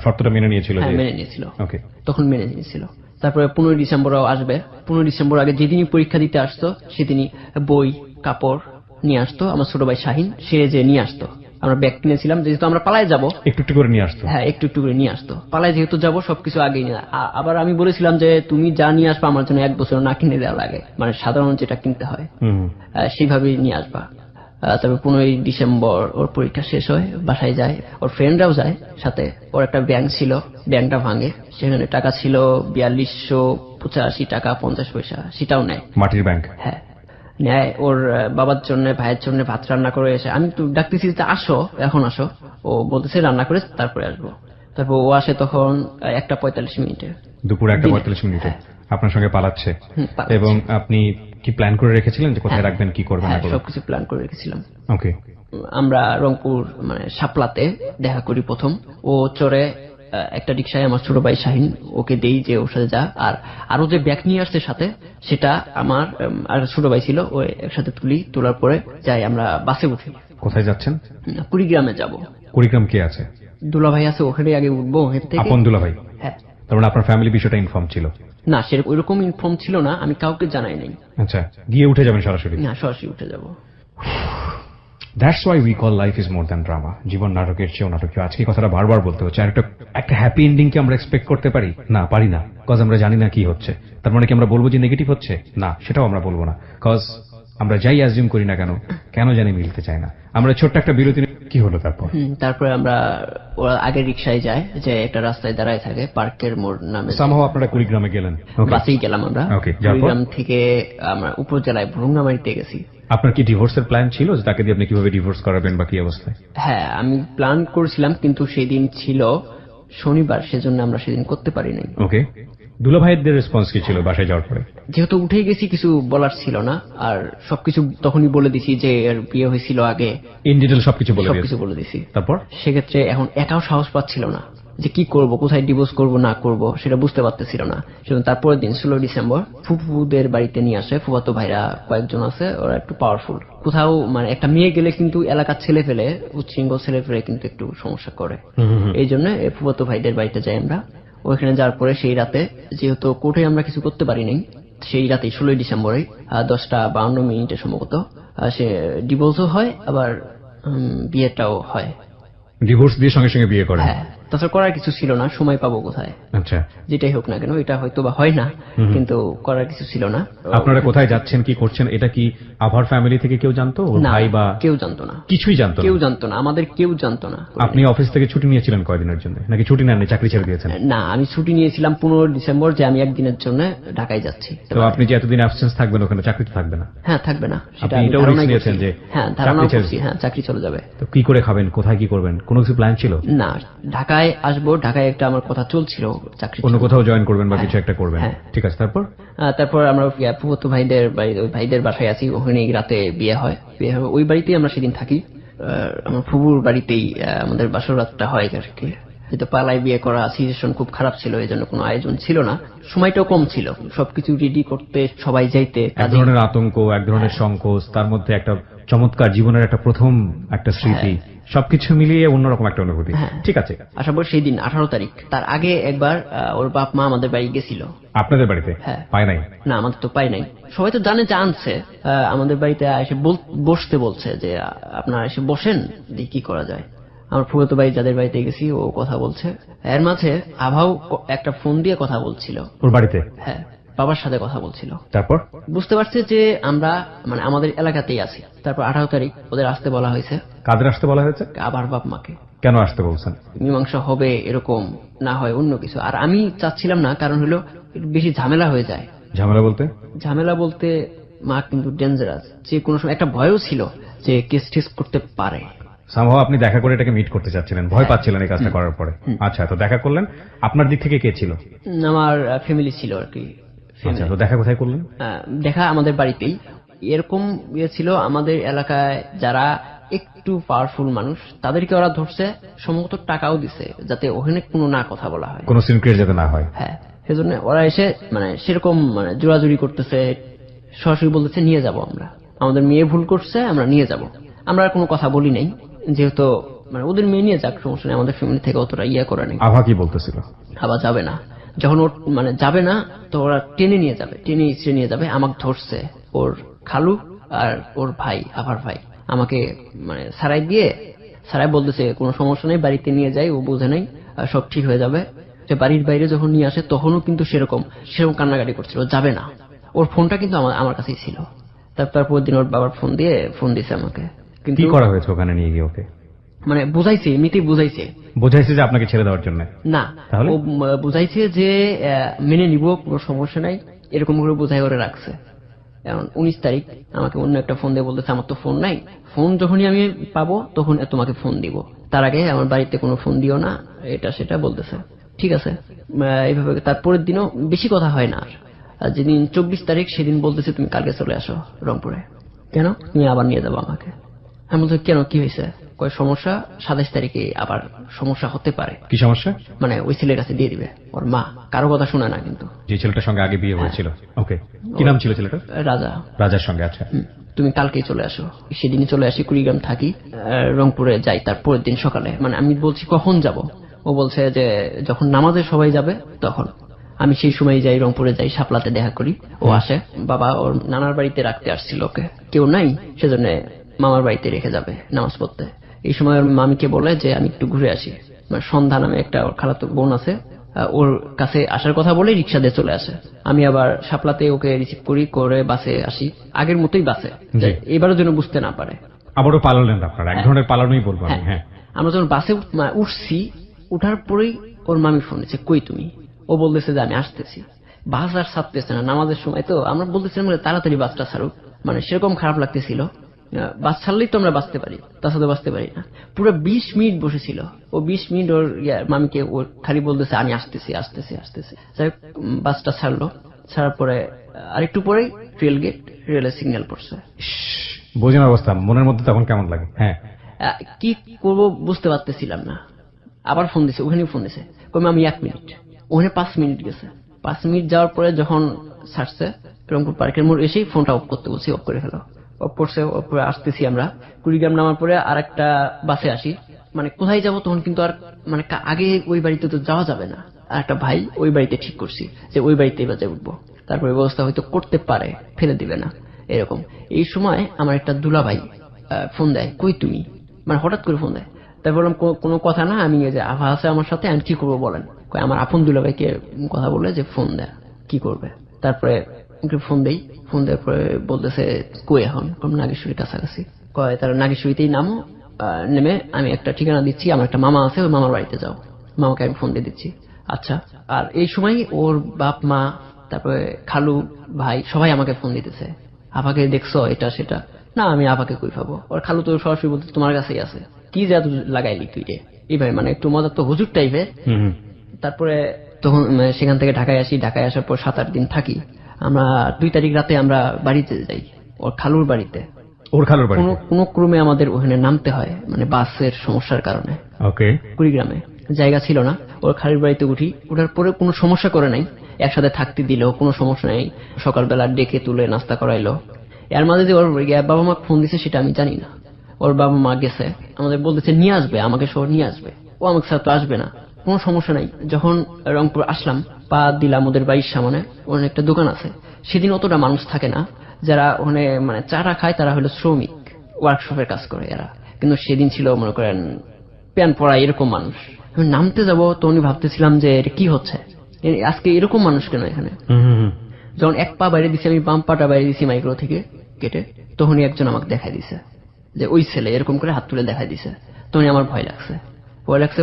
শর্তটা মেনে নিয়েছিল? হ্যাঁ, মেনে নিয়েছিল। ওকে, তখন মেনে নিয়েছিল। তারপরে 15 ডিসেম্বরও আসবে। 15 ডিসেম্বর আগে যেদিনই পরীক্ষা দিতে আসতো সেদিনই বই কাপড় নিয়ে আসতো। আমার ছোট ভাই শাহিন সে যে নিয়ে আসতো, আমরা ব্যাগ কিনেছিলাম, যেহেতু আমরা পালায় যাব, একটু একটু করে নিয়ে আসতো। হ্যাঁ, একটু একটু করে নিয়ে আসতো। পালায় যেহেতু যাব সবকিছু আগে নিয়ে। আবার আমি বলেছিলাম যে তুমি যা নিয়ে আসবা আমার জন্য 1 বছর না কিনে দেওয়া লাগে, মানে সাধারণ যেটা কিনতে হয় সেইভাবেই নিয়ে আসবা। তারপর 15 ডিসেম্বর ওর পরীক্ষা শেষ হয়, বাসায় যায়, ওর ফ্রেন্ডরাও যায় সাথে। ওর একটা ব্যাংক ছিল, ব্যাংকটা ভাঙে, সেখানে টাকা ছিল 4285 টাকা 50 পয়সা, সেটাও নেয়। মাটির ব্যাংক? হ্যাঁ, নেয়। ওর বাবার জন্য ভাইয়ের জন্য ভাত রান্না করে এসে, আমি তো ডাকতেছি যে আসো, এখন আসো, ও বলতেছে রান্না করে তারপরে আসবো। তারপর ও আসে তখন 1:45 দুপুর 1:45 আপনার সঙ্গে পালাচ্ছে। এবং আপনি কি প্ল্যান করে রেখেছিলেন যে কোথায় রাখবেন, কি করবেন? সবকিছু প্ল্যান করে রেখেছিলাম। ওকে। আমরা রংপুর মানে শাপলাতে দেখা করি প্রথম। ও চড়ে একটা রিক্সায়, আমার ছোট ভাই শাহিন ওকে দেই যে ওর সাথে যা। আর আরো যে ব্যাগ নিয়ে আসছে সাথে, সেটা আমার আর ছোট ভাই ছিল, ও একসাথে তোলার পরে যাই আমরা বাসে উঠি। কোথায় যাচ্ছেন? কুড়িগ্রামে যাব। কুড়িগ্রাম কে আছে? দুলা ভাই আছে, ওখানে আগে উঠবো, ওখান থেকে। আপন দুলা ভাই? হ্যাঁ। তার মানে আপনার ফ্যামিলি বিষয়টা ইনফর্ম ছিল? না, সেরকম ওইরকম ইনফর্ম ছিল না, আমি কাউকে জানাই নাই। আচ্ছা, গিয়ে উঠে যাবেন সরাসরি? না, সরাসরি উঠে যাব। That's why we call life is more than drama. জীবন নাটকের চেয়েও নাটকীয়। আজকে কথাটা বারবার বলতে হচ্ছে। আর একটা হ্যাপি এন্ডিং কি আমরা এক্সপেক্ট করতে পারি? না, পারি না, কজ আমরা জানি না কি হচ্ছে। তার মানে কি আমরা বলবো যে নেগেটিভ হচ্ছে? না, সেটাও আমরা বলবো না, কজ আমরা যাই অ্যাজিউম করি না কেন জানি মিলতে চায় না। আমরা ছোট্ট একটা বিরতি। কি হলো তারপর? তারপরে আমরা ওরা আগে রিক্সায় যায়, যে একটা রাস্তায় দাঁড়ায় থাকে, পার্কের মোড় নামে। সামহাও আপনারা কুড়িগ্রামে গেলেন? বাসেই গেলাম আমরা। কুড়িগ্রাম থেকে আমরা উপজেলায় ভুরুঙ্গামারিতে গেছি। আপনার কি ডিভোর্সের প্ল্যান ছিল, যে তাকে দিয়ে আপনি কিভাবে ডিভোর্স করাবেন বা কি অবস্থায়? হ্যাঁ, আমি প্ল্যান করেছিলাম, কিন্তু সেদিন ছিল শনিবার, সেজন্য আমরা সেদিন করতে পারি নাই। ওকে। দুলাভাইদের রেসপন্স কি ছিল বাসায় যাওয়ার পরে? যেহেতু উঠে গেছি, কিছু বলার ছিল না, আর সবকিছু তখনই বলে দিছি যে এর বিয়ে হয়েছিল আগে, ইন ডিটেল সবকিছু বলে দিছি। তারপর সেক্ষেত্রে এখন একাও সাহস পাচ্ছিল না যে কি করব, কোথায় ডিভোর্স করব না করব সেটা বুঝতে পারতেছিল না। সেজন্য তারপরের দিন 16 ডিসেম্বর ফুফুদের বাড়িতে নিয়ে আসে। ফুফাতো ভাইরা কয়েকজন আছে, ওরা একটু পাওয়ারফুল। কোথাও মানে একটা মেয়ে গেলে কিন্তু এলাকার ছেলে ফেলে, উচ্ছৃঙ্খল ছেলে ফেলে কিন্তু একটু সমস্যা করে। এই জন্য ফুফাতো ভাইদের বাড়িতে যাই আমরা। ওইখানে যাওয়ার পরে সেই রাতে, যেহেতু কোর্টে আমরা কিছু করতে পারি নাই, সেই রাতে 16 ডিসেম্বরে 10:52 সম্ভবত সে ডিভোর্সও হয়, আবার বিয়েটাও হয়। ডিভোর্স দিয়ে সঙ্গে সঙ্গে বিয়ে করে? হ্যাঁ, তাছাড়া করার কিছু ছিল না, সময় পাবো কোথায়? আচ্ছা, যেটাই হোক না কেন, এটা হয়তো বা হয় না, কিন্তু করার কিছু ছিল না। আপনারা কোথায় যাচ্ছেন, কি করছেন, এটা কি আভার ফ্যামিলি থেকে কেউ জানতো? ভাই বা কেউ জানতো না? কিছুই জানতো না? কেউ জানতো না, আমাদের কেউ জানতো না। আপনি অফিস থেকে ছুটি নিয়েছিলেন কয়দিনের জন্য, নাকি ছুটি নেননি, চাকরি ছেড়ে দিয়েছেন? না, আমি ছুটি নিয়েছিলাম 15 ডিসেম্বর, যে আমি একদিনের জন্য ঢাকায় যাচ্ছি। তো আপনি যে এতদিন অ্যাবসেন্স থাকবেন, ওখানে চাকরি তো থাকবে না? হ্যাঁ, থাকবে না, সেটা আপনি এটাও রিস্ক নিয়েছেন যে? হ্যাঁ, ধারণা করছি, হ্যাঁ, চাকরি চলে যাবে। তো কি করে খাবেন, কোথায় কি করবেন, কোনো কিছু প্ল্যান ছিল? না, ঢাকায় আসবো, ঢাকায় একটা আমার কথা চলছিল, চাকরি অন্য কোথাও জয়েন করবেন বা কিছু একটা করবেন। ঠিক আছে, তারপর আমরা ফুফাতো ভাইদের বাসায় আছি, ওখানে রাতে বিয়ে হয়। ওই বাড়িতেই আমরা সেদিন থাকি। আমার ফুফুর বাড়িতেই আমাদের বাসর রাতটা হয় আর কি। যেহেতু পালায় বিয়ে করা, সিচুয়েশন খুব খারাপ ছিল, এই জন্য কোনো আয়োজন ছিল না, সময়টাও কম ছিল, সবকিছু রেডি করতে সবাই যাইতে। এক ধরনের আতঙ্ক, এক ধরনের সংকোচ, তার মধ্যে একটা চমৎকার জীবনের একটা প্রথম একটা স্মৃতি, সবকিছু মিলিয়ে অন্যরকম একটা অনুভূতি। ঠিক আছে, আশা করি সেই দিন 18 তারিখ, তার আগে একবার ওর বাপ মা আমাদের বাড়ি গেছিল। আপনাদের বাড়িতে? হ্যাঁ। পায় নাই? না, আমাদের তো পাই নাই। সবাই তো জানে যে আনছে, আমাদের বাড়িতে এসে বসতে বলছে যে আপনারা এসে বসেন, দেখি কি করা যায়। আমার ফুফাতো ভাই যাদের বাড়িতে গেছি, ও কথা বলছে। এর মাঝে আভাও একটা ফোন দিয়ে কথা বলছিল ওর বাড়িতে। হ্যাঁ, বাবার সাথে কথা বলছিল। তারপর বুঝতে পারছে যে আমরা মানে আমাদের এলাকাতেই আছি। তারপর 18 তারিখ ওদের আসতে বলা হয়েছে। কাদের আসতে বলা হয়েছে? আবার বাপ মাকে। কেন আসতে বলছেন? মীমাংসা হবে, এরকম না হয় অন্য কিছু। আর আমি চাচ্ছিলাম না, কারণ হলো বেশি ঝামেলা হয়ে যায়। ঝামেলা বলতে? ঝামেলা বলতে মা কিন্তু ডেঞ্জারাস, যে কোনো সময় একটা ভয়ও ছিল যে কেস টেস করতে পারে। সামহাও আপনি দেখা করে এটাকে মিট করতে চাচ্ছিলেন, ভয় পাচ্ছিলেন এই কাজটা করার পরে। আচ্ছা, তো দেখা করলেন, আপনার দিক থেকে কে ছিল? আমার ফ্যামিলি ছিল আর কি। আচ্ছা, তো দেখা কোথায় করলেন? দেখা আমাদের বাড়িতেই। এরকম ইয়ে ছিল, আমাদের এলাকায় যারা একটু পাওয়ারফুল মানুষ তাদেরকে ওরা ধরছে, সম্ভবত টাকাও দিছে যাতে ওখানে কোনো না কথা বলা হয়, কোনো সিন ক্রিয়েট যাতে না হয়। হ্যাঁ, সেজন্য ওরা এসে মানে সেরকম মানে জোরাজুরি করতেছে, সরাসরি বলতেছে নিয়ে যাব আমরা, আমাদের মেয়ে ভুল করছে আমরা নিয়ে যাব। আমরা আর কোনো কথা বলি নাই, যেহেতু মানে ওদের মেয়ে নিয়ে যাক সমস্যা নেই, আমাদের ফ্যামিলি থেকে অতটা ইয়ে করে নাই। আভা কি বলতেছিল? আবার যাবে না, যখন ওর মানে যাবে না তো ওরা টেনে নিয়ে যাবে, টেনে ইসড়ে নিয়ে যাবে। আমাকে ধরছে ওর খালু আর ওর ভাই, আভার ভাই, আমাকে মানে সারাই দিয়ে সারাই বলতেছে কোনো সমস্যা নেই, বাড়িতে নিয়ে যাই, ও বোঝে নাই, আর সব ঠিক হয়ে যাবে। যে বাড়ির বাইরে যখন নিয়ে আসে তখনও কিন্তু সেরকম কান্নাকাটি করছিল, যাবে না। ওর ফোনটা কিন্তু আমার কাছেই ছিল। তারপর দিন ওর বাবার ফোন দিছে আমাকে। কিন্তু কি করা হয়েছে ওখানে নিয়ে গিয়ে? ওকে মানে বুঝাইছে, এমনিতেই বোঝাইছে যে আপনাকে ছেড়ে দেওয়ার জন্য? না, তাহলে ও বুঝাইছে যে মেনে নিব, কোনো সমস্যা নাই, এরকম করে বুঝাই করে রাখছে। এখন 19 তারিখ আমাকে অন্য একটা ফোন দিয়ে বলতেছে আমার তো ফোন নাই, ফোন যখনই আমি পাবো তখন তোমাকে ফোন দিব, তার আগে আমার বাড়িতে কোনো ফোন দিও না, এটা সেটা বলতেছে। ঠিক আছে, এইভাবে তারপরের দিনও বেশি কথা হয় না। আর যেদিন 24 তারিখ সেদিন বলতেছে তুমি কালকে চলে আসো রংপুরে। কেন? তুমি আবার নিয়ে যাবো আমাকে। আমি বলছি কেন, কি হয়েছে? কয় সমস্যা, 27 তারিখে আবার সমস্যা হতে পারে। কি সমস্যা? মানে ওই ছেলের কাছে দিয়ে দিবে। ওর মা কারো কথা শুনে না কিন্তু। যে ছেলেটার সঙ্গে আগে বিয়ে হয়েছিল? ওকে, কি নাম ছিল ছেলেটার? রাজা। রাজার সঙ্গে? আচ্ছা, তুমি কালকেই চলে আসো। সেদিনই চলে আসি, কুড়িগ্রাম থাকি, রংপুরে যাই তার পরের দিন সকালে। মানে আমি বলছি কখন যাব, ও বলছে যে যখন নামাজে সবাই যাবে তখন। আমি সেই সময় যাই, রংপুরে যাই, শাপলাতে দেখা করি। ও আসে, বাবা ওর নানার বাড়িতে রাখতে আসছিল ওকে, কেউ নাই সেজন্য মামার বাড়িতে রেখে যাবে নামাজ পড়তে। এই সময় ওর মামিকে বলে যে আমি একটু ঘুরে আসি। মানে সন্ধ্যা নামে একটা ওর খালাতো বোন আছে, ওর কাছে আসার কথা বলে রিক্সা দিয়ে চলে আসে। আমি আবার শাপলাতে ওকে রিসিভ করে বাসে আসি, আগের মতোই বাসে, এবারের জন্য বুঝতে না পারে। আবারও পালালেন আপনারা? এক ধরনের পালানোই বলবো আমি। হ্যাঁ, আমরা যখন বাসে উঠছি, উঠার পরেই ওর মামি ফোন দিচ্ছে, কই তুমি? ও বলতেছে যে আমি আসতেছি। বাস আর ছাড়তেছে না, নামাজের সময় তো। আমরা বলতেছিলাম তাড়াতাড়ি বাসটা ছাড়ুক, মানে সেরকম খারাপ লাগতেছিল। বাস ছাড়লেই তো আমরা বাঁচতে পারি, তাছাড়া বাঁচতে পারি না। পুরো 20 মিনিট বসেছিল ও, 20 মিনিট ওর মামিকে ও খালি বলতেছে আমি আসতেছি আসতেছি আসতেছি। যাই হোক, বাসটা ছাড়লো, ছাড়ার পরে আরেকটু পরেই রেল গেট, রেলের সিগন্যাল পড়ছে। বোঝেন অবস্থা, মনের মধ্যে তখন কেমন লাগে? হ্যাঁ, কি করব বুঝতে পারতেছিলাম না। আবার ফোন দিছে, ওখানেও ফোন দিছে, কমে আমি 1 মিনিট, ওখানে 5 মিনিট গেছে। 5 মিনিট যাওয়ার পরে যখন ছাড়ছে, রংপুর পার্কের মোড় এসেই ফোনটা অফ করতে বলছি, অফ করে ফেলো। অফ করছে, অফ আসতেছি আমরা কুড়িগ্রাম নামার পরে আর একটা বাসে আসি। মানে কোথায় যাব তখন কিন্তু আর মানে আগে ওই বাড়িতে তো যাওয়া যাবে না। আর একটা ভাই ওই বাড়িতে ঠিক করছি যে ওই বাড়িতেই বাজে উঠবো, তারপরে ব্যবস্থা হয়তো করতে পারে, ফেলে দিবে না এরকম। এই সময় আমার একটা দুলা ভাই ফোন দেয়, কই তুমি? মানে হঠাৎ করে ফোন দেয়। তাই বললাম কোনো কথা না, আমি এই যে আভা আছে আমার সাথে, আমি কি করবো বলেন। আমার আপন দুলা ভাইকে কথা বলে যে ফোন দেয়, কি করবে। তারপরে ফোন দেই, ফোন দেওয়ার পরে বলতেছে কই এখন? নাগেশ্বরীর কাছাকাছি। কয় তারা নাগেশ্বরীতেই নামো, নেমে আমি একটা ঠিকানা দিচ্ছি, আমার একটা মামা আছে, ওই মামার বাড়িতে যাও। মামাকে আমি ফোন দিয়ে দিচ্ছি। আচ্ছা। আর এই সময় ওর বাপ মা, তারপরে খালু ভাই সবাই আমাকে ফোন দিতেছে, আপাকে দেখছো এটা সেটা। না, আমি আপাকে কই পাবো? ওর খালু তো সরাসরি বলতে তোমার কাছেই আছে, কি জাদু লাগাইলি তুই রে, এইভাবে মানে একটু মজার তো হুজুর টাইপের। তারপরে তখন সেখান থেকে ঢাকায় আসি, ঢাকায় আসার পর 7-8 দিন থাকি। আমরা 2 তারিখ রাতে আমরা বাড়িতে যাই, ওর খালুর বাড়িতে। ওর খালুর বাড়িতে কোন ক্রমে আমাদের ওখানে নামতে হয়, মানে বাসের সমস্যার কারণে। ওকে, কুড়িগ্রামে জায়গা ছিল না, ওর খালুর বাড়িতে উঠি। ওঠার পরে কোনো সমস্যা করে নাই, একসাথে থাকতে দিল, কোনো সমস্যা নেই। সকালবেলা ডেকে তুলে নাস্তা করাইলো। এর মাঝে যে ওর বাবা মা ফোন দিছে সেটা আমি জানি না। ওর বাবা মা গেছে, আমাদের বলতেছে নিয়ে আসবে, আমাকে শহর নিয়ে আসবে। ও আমাকে ছাড়া তো আসবে না, কোনো সমস্যা নাই। যখন রংপুর আসলাম, পা দিলাম ওদের বাড়ির সামনে, ওখানে একটা দোকান আছে। সেদিন অতটা মানুষ থাকে না, যারা ওখানে মানে চারা খায় তারা হলো শ্রমিক, ওয়ার্কশপের কাজ করে এরা। কিন্তু সেদিন ছিল মনে করেন প্যান পড়া এরকম মানুষ। আমি নামতে যাবো তো উনি ভাবতেছিলাম যে এটা কি হচ্ছে, আজকে এরকম মানুষ কেন এখানে। যখন এক পা বাইরে দিছি, আমি বাম পাটা বাইরে দিছি মাইক্রো থেকে কেটে, তখনই একজন আমাকে দেখাই দিছে যে ওই ছেলে, এরকম করে হাত তুলে দেখাই দিছে। তখনই আমার ভয় লাগছে।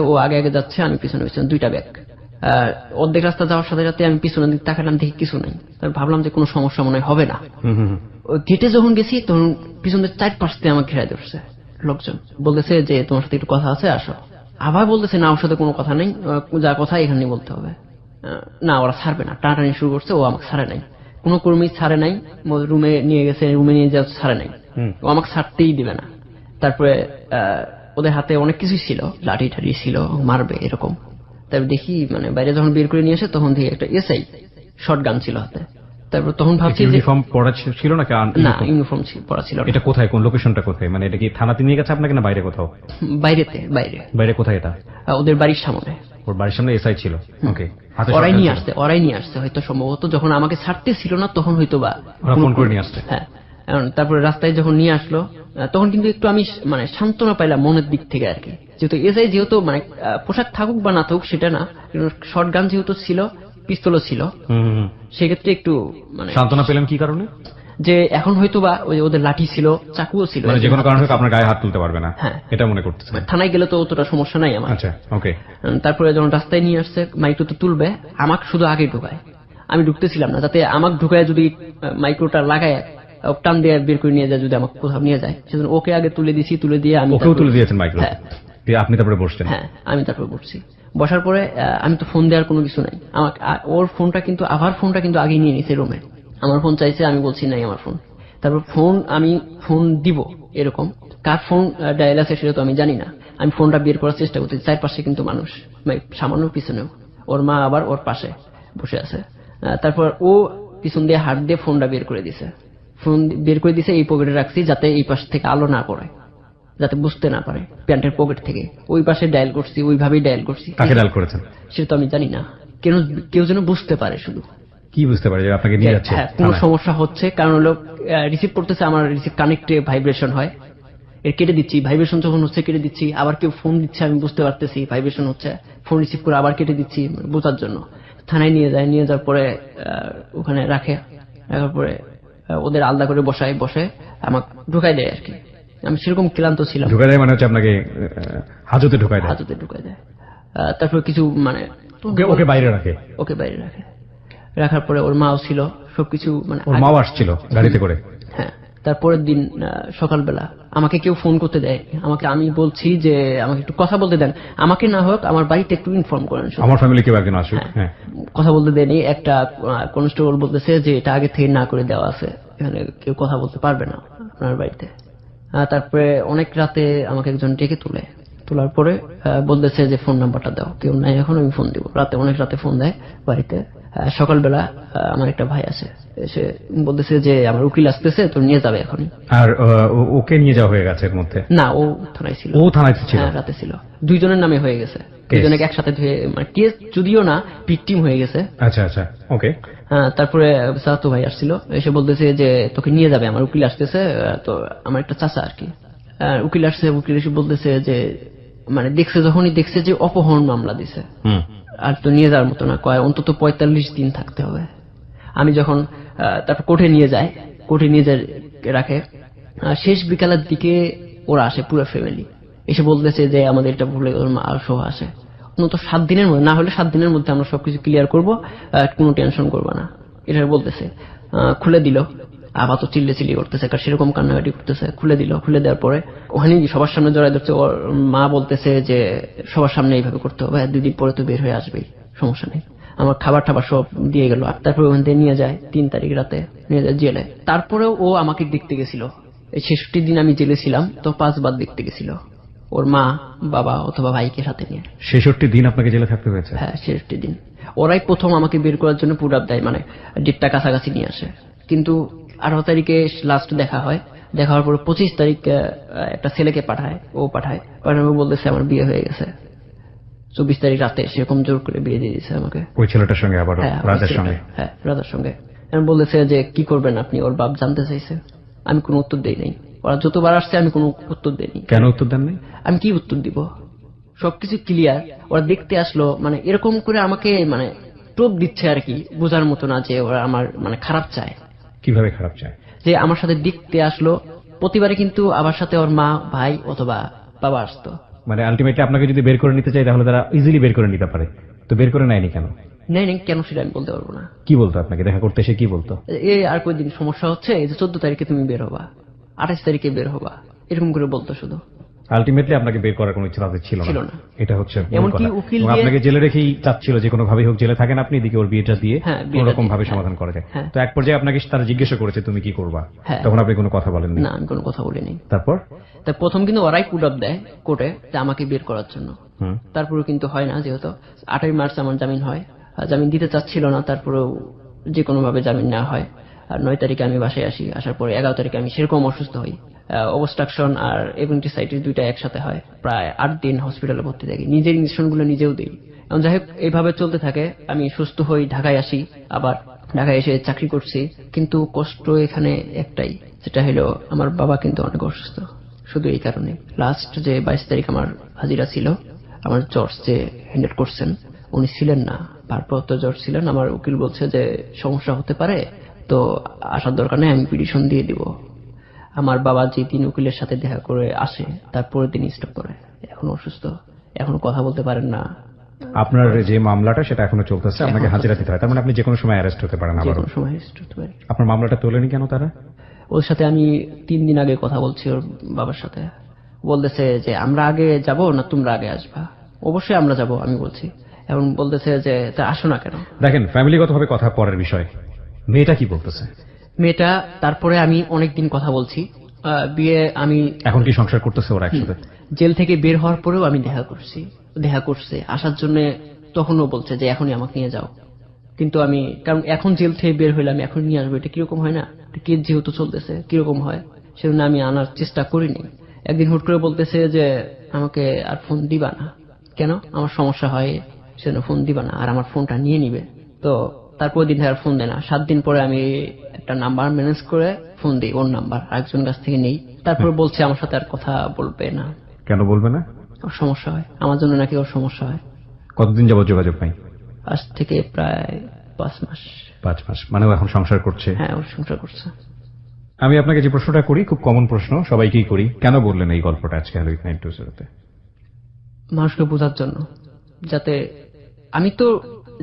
ও আগে আগে যাচ্ছে, আমি পিছনে পিছনে, 2টা ব্যাগ। অর্ধেক রাস্তা যাওয়ার সাথে সাথে আমি পিছনের দিকে তাকালাম, দেখি কিছু নাই। তারপর ভাবলাম যে কোনো সমস্যা মনে হয় হবে না। গেটে যখন গেছি তখন পিছনের 4 পাশ দিয়ে আমাকে ঘেরাই ধরছে লোকজন, বলতেছে যে তোমার সাথে একটু কথা আছে, আসো। আবার বলতেছে না, ওর সাথে কোনো কথা নেই, যা কথা এখানে বলতে হবে। না, ওরা ছাড়বে না, টানাটানি শুরু করছে। ও আমাকে ছাড়ে নাই, কোনো কর্মী ছাড়ে নাই। রুমে নিয়ে গেছে, রুমে নিয়ে যাওয়া ছাড়ে নাই, ও আমাকে ছাড়তেই দিবে না। তারপরে ওদের হাতে অনেক কিছু ছিল, লাঠি ঠাঠি ছিল, মারবে এরকম। তারপর দেখি মানে বাইরে যখন বের করে নিয়ে আসে তখন দেখি একটা এসআই শর্ট গান ছিল হাতে। তারপর তখন ভাবছি যে ইউনিফর্ম পরা ছিল না? না, ইউনিফর্ম পরা ছিল না। এটা কোথায়, কোন লোকেশনটা কোথায়? মানে এটা কি থানাতে নিয়ে গেছে আপনাকে না বাইরে কোথাও? বাইরে কোথায় এটা? ওদের বাড়ির সামনে। ওর বাড়ির সামনে এসআই ছিল? ওকে। ওরাই নিয়ে আসছে হয়তো, সম্ভবত যখন আমাকে ছাড়তে ছিল না তখন হয়তো বা ওরা ফোন করে নিয়ে আসছে। হ্যাঁ, তারপরে রাস্তায় যখন নিয়ে আসলো তখন কিন্তু একটু আমি মানে সান্ত্বনা পাইলাম মনের দিক থেকে আর কি। যেহেতু এসআই, যেহেতু মানে পোশাক থাকুক বা না থাকুক সেটা না, শর্ট গান যেহেতু ছিল, পিস্তলও ছিল, সেক্ষেত্রে একটু মানে সান্ত্বনা পেলাম। কি কারণে? যে এখন হয়তো বা ওদের লাঠি ছিল, চাকুও ছিল, মানে যে কোনো কারণে আপনার গায়ে হাত তুলতে পারবে না, হ্যাঁ এটা মনে করতেছে। থানায় গেলে তো অতটা সমস্যা নাই আমার। আচ্ছা, ওকে। তারপরে যখন রাস্তায় নিয়ে আসছে, মাইক্রো তো তুলবে, আমাকে শুধু আগে ঢুকায়, আমি ঢুকতেছিলাম না, যাতে আমাকে ঢুকায় যদি মাইক্রোটা লাগায় টান দিয়ে বের করে নিয়ে যায়, যদি আমাকে কোথাও নিয়ে যায়, সেজন্য ওকে আগে তুলে দিছি। তুলে দিয়ে আমি ওকেও তুলে দিয়েছেন মাইক্রো? হ্যাঁ। আপনি তারপরে বসছেন? হ্যাঁ, আমি তারপরে বসছি। বসার পরে আমি তো ফোন দেওয়ার কোনো কিছু নাই আমাকে। ওর ফোনটা কিন্তু, আবার ফোনটা কিন্তু আগে নিয়ে নিছে রুমে। আমার ফোন চাইছে, আমি বলছি নাই আমার ফোন। তারপর আমি ফোন দিব, এরকম কার ফোন ডায়াল আছে সেটা তো আমি জানি না। আমি ফোনটা বের করার চেষ্টা করতেছি, 4 পাশে কিন্তু মানুষ, সামান্য পিছনেও ওর মা আবার ওর পাশে বসে আছে। তারপর ও পিছন দিয়ে হাত দিয়ে ফোনটা বের করে দিছে। ফোন বের করে দিছে, এই পকেটে রাখছি যাতে এই পাশ থেকে আলো না পড়ে, যাতে বুঝতে না পারে, প্যান্টের পকেট থেকে। ওই পাশে ডায়াল করছি, ওইভাবেই ডায়াল করছি। কাকে ডায়াল করেছেন সেটা তো আমি জানি না, কেউ যেন বুঝতে পারে। শুধু কি বুঝতে পারে? যে আপনাকে নিয়ে যাচ্ছে, কোনো সমস্যা হচ্ছে, কারণ হলো রিসিভ করতেছে, আমার রিসিভ কানেক্টে ভাইব্রেশন হয়, এর কেটে দিচ্ছি, ভাইব্রেশন যখন হচ্ছে কেটে দিচ্ছি। আবার কেউ ফোন দিচ্ছে, আমি বুঝতে পারতেছি ভাইব্রেশন হচ্ছে, ফোন রিসিভ করে আবার কেটে দিচ্ছি বোঝার জন্য। থানায় নিয়ে যায়, নিয়ে যাওয়ার পরে ওখানে রাখার পরে ওদের আলাদা করে বসে আমাকে ঢুকাই দেয় আর কি। আমি সেরকম ক্লান্ত ছিলাম। ঢুকাই দেয় মানে হচ্ছে আপনাকে হাজতে ঢুকাই দেয়। তারপর কিছু মানে ওকে বাইরে রাখে। রাখার পরে ওর মাও ছিল, সবকিছু মানে ওর মাও আসছিল গাড়িতে করে। হ্যাঁ, তারপরের দিন সকালবেলা আমাকে কেউ ফোন করতে দেয় আমাকে। আমি বলছি যে আমাকে একটু কথা বলতে দেন, আমাকে না হোক আমার বাড়িতে একটু ইনফর্ম করেন, আমার ফ্যামিলি কেউ একজন আসুক। হ্যাঁ, কথা বলতে দেয়নি। একটা কনস্টেবল বলতেছে যে এটা আগে থেকে না করে দেওয়া আছে, এখানে কেউ কথা বলতে পারবে না আপনার বাড়িতে। তারপরে অনেক রাতে আমাকে একজন ডেকে তোলার পরে বলতেছে যে ফোন নাম্বারটা দাও, কেউ নাই এখন, আমি ফোন দিব। অনেক রাতে ফোন দেয় বাড়িতে। সকালবেলা আমার একটা ভাই আছে, এসে বলতেছে যে আমার উকিল আসতেছে, তো নিয়ে যাবে এখনই। আর ওকে নিয়ে যাওয়া হয়ে গেছে এর মধ্যে? না, ও থানায় ছিল। রাতে ছিল, দুইজনের নামে হয়ে গেছে, দুজনকে একসাথে ধুয়ে, মানে কেস যদিও না, ভিকটিম হয়ে গেছে। আচ্ছা, ওকে। তারপরে সাহাতো ভাই আসছিল, এসে বলতেছে যে তোকে নিয়ে যাবে, আমার উকিল আসতেছে। তো আমার একটা চাচা আর কি, উকিল আসছে। উকিল এসে বলতেছে যে মানে যখনই দেখছে যে অপহরণ মামলা দিছে, আর তো নিয়ে যাওয়ার মতো না, কয় অন্তত 45 দিন থাকতে হবে। আমি যখন তারপর কোর্টে নিয়ে যায় রাখে। শেষ বিকালের দিকে ওরা আসে, পুরো ফ্যামিলি এসে বলতেছে যে আমাদের এটা ভুলে ওর মা সহ আসে, অন্তত 7 দিনের মধ্যে, না হলে 7 দিনের মধ্যে আমরা সবকিছু ক্লিয়ার করবো, কোনো টেনশন করবো না, এটা বলতেছে। খুলে দিল। আবার তো চিল্লি করতেছে, সেরকম কান্নাকাটি করতেছে। খুলে দেওয়ার পরে ওখানে সবার সামনে জড়াই ধরছে। ওর মা বলতেছে যে সবার সামনে এইভাবে করতে হবে, 2 দিন পরে তো বের হয়ে আসবেই, সমস্যা নেই। আমার খাবার সব দিয়ে গেল। তারপরে ওখান থেকে নিয়ে যায় 3 তারিখ রাতে, নিয়ে যায় জেলে। তারপরেও ও আমাকে দেখতে গেছিল। এই 66 দিন আমি জেলে ছিলাম, তো 5 বার দেখতে গেছিল, ওর মা, বাবা অথবা ভাইকে সাথে নিয়ে। 66 দিন আপনাকে জেলে থাকতে হয়েছে? হ্যাঁ, 66 দিন। ওরাই প্রথম আমাকে বের করার জন্য পুরাপ দেয়, মানে ডেটটা কাছাকাছি নিয়ে আসে। কিন্তু 18 তারিখে লাস্ট দেখা হয়। দেখা হওয়ার পর 25 তারিখ একটা ছেলেকে পাঠানো বলতেছে আমার বিয়ে হয়ে গেছে। 24 তারিখ রাতে সেরকম জোর করে বিয়ে দিয়ে দিয়েছে আমাকে ওই ছেলেটার সঙ্গে, আবার রাজার সঙ্গে। হ্যাঁ, রাজার সঙ্গে। আমি বলেছে যে কি করবেন আপনি, ওর বাপ জানতে চাইছে। আমি কোনো উত্তর দেই নাই। ওরা যতবার আসছে আমি কোনো উত্তর দেইনি। কেন উত্তর দেন নাই? আমি কি উত্তর দিব? সবকিছু ক্লিয়ার। ওরা দেখতে আসলো, মানে এরকম করে আমাকে মানে টোপ দিচ্ছে আর কি, বোঝার মতো না যে ওরা আমার মানে খারাপ চায়। কিভাবে খারাপ চায়? যে আমার সাথে দেখতে আসলো, প্রতিবারে কিন্তু আমার সাথে ওর মা, ভাই অথবা বাবা আসতো। মানে আলটিমেটলি আপনাকে যদি বের করে নিতে চাই তাহলে তারা ইজিলি বের করে নিতে পারে, তো বের করে নেয়নি কেন? নেই কেন সেটা আমি বলতে পারবো না। কি বলতো আপনাকে দেখা করতে এসে কি বলতো? এই আর কয়েকদিন সমস্যা হচ্ছে, এই যে 14 তারিখে তুমি বের হবা, 28 তারিখে বের হবা, এরকম করে বলতো শুধু। আলটিমেটলি আপনাকে বের করার কোনো ইচ্ছা তাদের ছিল ছিল না। না। এটা হচ্ছে মূল এমনকি কথা। উকিল এবং দিয়ে- আপনাকে জেলে রেখেই চাচ্ছিল যে কোনো ভাবেই হোক জেলে থাকেন আপনি, এদিকে ওর বিয়েটা দিয়ে হ্যাঁ, কোন বিয়েটা রকম ভাবে দিয়ে, সমাধান করা যায়। হ্যাঁ। তো এক পর্যায়ে আপনাকে তারা জিজ্ঞাসা করেছে তুমি কি করবা, হ্যাঁ। তখন আপনি কোনো কথা বলেননি? না, আমি কোনো কথা বলিনি। তারপর? তা প্রথম কিন্তু ওরাই পুট আপ দেয় কোর্টে যে আমাকে বের করার জন্য। হুম। তারপরে কিন্তু হয় না, যেহেতু 8ই মার্চ আমার জামিন হয়। আর জামিন দিতে চাচ্ছিল না, তারপরেও যে কোনো ভাবে জামিন নেওয়া হয়। আর 9 তারিখে আমি বাসায় আসি, আসার পরে 11 তারিখে আমি সেরকম অসুস্থ হই। অবস্ট্রাকশন আর এপেন্ডিসাইটিস দুইটা একসাথে হয়। প্রায় 8 দিন হসপিটালে ভর্তি থাকি, নিজের ইনজেকশন গুলো নিজেও দিই। এখন যাই হোক, এইভাবে চলতে থাকে। আমি সুস্থ হই, ঢাকায় আসি, আবার ঢাকায় এসে চাকরি করছি। কিন্তু কষ্ট এখানে একটাই, যেটা হলো আমার বাবা কিন্তু অনেক অসুস্থ। শুধু এই কারণে লাস্ট যে 22 তারিখ আমার হাজিরা ছিল, আমার জজ যে হ্যান্ডেল করছেন উনি ছিলেন না, ভারপ্রাপ্ত জজ ছিলেন। আমার উকিল বলছে যে সমস্যা হতে পারে, তো আসার দরকার নেই, আমি পিটিশন দিয়ে দিব। আমার বাবা যে দিন উকিলের সাথে দেখা করে আসে, তারপরের দিন স্টপ করে। এখন অসুস্থ, এখনো কথা বলতে পারেন না। আপনার যে মামলাটা সেটা এখনো চলতেছে, আপনাকে এখনো হাজিরা দিতে হয়, তার মানে আপনি যে কোনো সময় অ্যারেস্ট হতে পারেন যে আবারও। কোনো সময় arrest হতে পারি। আপনার মামলাটা তোলেনি কেন তারা? ওর সাথে আমি 3 দিন আগে কথা বলছি, ওর বাবার সাথে। বলতেছে যে আমরা আগে যাব না তোমরা আগে আসবা। অবশ্যই আমরা যাব, আমি বলছি। এখন বলতেছে যে তা আসো না কেন। দেখেন, ফ্যামিলিগতভাবে কথা পরের বিষয়, মেয়েটা কি বলতেছে? মেয়েটা, তারপরে আমি অনেকদিন কথা বলছি। বিয়ে আমি এখন কি সংসার করতেছে ওরা একসাথে? জেল থেকে বের হওয়ার পরেও আমি দেখা করছে আসার জন্য। তখনও বলছে যে এখনই আমাকে নিয়ে যাও। কিন্তু আমি, কারণ এখন জেল থেকে বের হইলাম, এখন নিয়ে আসবো, এটা কিরকম হয় না, কেস যেহেতু চলতেছে কিরকম হয়, সেজন্য আমি আনার চেষ্টা করিনি। একদিন হুট করে বলতেছে যে আমাকে আর ফোন দিবা না। কেন? আমার সমস্যা হয় সেজন্য ফোন দিবা না, আর আমার ফোনটা নিয়ে নিবে। তো তারপর দিন থেকে আর ফোন দেয় না। 7 দিন পরে আমি একটা নাম্বার ম্যানেজ করে ফোন দিই, ওর নাম্বার আরেকজন কাছ থেকে নেই। তারপর বলছে আমার সাথে আর কথা বলবে না। কেন বলবে না? ওর সমস্যা হয়, আমার জন্য নাকি ওর সমস্যা হয়। কতদিন যাবত যোগাযোগ নাই? আজ থেকে প্রায় 5 মাস। 5 মাস। মানে ও এখন সংসার করছে? হ্যাঁ, ওর সংসার করছে। আমি আপনাকে যে প্রশ্নটা করি, খুব কমন প্রশ্ন, সবাইকেই করি, কেন বললেন এই গল্পটা আজকে হ্যালোইট 920-তে? মানুষকে বোঝার জন্য, যাতে আমি তো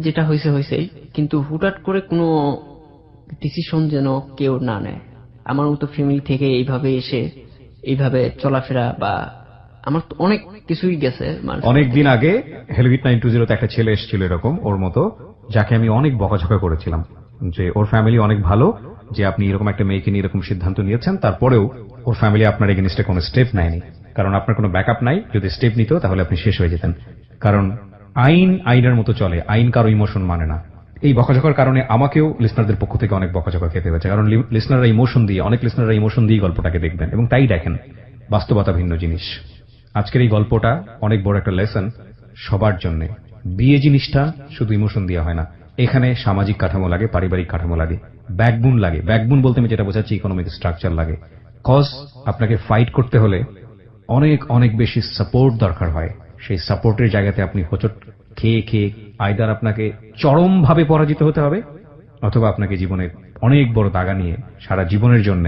যেটা হয়েছেই, কিন্তু হুটহাট করে কোনো ডিসিশন যেন কেউ না নেয়। আমার মতো ফ্যামিলি থেকে এইভাবে এসে এইভাবে চলাফেরা, বা আমার তো অনেক কিছুই গেছে। অনেকদিন আগে হ্যালোইট 920-তে একটা ছেলে এসেছিল এরকম ওর মতো, যাকে আমি অনেক বকাঝকা করেছিলাম যে ওর ফ্যামিলি অনেক ভালো, যে আপনি এরকম একটা মেয়েকে নিয়ে এরকম সিদ্ধান্ত নিয়েছেন, তারপরেও ওর ফ্যামিলি আপনার এগেইনস্টে কোনো স্টেপ নেয়নি, কারণ আপনার কোনো ব্যাকআপ নাই। যদি স্টেপ নিত তাহলে আপনি শেষ হয়ে যেতেন, কারণ আইন আইনের মতো চলে, আইন কারো ইমোশন মানে না। এই বকাঝকার কারণে আমাকেও লিসনারদের পক্ষ থেকে অনেক বকাঝকা খেতে হয়েছে, কারণ লিসনাররা ইমোশন দিয়ে, অনেক লিসনাররা ইমোশন দিয়ে গল্পটাকে দেখবেন, এবং তাই দেখেন। বাস্তবতা ভিন্ন জিনিস। আজকের এই গল্পটা অনেক বড় একটা লেসন সবার জন্য। বিয়ে জিনিসটা শুধু ইমোশন দিয়ে হয় না, এখানে সামাজিক কাঠামো লাগে, পারিবারিক কাঠামো লাগে, ব্যাকবোন লাগে। ব্যাকবোন বলতে আমি যেটা বোঝাচ্ছি, ইকোনমিক স্ট্রাকচার লাগে। কজ আপনাকে ফাইট করতে হলে অনেক অনেক বেশি সাপোর্ট দরকার হয়। সেই সাপোর্টের জায়গাতে আপনি হোঁচট খেয়ে খেয়ে আইদার আপনাকে চরমভাবে পরাজিত হতে হবে, অথবা আপনাকে জীবনে অনেক বড় দাগা নিয়ে সারা জীবনের জন্য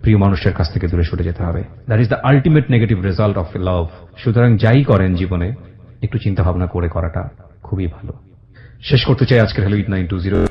প্রিয় মানুষের কাছ থেকে দূরে সরে যেতে হবে। That is the ultimate negative result of love. সুতরাং যাই করেন জীবনে একটু চিন্তা ভাবনা করে করাটা খুবই ভালো। শেষ করতে চাই আজকের হ্যালোইট 920।